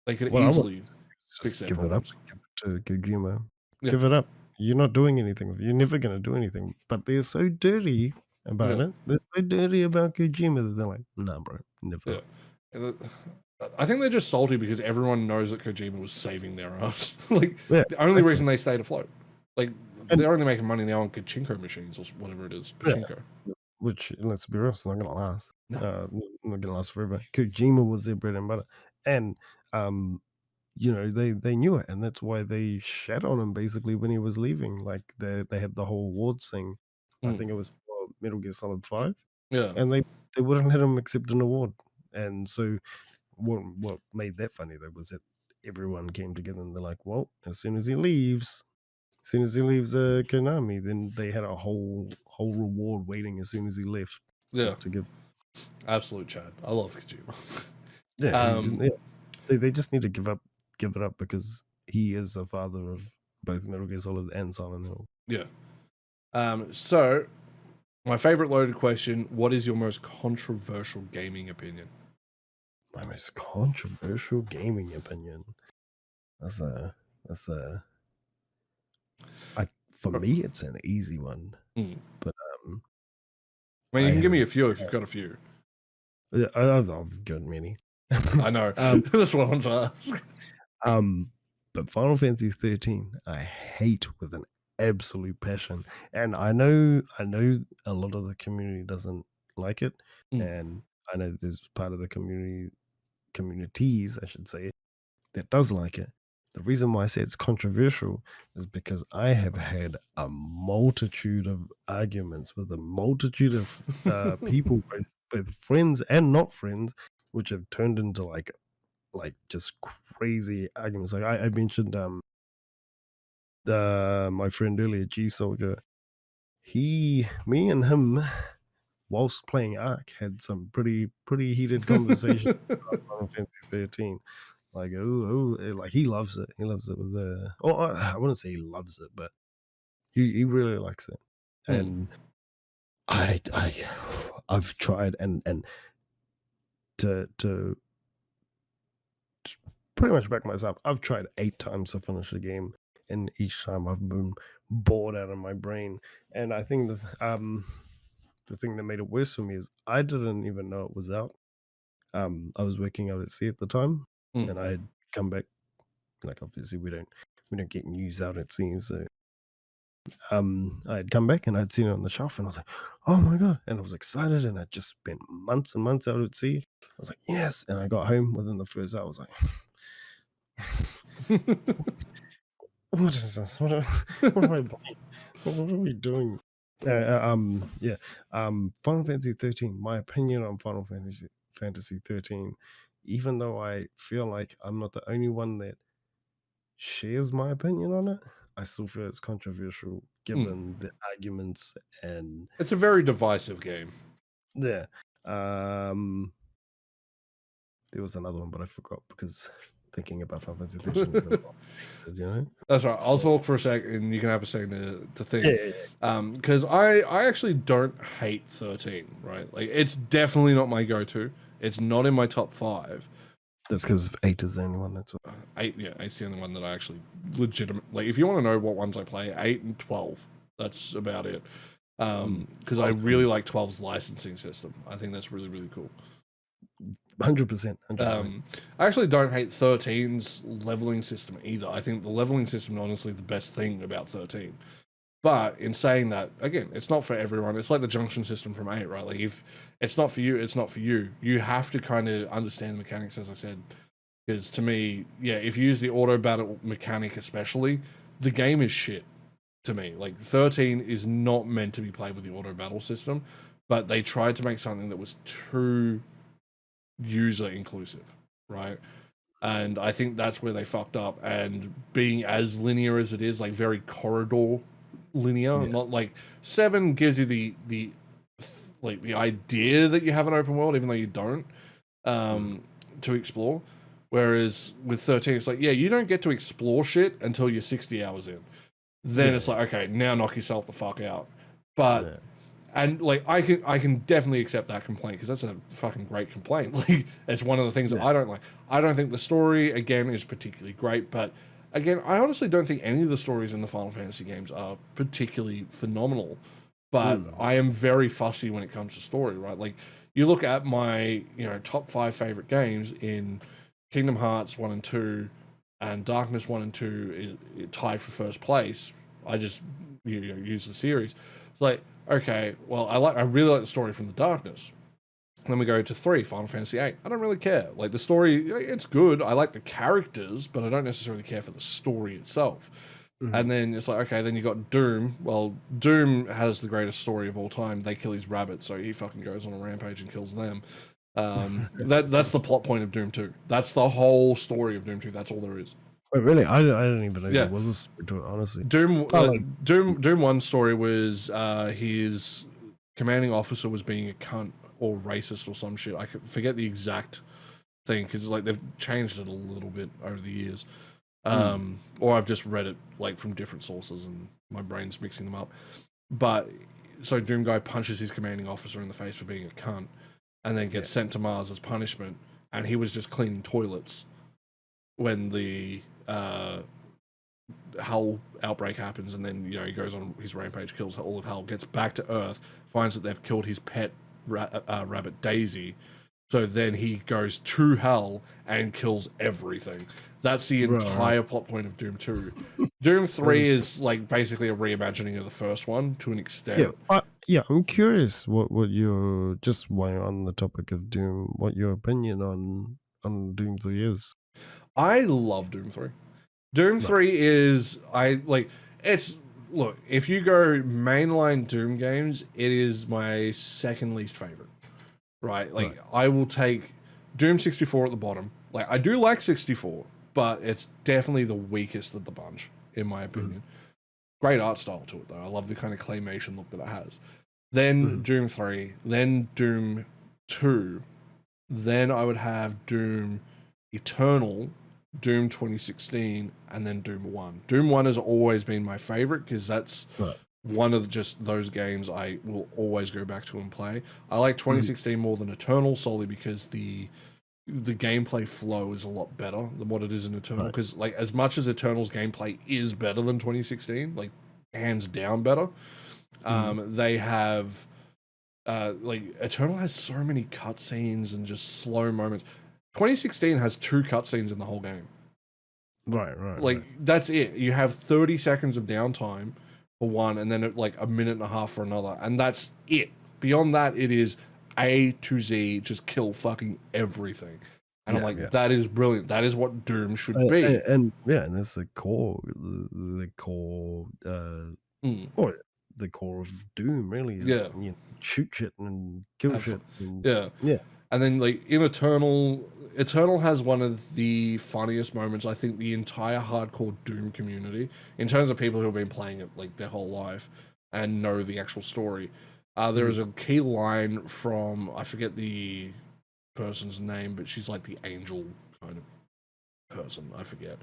they could What I want easily is fix just their give it up. problems. Give it to Kojima. Yeah, Give it up. You're not doing anything with it. You're never gonna do anything. But they're so dirty about yeah, it. They're so dirty about Kojima that they're like, nah, bro, never. yeah. I think they're just salty because everyone knows that Kojima was saving their ass. Like Yeah, the only exactly. reason they stayed afloat. Like And they're only making money now on Pachinko machines or whatever it is. yeah, Pachinko. which let's be real, it's not gonna last. No. Not gonna last forever. Kojima was their bread and butter. And um you know, they knew it, and that's why they shat on him basically when he was leaving. Like they had the whole awards thing. I Mm. think it was for Metal Gear Solid 5, Yeah. and they wouldn't let him accept an award. And so what made that funny though was that everyone came together and they're like, well, as soon as he leaves Konami, then they had a whole reward waiting as soon as he left Yeah. to give. Absolute Chad. I love Kojima. Yeah, um. yeah, they just need to give it up because he is the father of both Metal Gear Solid and Silent Hill. Yeah. So my favorite loaded question: what is your most controversial gaming opinion? My most controversial gaming opinion. That's a that's a for Uh, me it's an easy one, mm. but I mean, I you can give me have a few if you've got a few. I've got many. I know. um, That's what I want to ask. um, but Final Fantasy 13, I hate with an absolute passion, and I know a lot of the community doesn't like it, Mm. and I know there's part of the communities, I should say, that does like it. The reason why I say it's controversial is because I have had a multitude of arguments with a multitude of people, both friends and not friends, which have turned into like just crazy arguments. Like I mentioned my friend earlier, G Soldier. Me and him, whilst playing Ark, had some pretty heated conversations about Final Fantasy 13. Like like he loves it. He loves it with oh I wouldn't say he loves it, but he really likes it. Mm. And I I've tried and to pretty much back myself. I've tried 8 times to finish the game, and each time I've been bored out of my brain. And I think the thing that made it worse for me is I didn't even know it was out. I was working out at sea at the time, Mm. and I had come back. Like obviously we don't get news out at sea, so I had come back and I'd seen it on the shelf, and I was like, "Oh my god!" And I was excited, and I just spent months and months out at sea. I was like, "Yes!" And I got home within the first hour. I was like, "What is this? What am I buying? What are we doing?" Yeah. Final Fantasy 13. My opinion on Fantasy 13, even though I feel like I'm not the only one that shares my opinion on it, I still feel it's controversial given the arguments and It's a very divisive game. yeah. Um, there was another one, but I forgot because thinking about Final Fantasy 13 is never you know? That's right. I'll talk for a sec, and you can have a second to think. Yeah. Because I actually don't hate 13. Right, like it's definitely not my go-to. It's not in my top 5. That's because 8 is the only one. That's what. 8, yeah, 8's the only one that I actually like. If you want to know what ones I play, 8 and 12. That's about it. Because I really like 12's licensing system. I think that's really, really cool. 100%. I actually don't hate 13's leveling system either. I think the leveling system is honestly the best thing about 13. But in saying that, again, it's not for everyone. It's like the junction system from 8, right? Like if it's not for you, it's not for you. You have to kind of understand the mechanics, as I said. Because to me, yeah, if you use the auto battle mechanic especially, the game is shit to me. Like 13 is not meant to be played with the auto battle system, but they tried to make something that was too user inclusive, right? And I think that's where they fucked up. And being as linear as it is, like very corridor linear, not like 7 gives you the like the idea that you have an open world, even though you don't, to explore. Whereas with 13, it's like, yeah, you don't get to explore shit until you're 60 hours in. Then it's like, okay, now knock yourself the fuck out. But and like I can definitely accept that complaint because that's a fucking great complaint. Like it's one of the things that I don't like. I don't think the story again is particularly great, but again, I honestly don't think any of the stories in the Final Fantasy games are particularly phenomenal. But I am very fussy when it comes to story, right? Like you look at my, top 5 favorite games in Kingdom Hearts 1 and 2 and Darkness 1 and 2 is tied for first place. I just use the series. It's like, okay, well, I really like the story from the Darkness. Then we go to 3, Final Fantasy 8. I don't really care. Like the story, it's good. I like the characters, but I don't necessarily care for the story itself. And then it's like, okay, then you got Doom. Well, Doom has the greatest story of all time. They kill his rabbit, so he fucking goes on a rampage and kills them. That's the plot point of Doom 2. That's the whole story of Doom 2. That's all there is. Wait, really? I don't even know there was a story to it, honestly. Doom 1 story was his commanding officer was being a cunt or racist or some shit. I forget the exact thing because like they've changed it a little bit over the years. Or I've just read it like from different sources and my brain's mixing them up. But so Doom Guy punches his commanding officer in the face for being a cunt and then gets sent to Mars as punishment, and he was just cleaning toilets when the Hell outbreak happens, and then he goes on his rampage, kills all of Hell, gets back to Earth, finds that they've killed his pet rabbit Daisy. So then he goes to Hell and kills everything. That's the entire plot point of Doom 2. Doom 3 is like basically a reimagining of the first one to an extent. I'm curious what your, just while you're on the topic of Doom, what your opinion on Doom 3 is. I love Doom 3. Doom 3 is, look, if you go mainline Doom games, it is my second least favorite. Right? Like, I will take Doom 64 at the bottom. Like, I do like 64, but it's definitely the weakest of the bunch, in my opinion. Great art style to it, though. I love the kind of claymation look that it has. Then Doom 3, then Doom 2, then I would have Doom Eternal, Doom 2016, and then Doom 1. Doom 1 has always been my favorite because that's one of just those games I will always go back to and play. I like 2016 more than Eternal solely because the the gameplay flow is a lot better than what it is in Eternal. Right. Because like as much as Eternal's gameplay is better than 2016, like hands down better, they have like Eternal has so many cutscenes and just slow moments. 2016 has 2 cutscenes in the whole game. Right. Like that's it. You have 30 seconds of downtime for one, and then like a minute and a half for another, and that's it. Beyond that, it is A to Z, just kill fucking everything. And I'm like, that is brilliant. That is what Doom should be. And that's the core, or the core of Doom really is, you know, shoot shit and kill shit. And, And then like in Eternal has one of the funniest moments, I think, the entire hardcore Doom community, in terms of people who have been playing it like their whole life and know the actual story. There is a key line from, I forget the person's name, but she's like the angel kind of person. I forget.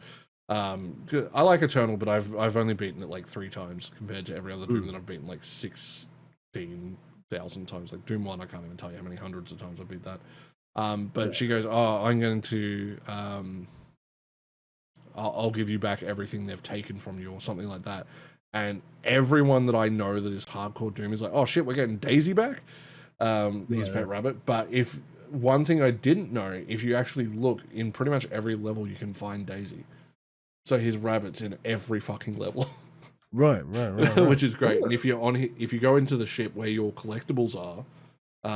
I like Eternal, but I've only beaten it like 3 times compared to every other Doom that I've beaten like 16,000 times. Like Doom 1, I can't even tell you how many hundreds of times I beat that. But she goes, "Oh, I'm going to, I'll give you back everything they've taken from you," or something like that. And everyone that I know that is hardcore Doom is like, "Oh shit, we're getting Daisy back, his pet rabbit." But if one thing I didn't know, if you actually look in pretty much every level, you can find Daisy. So his rabbit's in every fucking level. Right. Which is great. And if you go into the ship where your collectibles are,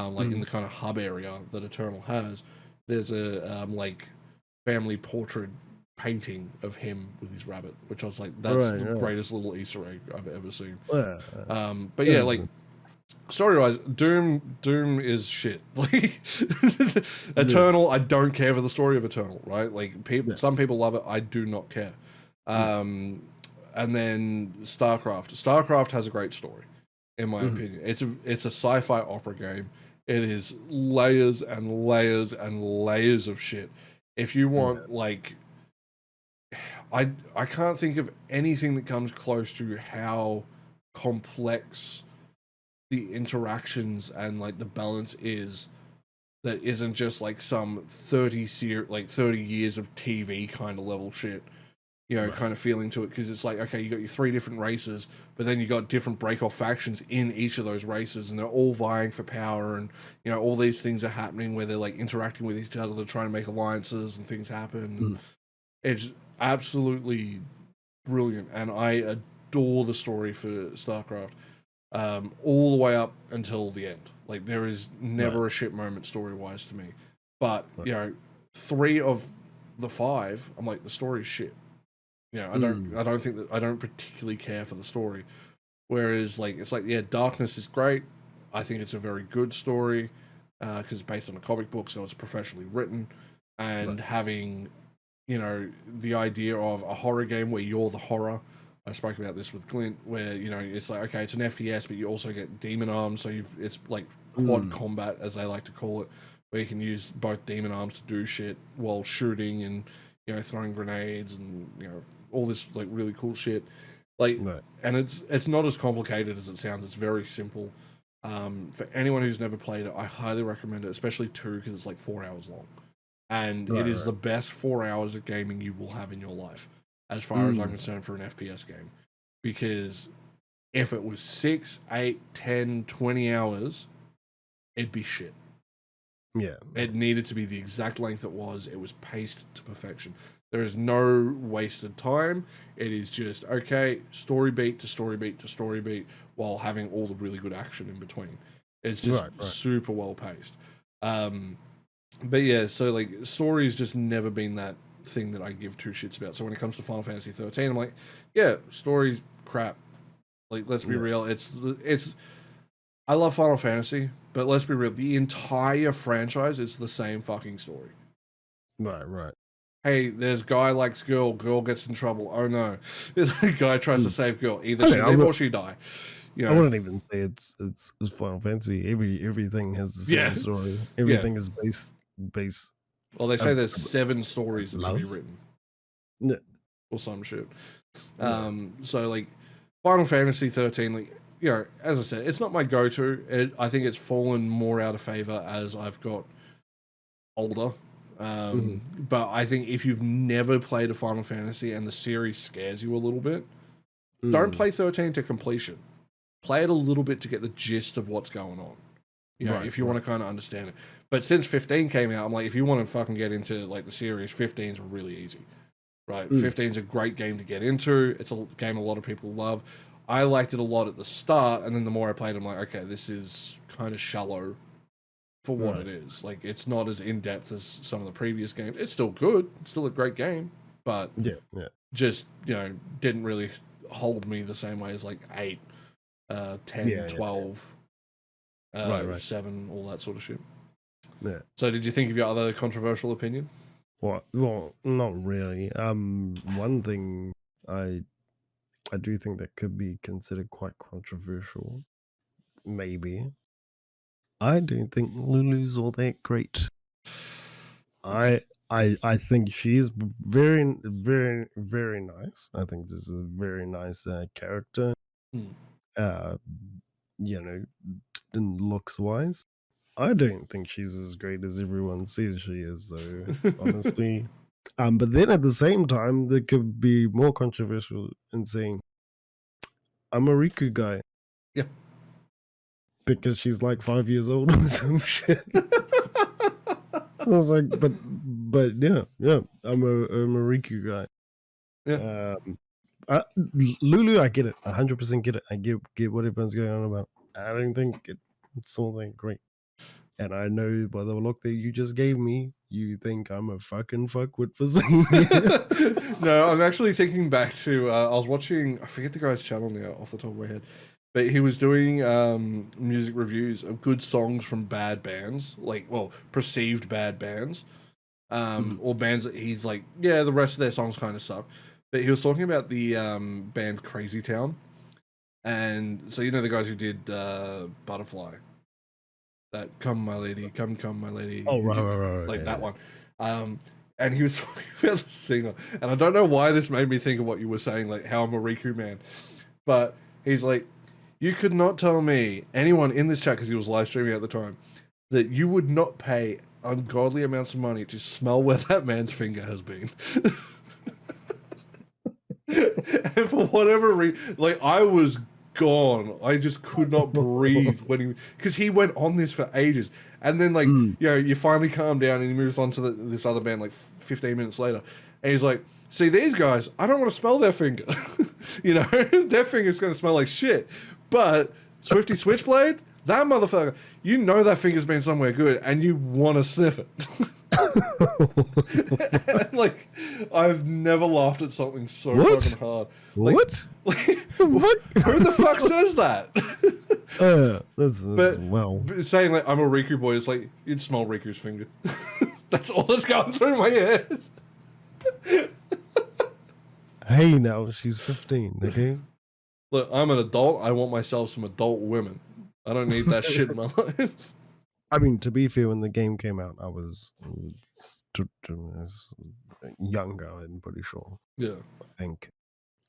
like in the kind of hub area that Eternal has, there's a like family portrait painting of him with his rabbit, which I was like, that's the greatest little Easter egg I've ever seen. But yeah, like story-wise, Doom is shit. Like Eternal, I don't care for the story of Eternal, right? Like some people love it, I do not care. And then StarCraft has a great story, in my opinion. It's a sci-fi opera game. It is layers and layers and layers of shit. If you want like, I can't think of anything that comes close to how complex the interactions and like the balance is, that isn't just like some 30 years of TV kind of level shit, you know, kind of feeling to it. Because it's like, okay, you got your 3 different races, but then you got different break-off factions in each of those races, and they're all vying for power, and you know, all these things are happening where they're like interacting with each other, they're trying to make alliances and things happen. It's absolutely brilliant, and I adore the story for StarCraft, all the way up until the end. Like there is never a shit moment story-wise to me, but you know, 3 of the 5, I'm like, the story's shit. You know, I don't particularly care for the story. Whereas like, it's like, yeah, Darkness is great. I think it's a very good story, because it's based on a comic book, so it's professionally written, and having, you know, the idea of a horror game where you're the horror. I spoke about this with Glint, where, you know, it's like, okay, it's an FPS, but you also get demon arms, so it's like quad combat, as they like to call it, where you can use both demon arms to do shit while shooting and, you know, throwing grenades and, you know, all this like really cool shit. Like, and it's not as complicated as it sounds. It's very simple. For anyone who's never played it, I highly recommend it, especially 2, because it's like 4 hours long, and it is the best 4 hours of gaming you will have in your life, as far as I'm concerned, for an FPS game. Because if it was 6, 8, 10, 20 hours, it'd be shit. Yeah. It needed to be the exact length it was. It was paced to perfection. There is no wasted time. It is just, okay, story beat to story beat to story beat, while having all the really good action in between. It's just super well paced. But yeah, so like, story's just never been that thing that I give 2 shits about. So when it comes to Final Fantasy 13, I'm like, yeah, story's crap. Like, let's be real. It's I love Final Fantasy, but let's be real. The entire franchise is the same fucking story. Right. Hey, there's guy likes girl gets in trouble. Oh no. Guy tries to save girl. Either she live or she die. You know? I wouldn't even say it's Final Fantasy. Everything has the same story. Everything is based. Well, they say there's 7 stories that can be written. Or some shit. So like, Final Fantasy 13, like, you know, as I said, it's not my go-to. I think it's fallen more out of favor as I've got older. But I think if you've never played a Final Fantasy and the series scares you a little bit, don't play 13 to completion. Play it a little bit to get the gist of what's going on. You know, if you want to kind of understand it. But since 15 came out, I'm like, if you want to fucking get into like the series, 15's really easy. Right? 15's a great game to get into. It's a game a lot of people love. I liked it a lot at the start, and then the more I played, I'm like, okay, this is kind of shallow for what it is. Like, it's not as in-depth as some of the previous games. It's still good. It's still a great game, but just, you know, didn't really hold me the same way as like 8, 10, 12, 7, all that sort of shit. Yeah. So did you think of your other controversial opinion? Well, not really. One thing I do think that could be considered quite controversial, maybe. I don't think Lulu's all that great. I think she's very, very, very nice. I think this is a very nice character. You know, in looks wise. I don't think she's as great as everyone says she is, though, honestly. But then at the same time, there could be more controversial in saying, I'm a Riku guy. Yeah. Because she's like 5 years old or some shit. I was like, but yeah, I'm a Riku guy. Yeah. Lulu, I get it. 100% get it. I get what everyone's going on about. I don't think it's all that great. And I know by the look that you just gave me, you think I'm a fucking fuckwit for saying it. No, I'm actually thinking back to, I was watching, I forget the guy's channel now off the top of my head, but he was doing music reviews of good songs from bad bands, like, well, perceived bad bands, or bands that he's like, yeah, the rest of their songs kind of suck. But he was talking about the band Crazy Town. And so, you know, the guys who did Butterfly. That come my lady, come my lady. Oh, right. Like that one. And he was talking about the singer. And I don't know why this made me think of what you were saying, like how I'm a Riku man. But he's like, you could not tell me, anyone in this chat, because he was live streaming at the time, that you would not pay ungodly amounts of money to smell where that man's finger has been. And for whatever reason, like, I was gone. I just could not breathe when because he went on this for ages, and then like you know, you finally calm down and he moves on to this other band like 15 minutes later, and he's like, see, these guys, I don't want to smell their finger. You know, their finger's going to smell like shit, but Swifty Switchblade, that motherfucker, you know that finger's been somewhere good and you want to sniff it. And, like, I've never laughed at something so fucking hard. Like, what? Like, who the fuck says that? Well, saying like I'm a Riku boy is like you'd smell Riku's finger. That's all that's going through my head. Hey, now she's 15. Okay. Look, I'm an adult. I want myself some adult women. I don't need that shit in my life. I mean, to be fair, when the game came out, I was younger, I'm pretty sure. Yeah. I think.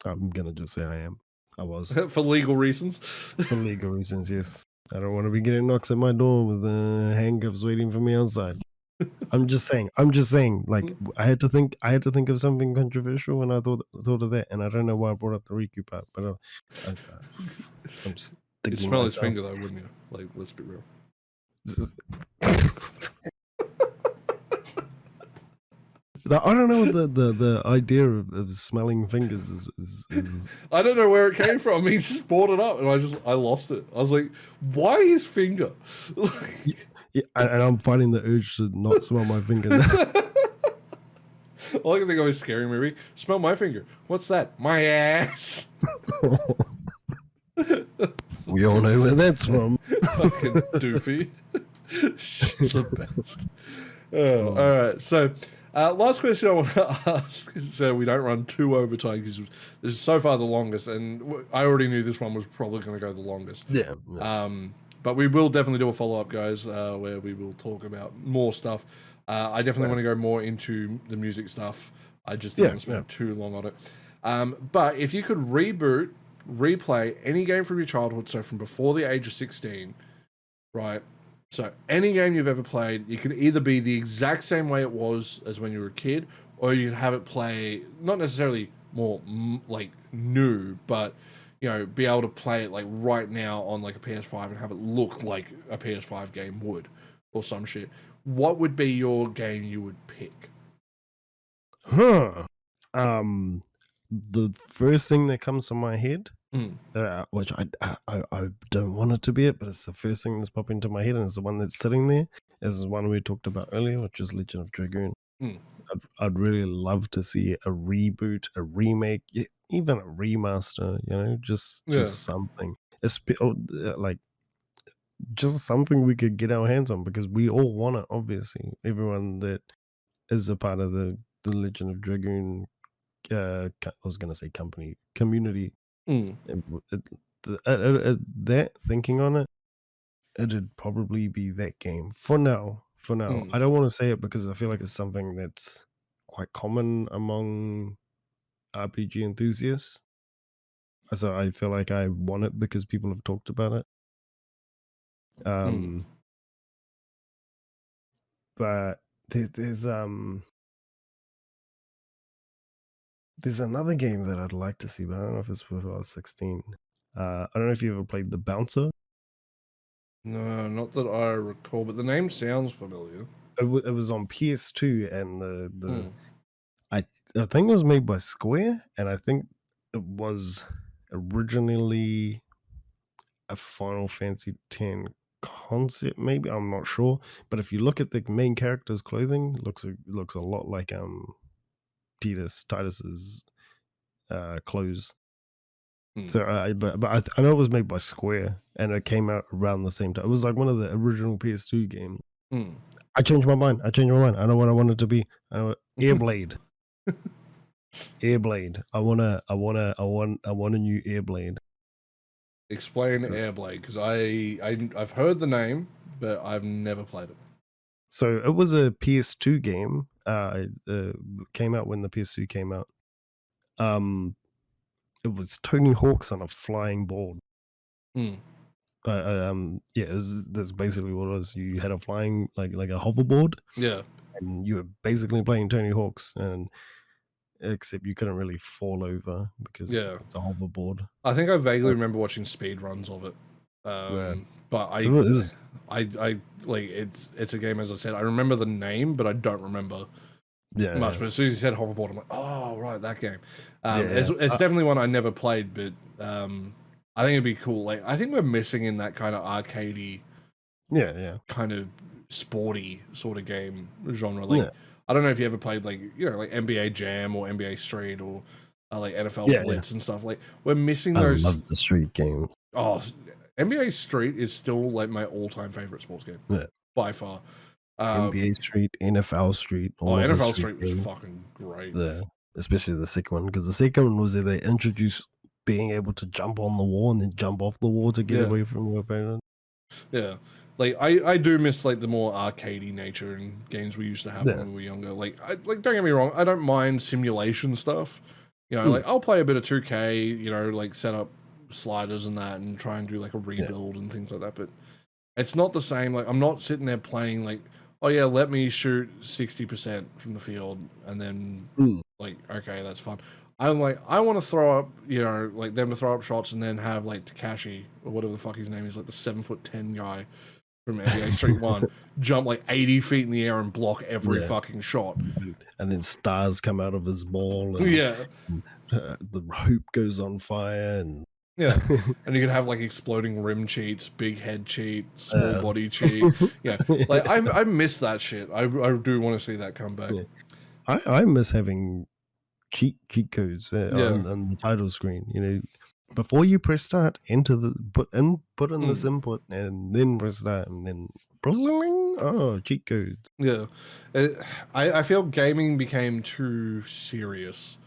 I'm going to just say I am. I was. For legal reasons? For legal reasons, yes. I don't want to be getting knocks at my door with handcuffs waiting for me outside. I'm just saying, like, I had to think of something controversial when I thought of that, and I don't know why I brought up the Riku part, but I'm sticking. You'd smell his finger though, wouldn't you? Like, let's be real. I don't know what the idea of smelling fingers is. I don't know where it came from. He just brought it up, and I lost it. I was like, why his finger? Yeah, and I'm fighting the urge to not smell my finger. All I can think of is scary movie. Smell my finger. What's that? My ass. We all know where that's from. Fucking doofy. Shit's the best. All right. So, last question I want to ask, so we don't run too over time, because this is so far the longest, and I already knew this one was probably going to go the longest. Yeah. But we will definitely do a follow-up, guys, where we will talk about more stuff. I definitely want to go more into the music stuff. I just didn't want to spend too long on it. But if you could replay any game from your childhood, so from before the age of 16, right, So any game you've ever played, it can either be the exact same way it was as when you were a kid, or you can have it play not necessarily more like new, but be able to play it like right now on like a PS5 and have it look like a PS5 game would, or some shit. What would be your game you would pick? Huh. The first thing that comes to my head, which I don't want it to be it, but it's the first thing that's popping into my head, and it's the one that's sitting there. Is one we talked about earlier, which is Legend of Dragoon. I'd really love to see a reboot, a remake, even a remaster. Just something. Like just something we could get our hands on, because we all want it. Obviously, everyone that is a part of the Legend of Dragoon, I was going to say community. That thinking on it, it'd probably be that game for now. I don't want to say it because I feel like it's something that's quite common among RPG enthusiasts. So I feel like I want it because people have talked about it. But there's another game that I'd like to see, but I don't know if it's before I was 16. I don't know if you ever played The Bouncer. No, not that I recall, but the name sounds familiar. It was on PS2, and I think it was made by Square, and I think it was originally a Final Fantasy X concept. Maybe, I'm not sure, but if you look at the main character's clothing, looks a lot like Titus's clothes. So, but I know it was made by Square, and it came out around the same time. It was like one of the original PS2 games. I changed my mind. I know what I want it to be. Airblade. Airblade. I want a new Airblade. Explain Airblade, because I've heard the name, but I've never played it. So it was a PS2 game. It came out when the PS2 came out. It was Tony Hawk's on a flying board. That's basically what it was. You had a flying like a hoverboard. Yeah. And you were basically playing Tony Hawk's, and except you couldn't really fall over because it's a hoverboard. I think I vaguely remember watching speed runs of it. But I like it's a game, as I said. I remember the name, but I don't remember much. But as soon as you said hoverboard, I'm like, oh right, that game. It's definitely one I never played, but I think it'd be cool. Like, I think we're missing in that kind of arcadey, kind of sporty sort of game genre. Like, I don't know if you ever played like like NBA Jam or NBA Street or like NFL Blitz and stuff. Like, we're missing those. I love the street games. Oh, NBA Street is still like my all-time favorite sports game. By far. NBA Street, NFL Street. NFL Street was fucking great. Yeah, especially the second one, because the second one was that they introduced being able to jump on the wall and then jump off the wall to get away from your opponent. Yeah. Like, I do miss like the more arcadey nature in games we used to have when we were younger. Like, don't get me wrong, I don't mind simulation stuff. Like, I'll play a bit of 2K, like set up sliders and that and try and do like a rebuild and things like that, but it's not the same. Like, I'm not sitting there playing like, oh yeah, let me shoot 60% from the field and then like, okay, that's fun. I'm like, I want to throw up, like them to throw up shots and then have like Takashi or whatever the fuck his name is, like the 7'10" guy from NBA Street 1 jump like 80 feet in the air and block every fucking shot. And then stars come out of his ball. And, the hoop goes on fire and and you can have like exploding rim cheats, big head cheat, small body cheat. Like I miss that shit. I do want to see that come back. I miss having cheat codes on the title screen. Before you press start, enter the put in this input and then press start and then cheat codes. I feel gaming became too serious.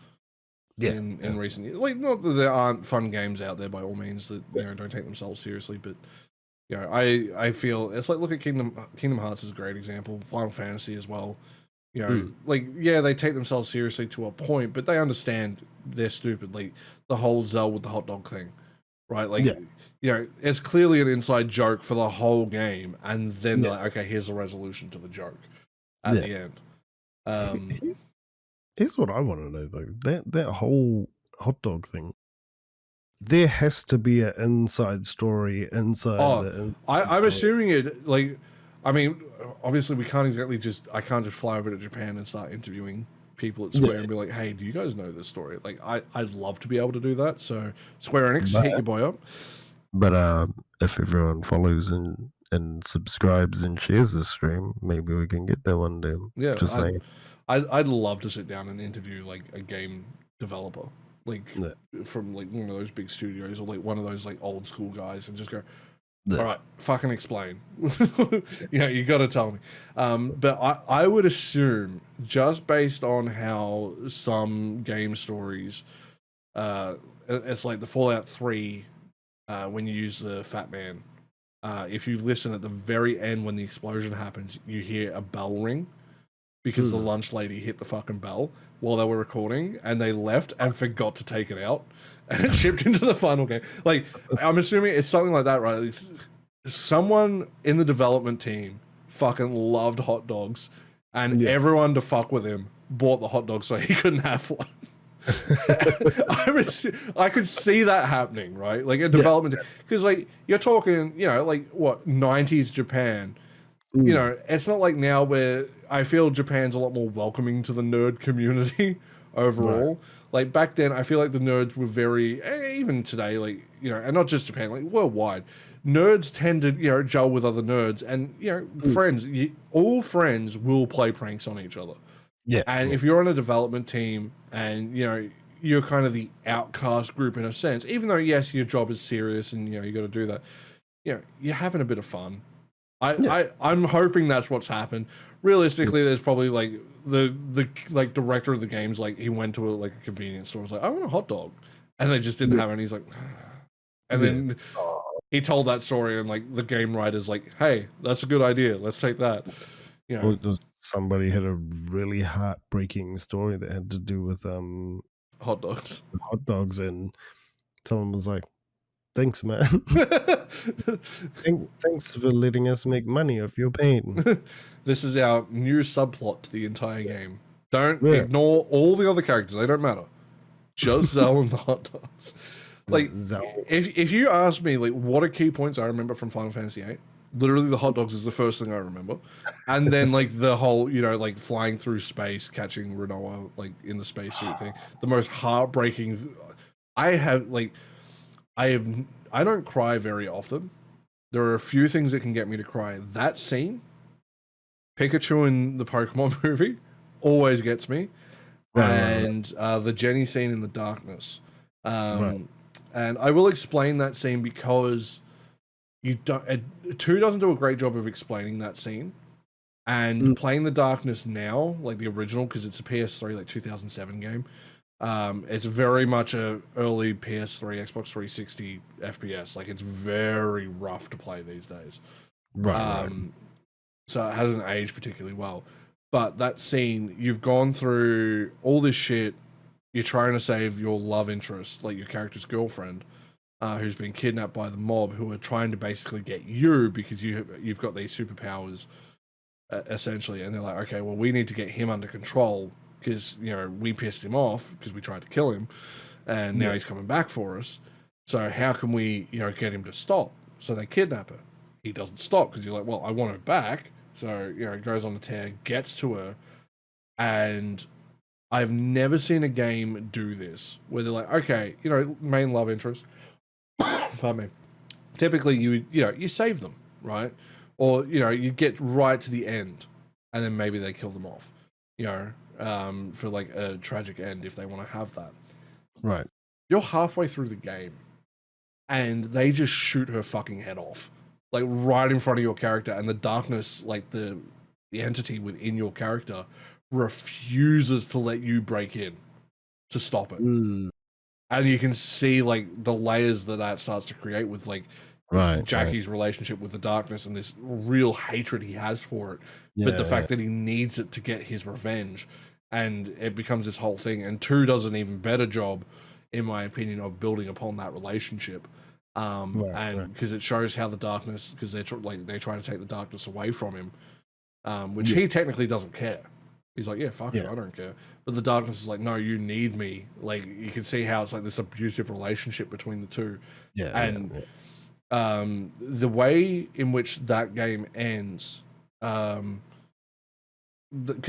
In recent years. Like, not that there aren't fun games out there by all means that don't take themselves seriously, but I feel it's like, look at Kingdom Hearts is a great example, Final Fantasy as well. Like, they take themselves seriously to a point, but they understand they're stupid. Like the whole Zell with the hot dog thing, right? Like, you know, it's clearly an inside joke for the whole game, and then they're Yeah. like, okay, here's the resolution to the joke at Yeah. the end. Here's what I want to know though. That whole hot dog thing. There has to be an inside story inside Oh, the inside I'm story. assuming it, like, I mean, obviously we can't exactly I can't just fly over to Japan and start interviewing people at Square Yeah. and be like, hey, do you guys know this story? Like, I'd love to be able to do that. So, Square Enix, hit But your boy up. if everyone follows and subscribes and shares the stream, maybe we can get that one day. Yeah, Just saying. I'd love to sit down and interview like a game developer, like Yeah. from like one of those big studios or like one of those like old school guys, and just go, Yeah. all right, fucking explain. You know, you got to tell me. But I would assume, just based on how some game stories, it's like the Fallout 3, when you use the Fat Man. If you listen at the very end when the explosion happens, you hear a bell ring because the lunch lady hit the fucking bell while they were recording, and they left and forgot to take it out, and it shipped into the final game. Like, I'm assuming it's something like that, right? It's, someone in the development team fucking loved hot dogs, and everyone to fuck with him bought the hot dog so he couldn't have one. I could see that happening, right? Like a development, because like you're talking, you know, like what 90s Japan. You know, it's not like now where I feel Japan's a lot more welcoming to the nerd community overall. Right. Like back then, I feel like the nerds were very, even today, like, you know, and not just Japan, like worldwide, nerds tend to, you know, gel with other nerds, and, you know, friends, all friends will play pranks on each other. Yeah. And if you're on a development team and, you know, you're kind of the outcast group in a sense, even though, yes, your job is serious and, you know, you got to do that, you know, you're having a bit of fun. I'm hoping that's what's happened. Realistically, there's probably like the like director of the games, like he went to a convenience store, was like, I want a hot dog, and they just didn't have any. He's like, and then he told that story, and like the game writer's like, hey, that's a good idea, let's take that. You know, somebody had a really heartbreaking story that had to do with hot dogs, and someone was like, thanks, man. Thanks for letting us make money off your pain. This is our new subplot to the entire game. Don't ignore all the other characters; they don't matter. Just Zell and the hot dogs. Like, if you ask me, like, what are key points I remember from Final Fantasy VIII? Literally, the hot dogs is the first thing I remember, and then like the whole, you know, like flying through space, catching Renoa like in the spacesuit thing. The most heartbreaking. I don't cry very often. There are a few things that can get me to cry. That scene, Pikachu in the Pokemon movie, always gets me. And the Jenny scene in the darkness. And I will explain that scene because 2 doesn't do a great job of explaining that scene. And playing the darkness now, like the original, because it's a PS3, like 2007 game, it's very much a early PS3, Xbox 360 FPS. Like, it's very rough to play these days. So it hasn't aged particularly well. But that scene, you've gone through all this shit. You're trying to save your love interest, like your character's girlfriend, who's been kidnapped by the mob, who are trying to basically get you because you've got these superpowers, essentially. And they're like, okay, well, we need to get him under control because, you know, we pissed him off because we tried to kill him, and now he's coming back for us. So how can we, you know, get him to stop? So they kidnap her. He doesn't stop because you're like, well, I want her back. So, you know, goes on the tear, gets to her, and I've never seen a game do this where they're like, okay, you know, main love interest. Pardon me. Typically, you save them, right? Or, you know, you get right to the end, and then maybe they kill them off, you know, for like a tragic end if they want to have that. Right. You're halfway through the game, and they just shoot her fucking head off, like right in front of your character, and the darkness, like the entity within your character, refuses to let you break in to stop it. And you can see like the layers that starts to create with like Jackie's relationship with the darkness and this real hatred he has for it, but the fact that he needs it to get his revenge, and it becomes this whole thing. And 2 does an even better job, in my opinion, of building upon that relationship. And because it shows how the darkness, because they try to take the darkness away from him, which he technically doesn't care. He's like, yeah, fuck it, I don't care. But the darkness is like, no, you need me. Like, you can see how it's like this abusive relationship between the two. The way in which that game ends, because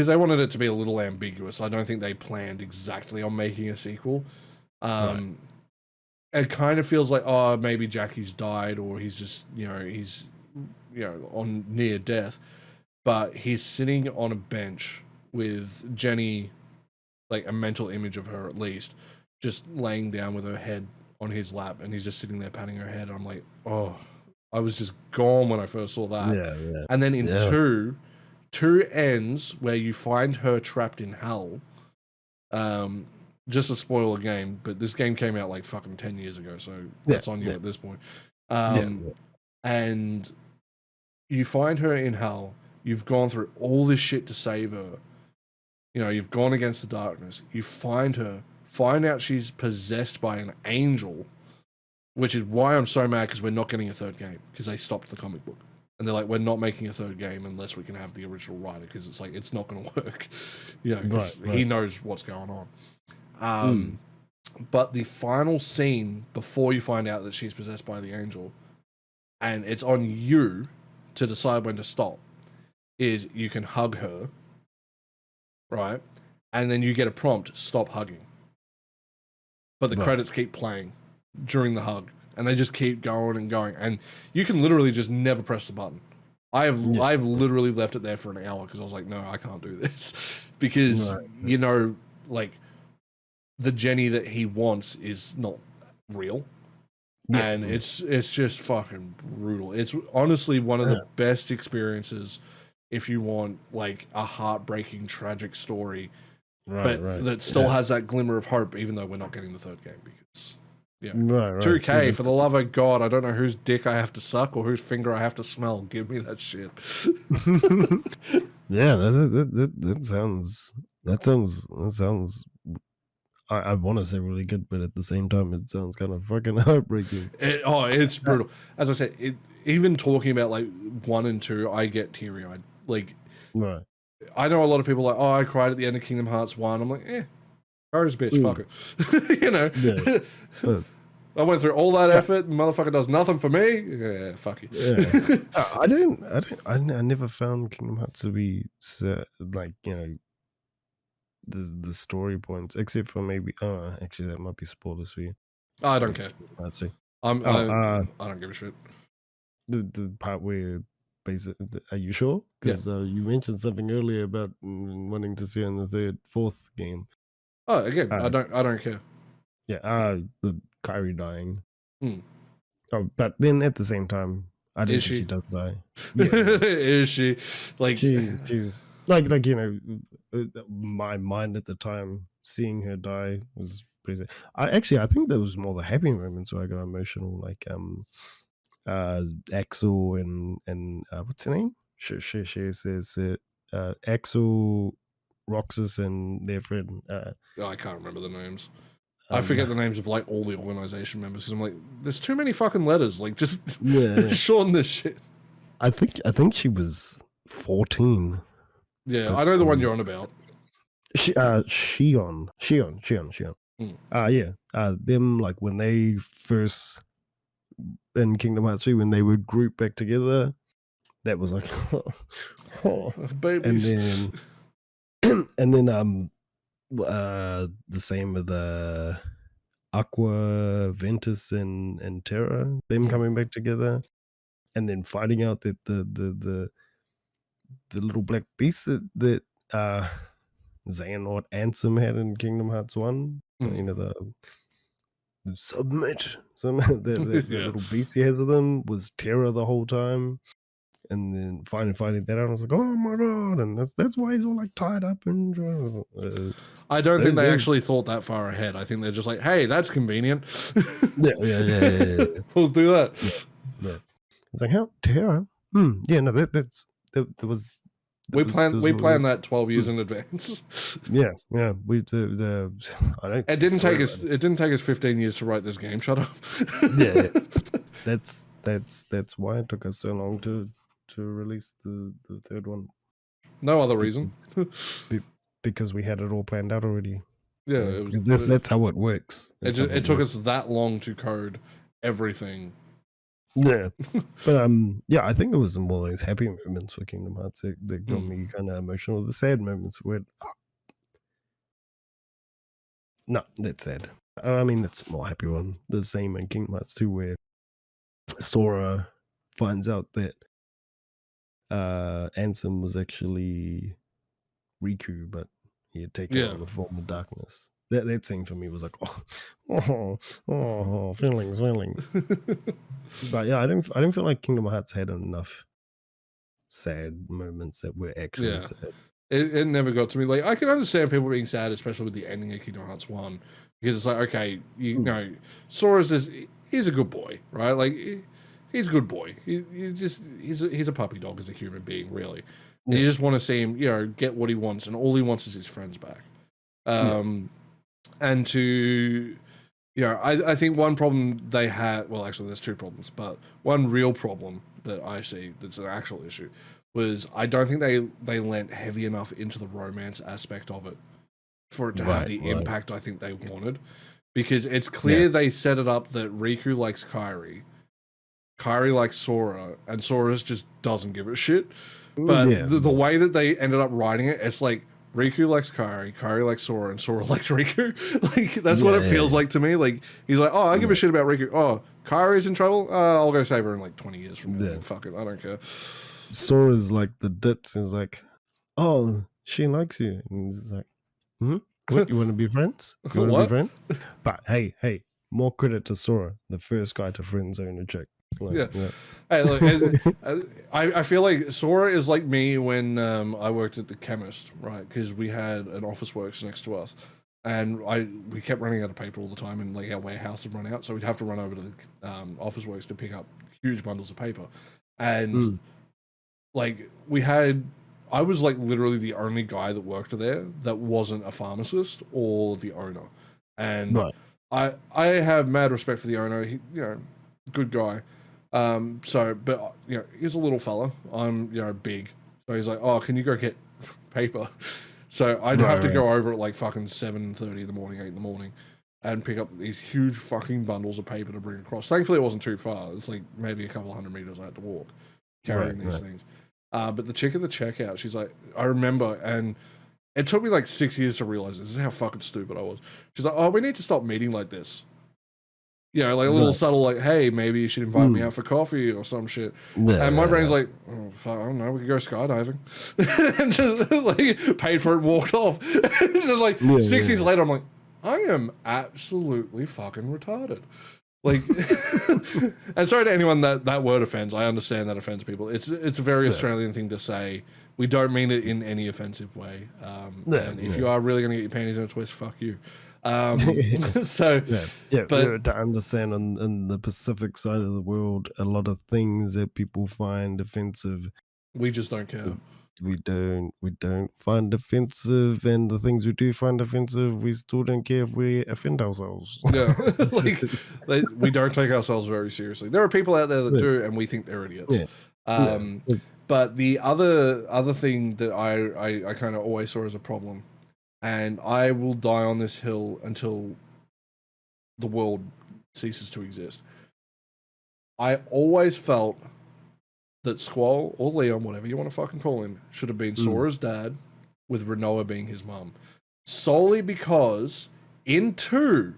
they wanted it to be a little ambiguous. I don't think they planned exactly on making a sequel. It kind of feels like, oh, maybe Jackie's died, or he's just, he's on near death. But he's sitting on a bench with Jenny, like a mental image of her at least, just laying down with her head on his lap, and he's just sitting there patting her head. I'm like, oh, I was just gone when I first saw that. And then in two ends where you find her trapped in hell. Just to spoil a game, but this game came out like fucking 10 years ago, so that's on you at this point. And you find her in hell. You've gone through all this shit to save her. You've gone against the darkness. You find her, find out she's possessed by an angel, which is why I'm so mad, because we're not getting a third game, because they stopped the comic book. And they're like, we're not making a third game unless we can have the original writer, because it's like, it's not going to work. He knows what's going on. But the final scene before you find out that she's possessed by the angel, and it's on you to decide when to stop, is you can hug her, right? And then you get a prompt, stop hugging. But the credits keep playing during the hug, and they just keep going and going, and you can literally just never press the button. I've literally left it there for an hour because I was like, no, I can't do this, because like, the Jenny that he wants is not real, and it's just fucking brutal. It's honestly one of the best experiences if you want like a heartbreaking, tragic story, that still has that glimmer of hope, even though we're not getting the third game, because 2K, for the love of God, I don't know whose dick I have to suck or whose finger I have to smell. Give me that shit. That sounds. I want to say really good, but at the same time, it sounds kind of fucking heartbreaking. It's brutal. As I said, even talking about like 1 and 2, I get teary-eyed. Like, I know a lot of people are like, oh, I cried at the end of Kingdom Hearts 1. I'm like, hard as bitch, fuck it. I went through all that effort, and motherfucker does nothing for me. Yeah, fuck you. I never found Kingdom Hearts to be like, the story points, except for maybe actually that might be spoilers for you. I don't care. Let's see. I don't give a shit. The part where basically, are you sure? Because you mentioned something earlier about wanting to see in the third, fourth game. Oh, again, I don't care. The Kyrie dying. Oh, but then at the same time, I don't think she does die. Is she? Like, she's like my mind at the time seeing her die was crazy. I think there was more the happy moments where I got emotional, like Axel and what's her name? She says Axel, Roxas, and their friend. I can't remember the names. I forget the names of like all the organization members, because I'm like, there's too many fucking letters. Like, just shorten this shit. I think she was 14. Yeah, I know the one you're on about. Shion. Them, like, when they first in Kingdom Hearts 3, when they would group back together, that was like, babies. And then the same with Aqua, Ventus, and Terra, them coming back together, and then finding out that the little black beast that Xehanort Ansem had in Kingdom Hearts 1, the submit, the little beast he has of them was Terra the whole time. And then finding that out, I was like, oh my god! And that's why he's all like tied up and. I don't think they actually thought that far ahead. I think they're just like, hey, that's convenient. Yeah. We'll do that. Yeah. It's like, how Terra? Yeah, no, that was. We planned that 12 years in advance. Yeah. We It didn't take us 15 years to write this game. Shut up. Yeah. that's why it took us so long to release the third one. No other reason. Because we had it all planned out already. Yeah, because that's how it works. It took us that long to code everything. Yeah, but yeah, I think it was more those happy moments for Kingdom Hearts that got me kind of emotional. The sad moments were, no, that's sad. I mean, that's a more happy one. The same in Kingdom Hearts 2, where Sora finds out that Ansem was actually Riku, but he had taken on the form of darkness. That scene for me was like, feelings. But yeah, I didn't feel like Kingdom Hearts had enough sad moments that were actually sad. It never got to me. Like, I can understand people being sad, especially with the ending of Kingdom Hearts 1, because it's like, okay, you know, Sora's he's a good boy, right? Like, he's a good boy. He's a puppy dog as a human being, really. And you just want to see him, you know, get what he wants, and all he wants is his friends back. And to, you know, I think one problem they had, well, actually, there's two problems, but one real problem that I see that's an actual issue was I don't think they lent heavy enough into the romance aspect of it for it to have the impact I think they wanted. Because it's clear they set it up that Riku likes Kairi likes Sora, and Sora just doesn't give a shit. But the way that they ended up writing it, it's like Riku likes Kairi likes Sora, and Sora likes Riku. Like, that's what it feels like to me. Like, he's like, oh, I give a shit about Riku. Oh, Kairi's in trouble? I'll go save her in like 20 years from now. Fuck it, I don't care. Sora's like the ditz, and he's like, oh, she likes you. And he's like, what, you want to be friends? You want to be friends? But hey, more credit to Sora, the first guy to friend zone a chick. Like, Hey, look, I feel like Sora is like me when I worked at the chemist, right? Because we had an office works next to us, and we kept running out of paper all the time, and like our warehouse would run out, so we'd have to run over to the office works to pick up huge bundles of paper, and like I was like literally the only guy that worked there that wasn't a pharmacist or the owner, and I have mad respect for the owner. He, you know, good guy. But you know, he's a little fella. I'm, you know, big. So he's like, oh, can you go get paper? So I'd have to go over at like fucking 7:30 in the morning, 8 in the morning, and pick up these huge fucking bundles of paper to bring across. Thankfully, it wasn't too far. It's like maybe a couple of 100 meters I had to walk carrying these things. But the chick at the checkout, she's like, I remember, and it took me like 6 years to realize this is how fucking stupid I was. She's like, oh, we need to stop meeting like this. You know, like a little subtle, like, hey, maybe you should invite me out for coffee or some shit. And my brain's like, oh, fuck, I don't know, we could go skydiving. And just like paid for it and walked off. And then, like 6 years later, I'm like, I am absolutely fucking retarded. Like, and sorry to anyone that word offends. I understand that offends people. It's a very Australian thing to say. We don't mean it in any offensive way. And if you are really going to get your panties in a twist, fuck you. But to understand on the Pacific side of the world, a lot of things that people find offensive, we just don't care. We don't find offensive, and the things we do find offensive, we still don't care if we offend ourselves. Yeah, like we don't take ourselves very seriously. There are people out there that do, and we think they're idiots. But the other thing that I kind of always saw as a problem, and I will die on this hill until the world ceases to exist. I always felt that Squall or Leon, whatever you want to fucking call him, should have been Sora's dad, with Rinoa being his mum. Solely because in Kingdom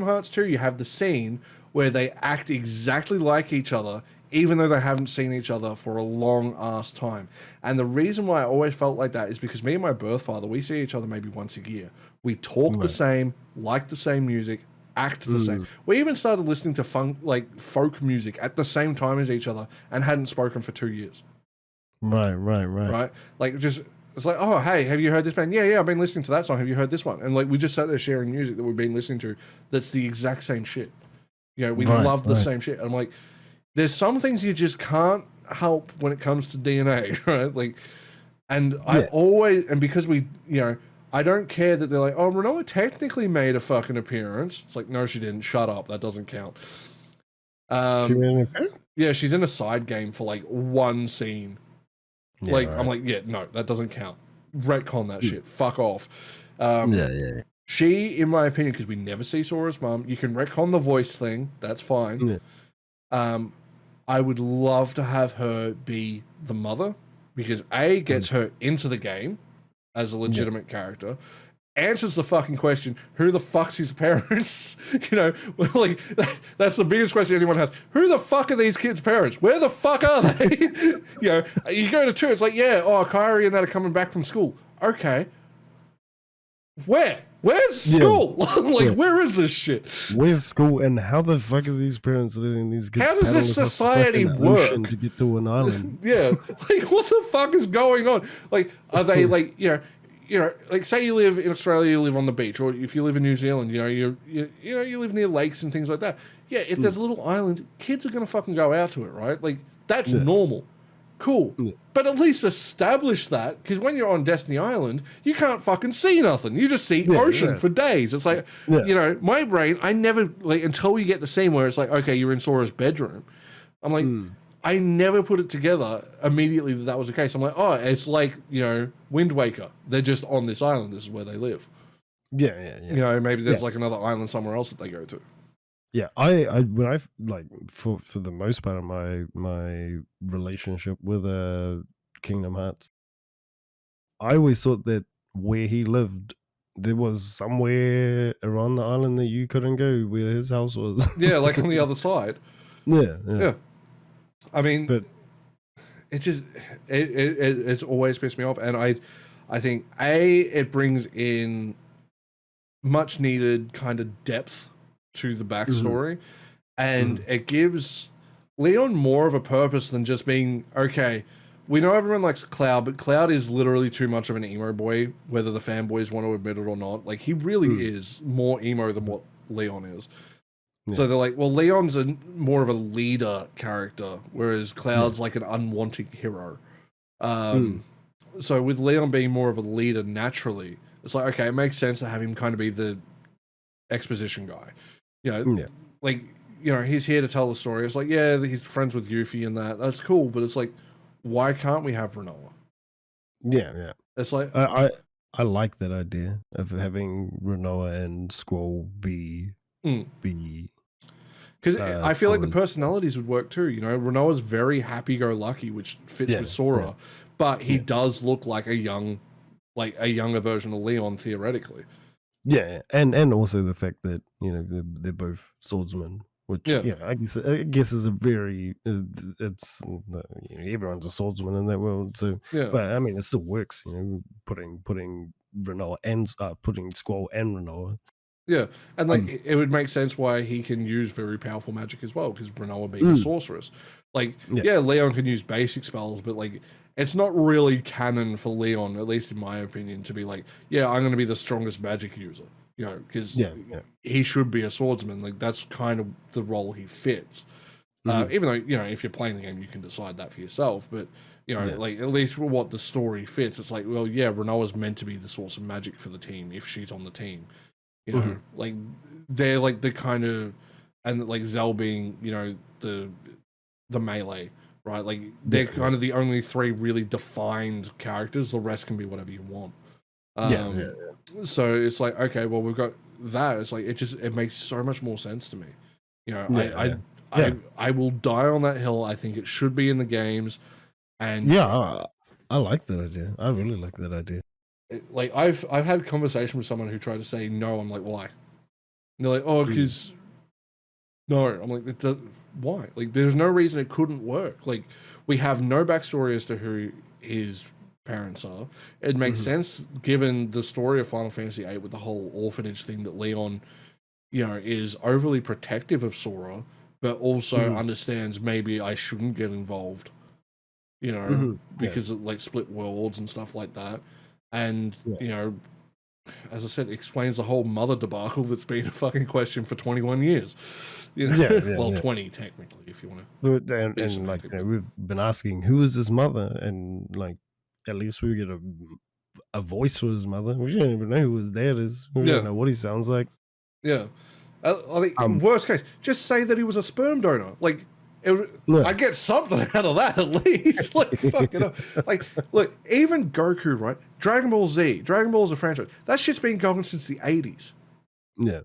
Hearts 2, you have the scene where they act exactly like each other, even though they haven't seen each other for a long ass time. And the reason why I always felt like that is because me and my birth father, we see each other maybe once a year. We talk the same, like the same music, act the same. We even started listening to folk music at the same time as each other and hadn't spoken for 2 years. Right? Like, just, it's like, oh, hey, have you heard this band? Yeah, I've been listening to that song. Have you heard this one? And like, we just sat there sharing music that we've been listening to that's the exact same shit. You know, we love the same shit. And I'm like, there's some things you just can't help when it comes to DNA, right? Like, and I always, and because we, you know, I don't care that they're like, oh, Rinoa technically made a fucking appearance. It's like, no, she didn't. Shut up. That doesn't count. She made an appearance? Yeah, she's in a side game for like one scene. Yeah, Like, right. I'm like, yeah, no, that doesn't count. Retcon that shit. Fuck off. Yeah. She, in my opinion, because we never see Sora's mum, you can retcon the voice thing. That's fine. Yeah. I would love to have her be the mother because A, gets her into the game as a legitimate character, answers the fucking question, who the fuck's his parents? You know, like, that's the biggest question anyone has. Who the fuck are these kids' parents? Where the fuck are they? You know, you go to 2, it's like, yeah, oh, Kyrie and that are coming back from school. Okay. Where? Where's school? Like, where is this shit? Where's school, and how the fuck are these parents letting these kids How does this society work to get to an island? Yeah, like what the fuck is going on? Like, are they like like say you live in Australia, you live on the beach, or if you live in New Zealand, you live near lakes and things like that. Yeah, if there's a little island, kids are gonna fucking go out to it, right? Like that's normal. Cool. But at least establish that, because when you're on Destiny Island, you can't fucking see nothing. You just see ocean for days. It's like, my brain, I never, like, until you get the scene where it's like, okay, you're in Sora's bedroom. I'm like, I never put it together immediately that was the case. I'm like, oh, it's like, Wind Waker. They're just on this island. This is where they live. Yeah. Maybe there's like another island somewhere else that they go to. Yeah, I when I like for the most part of my relationship with Kingdom Hearts, I always thought that where he lived, there was somewhere around the island that you couldn't go where his house was. Yeah, like on the other side. Yeah. I mean, but it just it's always pissed me off, and I think it brings in much needed kind of depth to the backstory, and it gives Leon more of a purpose than just being, okay, we know everyone likes Cloud, but Cloud is literally too much of an emo boy, whether the fanboys want to admit it or not. Like, he really is more emo than what Leon is. So they're like, well, Leon's more of a leader character, whereas Cloud's like an unwanted hero. So with Leon being more of a leader naturally, it's like, okay, it makes sense to have him kind of be the exposition guy. Like, he's here to tell the story. It's like, yeah, he's friends with Yuffie and that. That's cool, but it's like, why can't we have Renoa? Yeah. It's like, I like that idea of having Renoa and Squall be because I feel like the personalities would work too. Renoa's very happy-go-lucky, which fits with Sora, but he does look like a younger version of Leon theoretically. Yeah, and also the fact that they're both swordsmen, which I guess is a very it's everyone's a swordsman in that world. So, but I mean, it still works. Putting Renoa and putting Squall and Renoa. Yeah, and it would make sense why he can use very powerful magic as well, because Renoa being a sorceress. Like, Leon can use basic spells, but like, it's not really canon for Leon, at least in my opinion, to be like, yeah, I'm going to be the strongest magic user, because he should be a swordsman. Like, that's kind of the role he fits. Even though, if you're playing the game, you can decide that for yourself, but, like, at least what the story fits, it's like, well, yeah, Renoa's meant to be the source of magic for the team if she's on the team. Like, they're like the kind of, and like Zell being, the melee, right? Like, they're kind of the only 3 really defined characters. The rest can be whatever you want. So it's like, okay, well, we've got that. It's like, it makes so much more sense to me. I will die on that hill. I think it should be in the games, and I like that idea. I really like that idea. Like, I've had a conversation with someone who tried to say no. I'm like, why? And they're like, oh, because no. I'm like, why? Like, there's no reason it couldn't work. Like, we have no backstory as to who his parents are. It makes sense given the story of Final Fantasy VIII with the whole orphanage thing, that Leon, is overly protective of Sora, but also understands maybe I shouldn't get involved, because of like split worlds and stuff like that. And, as I said, explains the whole mother debacle that's been a fucking question for 21 years. Well, 20 technically, if you want to. And like, we've been asking, who is his mother? And like, at least we get a voice for his mother. We don't even know who his dad is. We don't know what he sounds like. Yeah. Like, worst case, just say that he was a sperm donor. Like, I'd get something out of that at least. Like, fuck it up. Like, look, even Goku, right? Dragon Ball Z, Dragon Ball is a franchise. That shit's been going since the 80s. Yeah.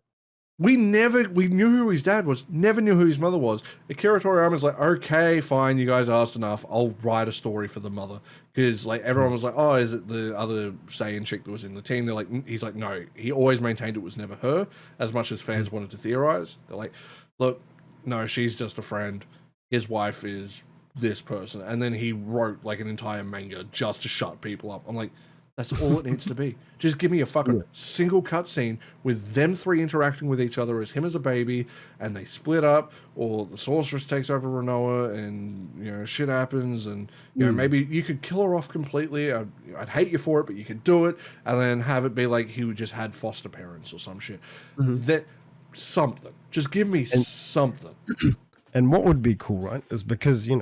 We knew who his dad was, never knew who his mother was. Akira Toriyama's like, okay, fine, you guys asked enough. I'll write a story for the mother. Because, like, everyone was like, oh, is it the other Saiyan chick that was in the team? They're like, he's like, no. He always maintained it was never her, as much as fans wanted to theorize. They're like, look, no, she's just a friend. His wife is this person. And then he wrote, like, an entire manga just to shut people up. I'm like, that's all it needs to be. Just give me a fucking single cutscene with them three interacting with each other as him as a baby, and they split up, or the sorceress takes over Renoa, and, you know, shit happens, and, you know, maybe you could kill her off completely. I'd hate you for it, but you could do it, and then have it be like he just had foster parents or some shit. That something. Just give me something. And what would be cool, right, is because they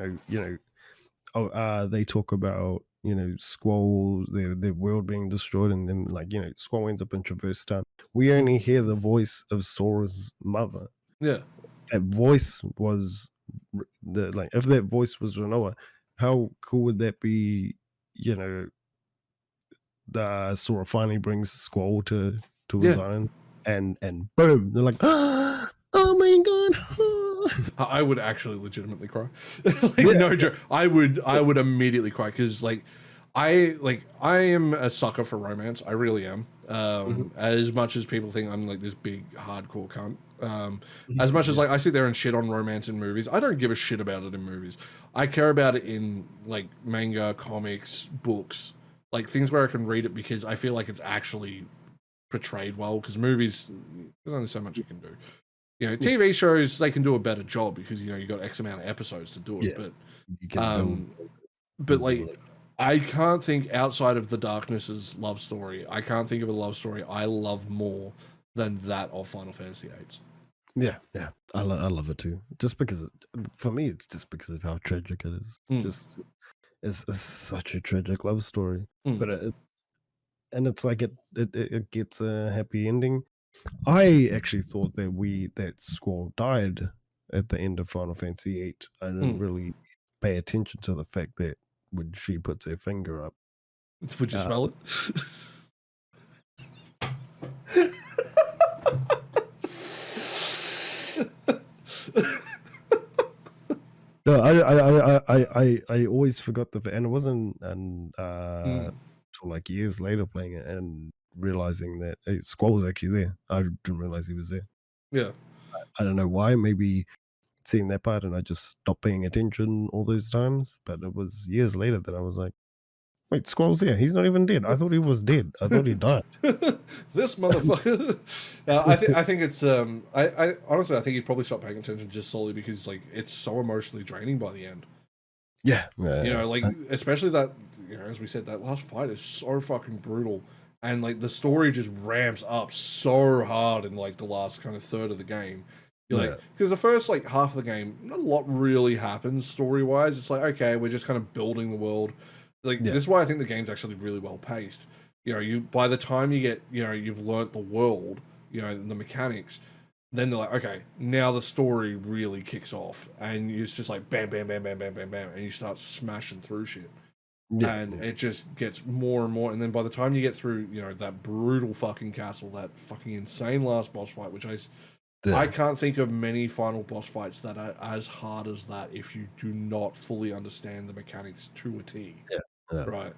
talk about, you know, Squall, their world being destroyed, and then, like, you know, Squall ends up in Traverse Town. We only hear the voice of Sora's mother. Yeah. That voice was if that voice was Renoa, how cool would that be? You know, the Sora finally brings Squall to his own, and boom, they're like, oh my god. I would actually legitimately cry. Like, no joke. I would immediately cry, because I am a sucker for romance. I really am. As much as people think I'm like this big hardcore cunt. As much as, like, I sit there and shit on romance in movies, I don't give a shit about it in movies. I care about it in, like, manga, comics, books, like things where I can read it because I feel like it's actually portrayed well. Because movies, there's only so much you can do. You know, TV shows, they can do a better job because, you know, you got X amount of episodes to do it. But like, I can't think outside of The Darkness's love story. I can't think of a love story I love more than that of Final Fantasy VIII. Yeah, I love it too. Just because, for me, it's just because of how tragic it is. Just it's such a tragic love story, but it's like it gets a happy ending. I actually thought that Squall died at the end of Final Fantasy VIII. I didn't really pay attention to the fact that when she puts her finger up. Would you smell it? No, I always forgot and it wasn't until like years later playing it and realizing that Squall was actually there. I didn't realize he was there. Yeah. I don't know why. Maybe seeing that part and I just stopped paying attention all those times. But it was years later that I was like, wait, Squall's here. He's not even dead. I thought he was dead. I thought he died. This motherfucker. I think it's I honestly, I think you probably stopped paying attention just solely because, like, it's so emotionally draining by the end. Yeah. You know, like, especially that, you know, as we said, that last fight is so fucking brutal. And, like, the story just ramps up so hard in, like, the last kind of third of the game. You're like, because the first, like, half of the game, not a lot really happens story-wise. It's like, okay, we're just kind of building the world. Like, this is why I think the game's actually really well paced. You know, by the time you get, you know, you've learnt the world, you know, the mechanics, then they're like, okay, now the story really kicks off. And it's just like, bam, bam, bam, bam, bam, bam, bam. And you start smashing through shit. Yeah. And it just gets more and more. And then by the time you get through, you know, that brutal fucking castle, that fucking insane last boss fight, which I can't think of many final boss fights that are as hard as that if you do not fully understand the mechanics to a T. Yeah. Right.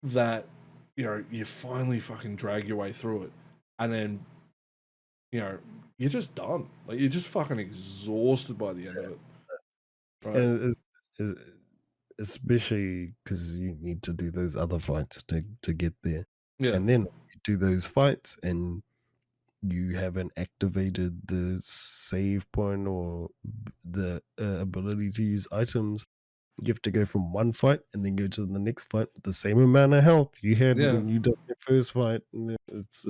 That, you know, you finally fucking drag your way through it. And then, you know, you're just done. Like, you're just fucking exhausted by the end of it. Right. And especially because you need to do those other fights to get there. Yeah. And then you do those fights and you haven't activated the save point or the ability to use items. You have to go from one fight and then go to the next fight with the same amount of health you had when you did the first fight. It's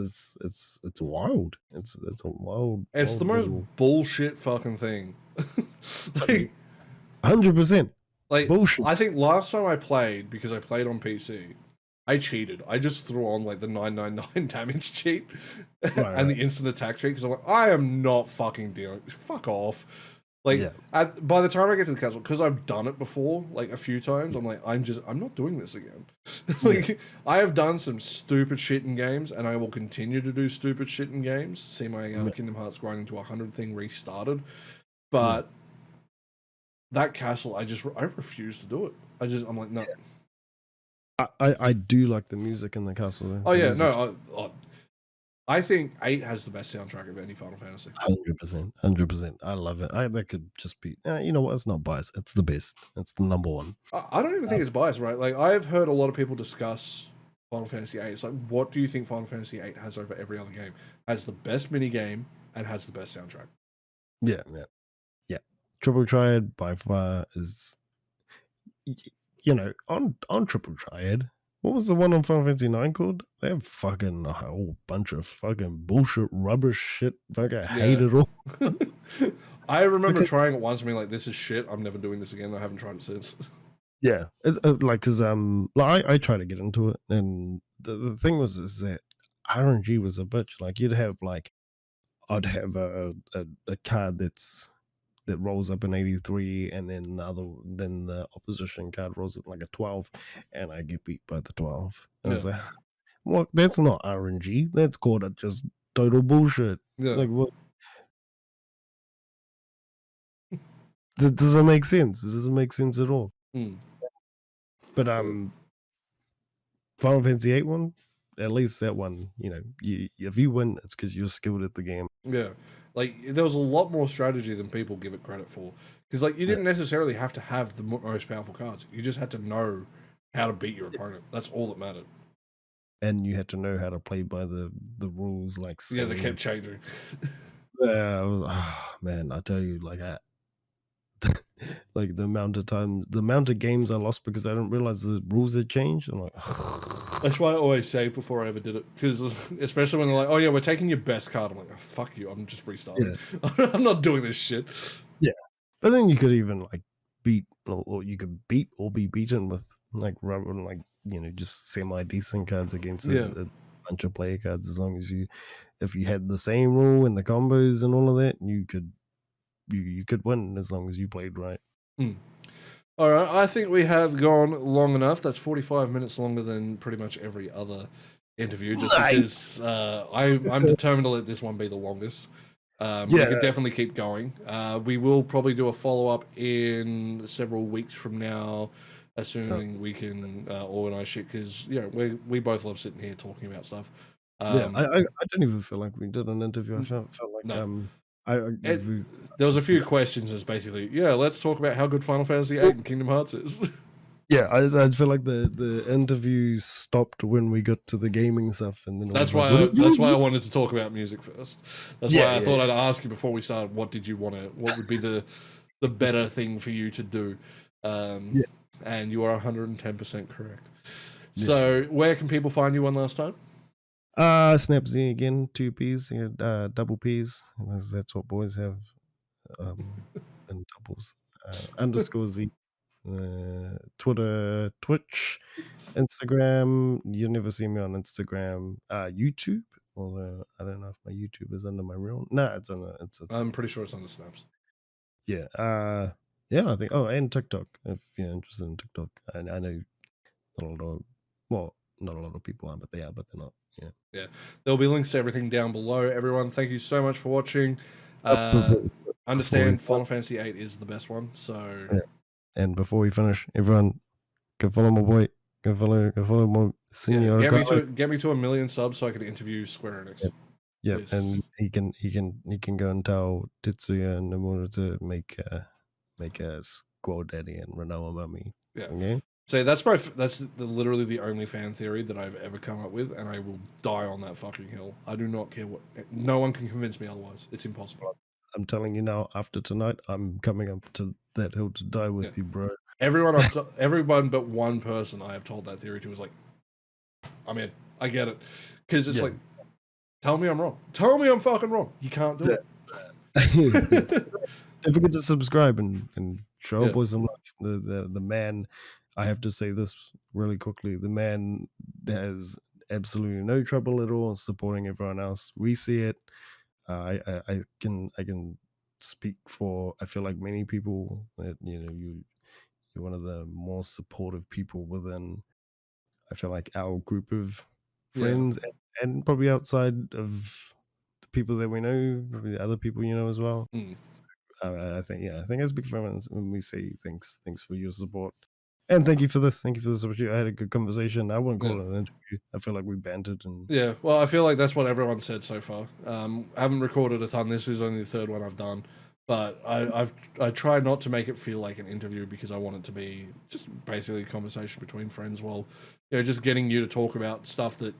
wild. It's a wild. It's the most bullshit fucking thing. Like, 100%. Like, bullshit. I think last time I played, because I played on PC, I cheated. I just threw on like the 999 damage cheat Right, and right. the instant attack cheat because I'm like, I am not fucking dealing. Fuck off. Like, Yeah. by the time I get to the castle, because I've done it before, like a few times, I'm like, I'm not doing this again. Like, I have done some stupid shit in games, and I will continue to do stupid shit in games. See my Kingdom Hearts grinding to 100 thing restarted, but that castle, I refuse to do it. I'm like, no. I do like the music in the castle. Though. Oh The yeah, music's no. I think 8 has the best soundtrack of any Final Fantasy. 100%, 100%. I love it. That could just be. You know what? It's not biased. It's the best. It's the number one. I don't even think it's biased, right? Like, I've heard a lot of people discuss Final Fantasy 8. It's like, what do you think Final Fantasy 8 has over every other game? Has the best mini game and has the best soundtrack. Yeah. Triple Triad by far is. On Triple Triad. What was the one on Final Fantasy 9 called? They have fucking a whole bunch of fucking bullshit, rubbish shit. Fucking hate it all. I remember trying it once and being like, this is shit. I'm never doing this again. I haven't tried it since. Yeah. It's, because I tried to get into it, and the thing is that RNG was a bitch. Like, I'd have a card that rolls up an 83, and then the opposition card rolls up like a 12, and I get beat by the 12. And I was like, well, that's not RNG. That's called just total bullshit. Yeah. Like, what? That doesn't make sense. It doesn't make sense at all. But Final Fantasy 8 one, at least that one, if you win, it's because you're skilled at the game. Yeah. Like, there was a lot more strategy than people give it credit for. Because, like, you didn't necessarily have to have the most powerful cards. You just had to know how to beat your opponent. That's all that mattered. And you had to know how to play by the rules, like yeah, they kept changing. Man, I tell you, like like the amount of games I lost because I didn't realize the rules had changed. I'm like, that's why I always saved before I ever did it. Because especially when they're like, oh yeah, we're taking your best card. I'm like, oh, fuck you. I'm just restarting. Yeah. I'm not doing this shit. Yeah. But then you could even like beat, or you could beat or be beaten with like rubber, like, just semi-decent cards against a bunch of player cards. As long as if you had the same rule and the combos and all of that, you could win as long as you played right. All right, I think we have gone long enough. That's 45 minutes longer than pretty much every other interview, just because I'm determined to let this one be the longest. We could definitely keep going. We will probably do a follow-up in several weeks from now, assuming we can organize shit, because we both love sitting here talking about stuff. I don't even feel like we did an interview. I felt like there was a few questions. It's basically, let's talk about how good Final Fantasy VIII and Kingdom Hearts is. Yeah, I feel like the interview stopped when we got to the gaming stuff, and then that's why I wanted to talk about music first. That's why I thought I'd ask you before we started. What would be the better thing for you to do? And you are 110% correct. So where can people find you one last time? Snapp Z again, 2 P's, double P's. That's what boys have, and doubles. Underscore Z. Twitter, Twitch, Instagram. You'll never see me on Instagram. YouTube, although I don't know if my YouTube is under my real. No, it's under. I'm pretty sure it's under Snaps. Yeah. I think. Oh, and TikTok. If you're interested in TikTok, I know not a lot of people are, but they are, but they're not. Yeah. There'll be links to everything down below. Everyone, thank you so much for watching. Understand Final Fantasy VIII is the best one. So. Yeah. And before we finish, everyone, go follow my boy. Go follow my senior. Get me to 1 million subs so I can interview Square Enix. Yeah, and he can go and tell Tetsuya and Nomura to make a Squad Daddy and Renoa Mummy. Yeah. Okay. So that's literally the only fan theory that I've ever come up with, and I will die on that fucking hill. I do not care what. No one can convince me otherwise. It's impossible. I'm telling you now. After tonight, I'm coming up to that hill to die with you, bro. Everyone but one person I have told that theory to was like, I'm in. I get it, because it's like, tell me I'm wrong. Tell me I'm fucking wrong. You can't do it. Don't forget to subscribe and show boys some love. The man I have to say this really quickly. The man has absolutely no trouble at all supporting everyone else. We see it. I can speak for, I feel like, many people that, you're one of the more supportive people within, I feel like, our group of Yeah. friends, and probably outside of the people that we know, probably the other people you know as well. Mm. I think, yeah, I think I speak for everyone when we say thanks for your support. And thank you for this. Thank you for this opportunity. I had a good conversation. I wouldn't Yeah. call it an interview. I feel like we bantered and Yeah, well, I feel like that's what everyone said so far. I haven't recorded a ton. This is only the third one I've done, but I try not to make it feel like an interview because I want it to be just basically a conversation between friends. While just getting you to talk about stuff that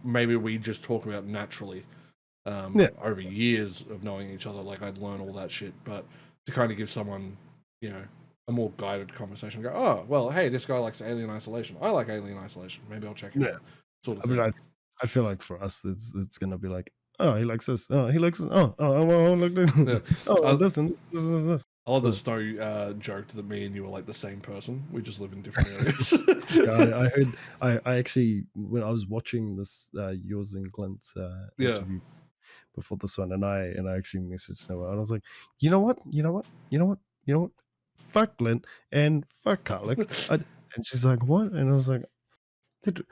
maybe we just talk about naturally yeah, over years of knowing each other. Like I'd learn all that shit, but to kind of give someone you know a more guided conversation. Go, oh well, hey, this guy likes Alien Isolation. I like Alien Isolation. Maybe I'll check it yeah. out. Sort of I mean, thing. I feel like for us, it's gonna be like, oh, he likes this. Oh, he likes this. Oh, look, this. Yeah. Oh, I, this and this. I love the So, Snow joked that me and you were like the same person. We just live in different areas. yeah, I heard. I actually, when I was watching this yours and Glint's Yeah. interview before this one, and I actually messaged Noah, and I was like, you know what, you know what, you know what, you know what, fuck Glint and fuck Karlec. And she's like, what? And I was like, "Dude,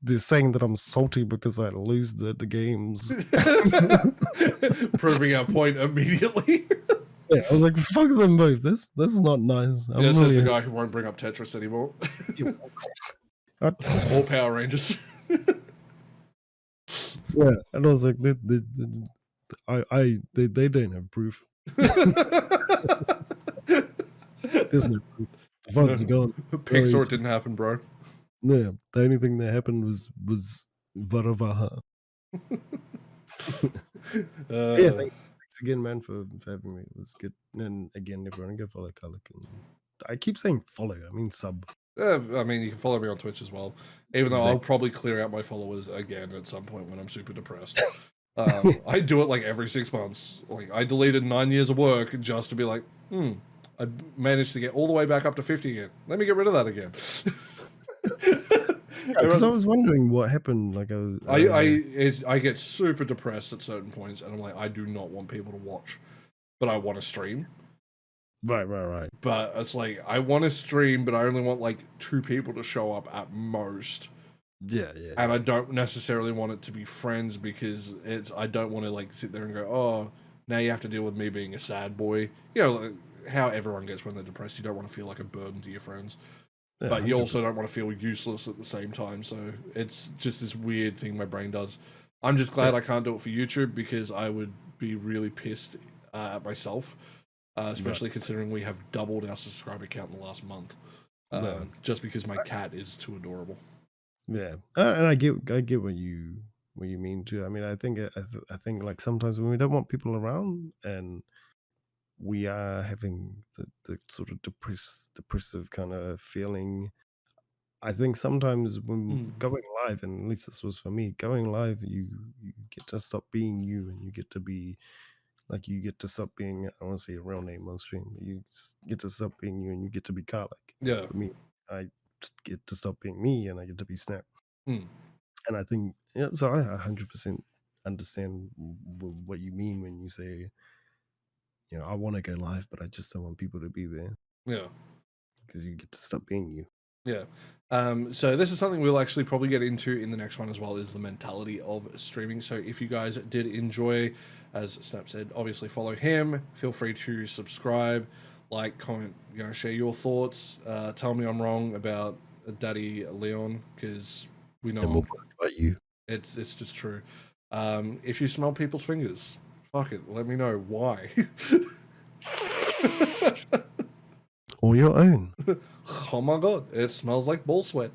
they're saying that I'm salty because I lose the games." Proving our point immediately. Yeah, I was like, fuck them both. This is not nice. Yeah, I'm says the really guy who won't bring up Tetris anymore. I- All Power Rangers. yeah, and I was like, they don't have proof. There's no proof. The fun's gone. Pixar, it didn't happen, bro. Yeah, the only thing that happened was Varavaha. Yeah, thanks again, man, for having me. It was good. And again, everyone go follow Karlec. I keep saying follow. I mean sub. I mean, you can follow me on Twitch as well. Even though I'll Exactly. probably clear out my followers again at some point when I'm super depressed. I do it like every 6 months. Like I deleted 9 years of work just to be like, I managed to get all the way back up to 50 again. Let me get rid of that again. Because I was wondering what happened. Like, I get super depressed at certain points, and I'm like, I do not want people to watch, but I want to stream. right. But it's like I want to stream, but I only want like 2 people to show up at most. Yeah. And I don't necessarily want it to be friends because I don't want to like sit there and go, oh, now you have to deal with me being a sad boy. Like how everyone gets when they're depressed. You don't want to feel like a burden to your friends. Yeah, But you 100%. also don't want to feel useless at the same time. So it's just this weird thing my brain does. I'm just glad I can't do it for YouTube because I would be really pissed at myself, especially considering we have doubled our subscriber count in the last month, just because my cat is too adorable. Yeah, and I get what you mean too. I mean, I think I think like sometimes when we don't want people around and we are having the sort of depressive kind of feeling. I think sometimes when going live, and at least this was for me, going live, you get to stop being you, and you get to be like, you get to stop being, I want to say a real name on stream, but you get to stop being you, and you get to be Karlec. Yeah. For me, I just get to stop being me, and I get to be Snapp. Mm. And I think, yeah, so I 100% understand what you mean when you say, I want to go live, but I just don't want people to be there. Yeah. Because you get to stop being you. Yeah. So this is something we'll actually probably get into in the next one as well, is the mentality of streaming. So if you guys did enjoy, as Snapp said, obviously follow him. Feel free to subscribe, like, comment, share your thoughts. Tell me I'm wrong about Daddy Leon, because we know And we'll fight you. it's just true. If you smell people's fingers, fuck it, let me know why. Or your own. Oh my god, it smells like ball sweat.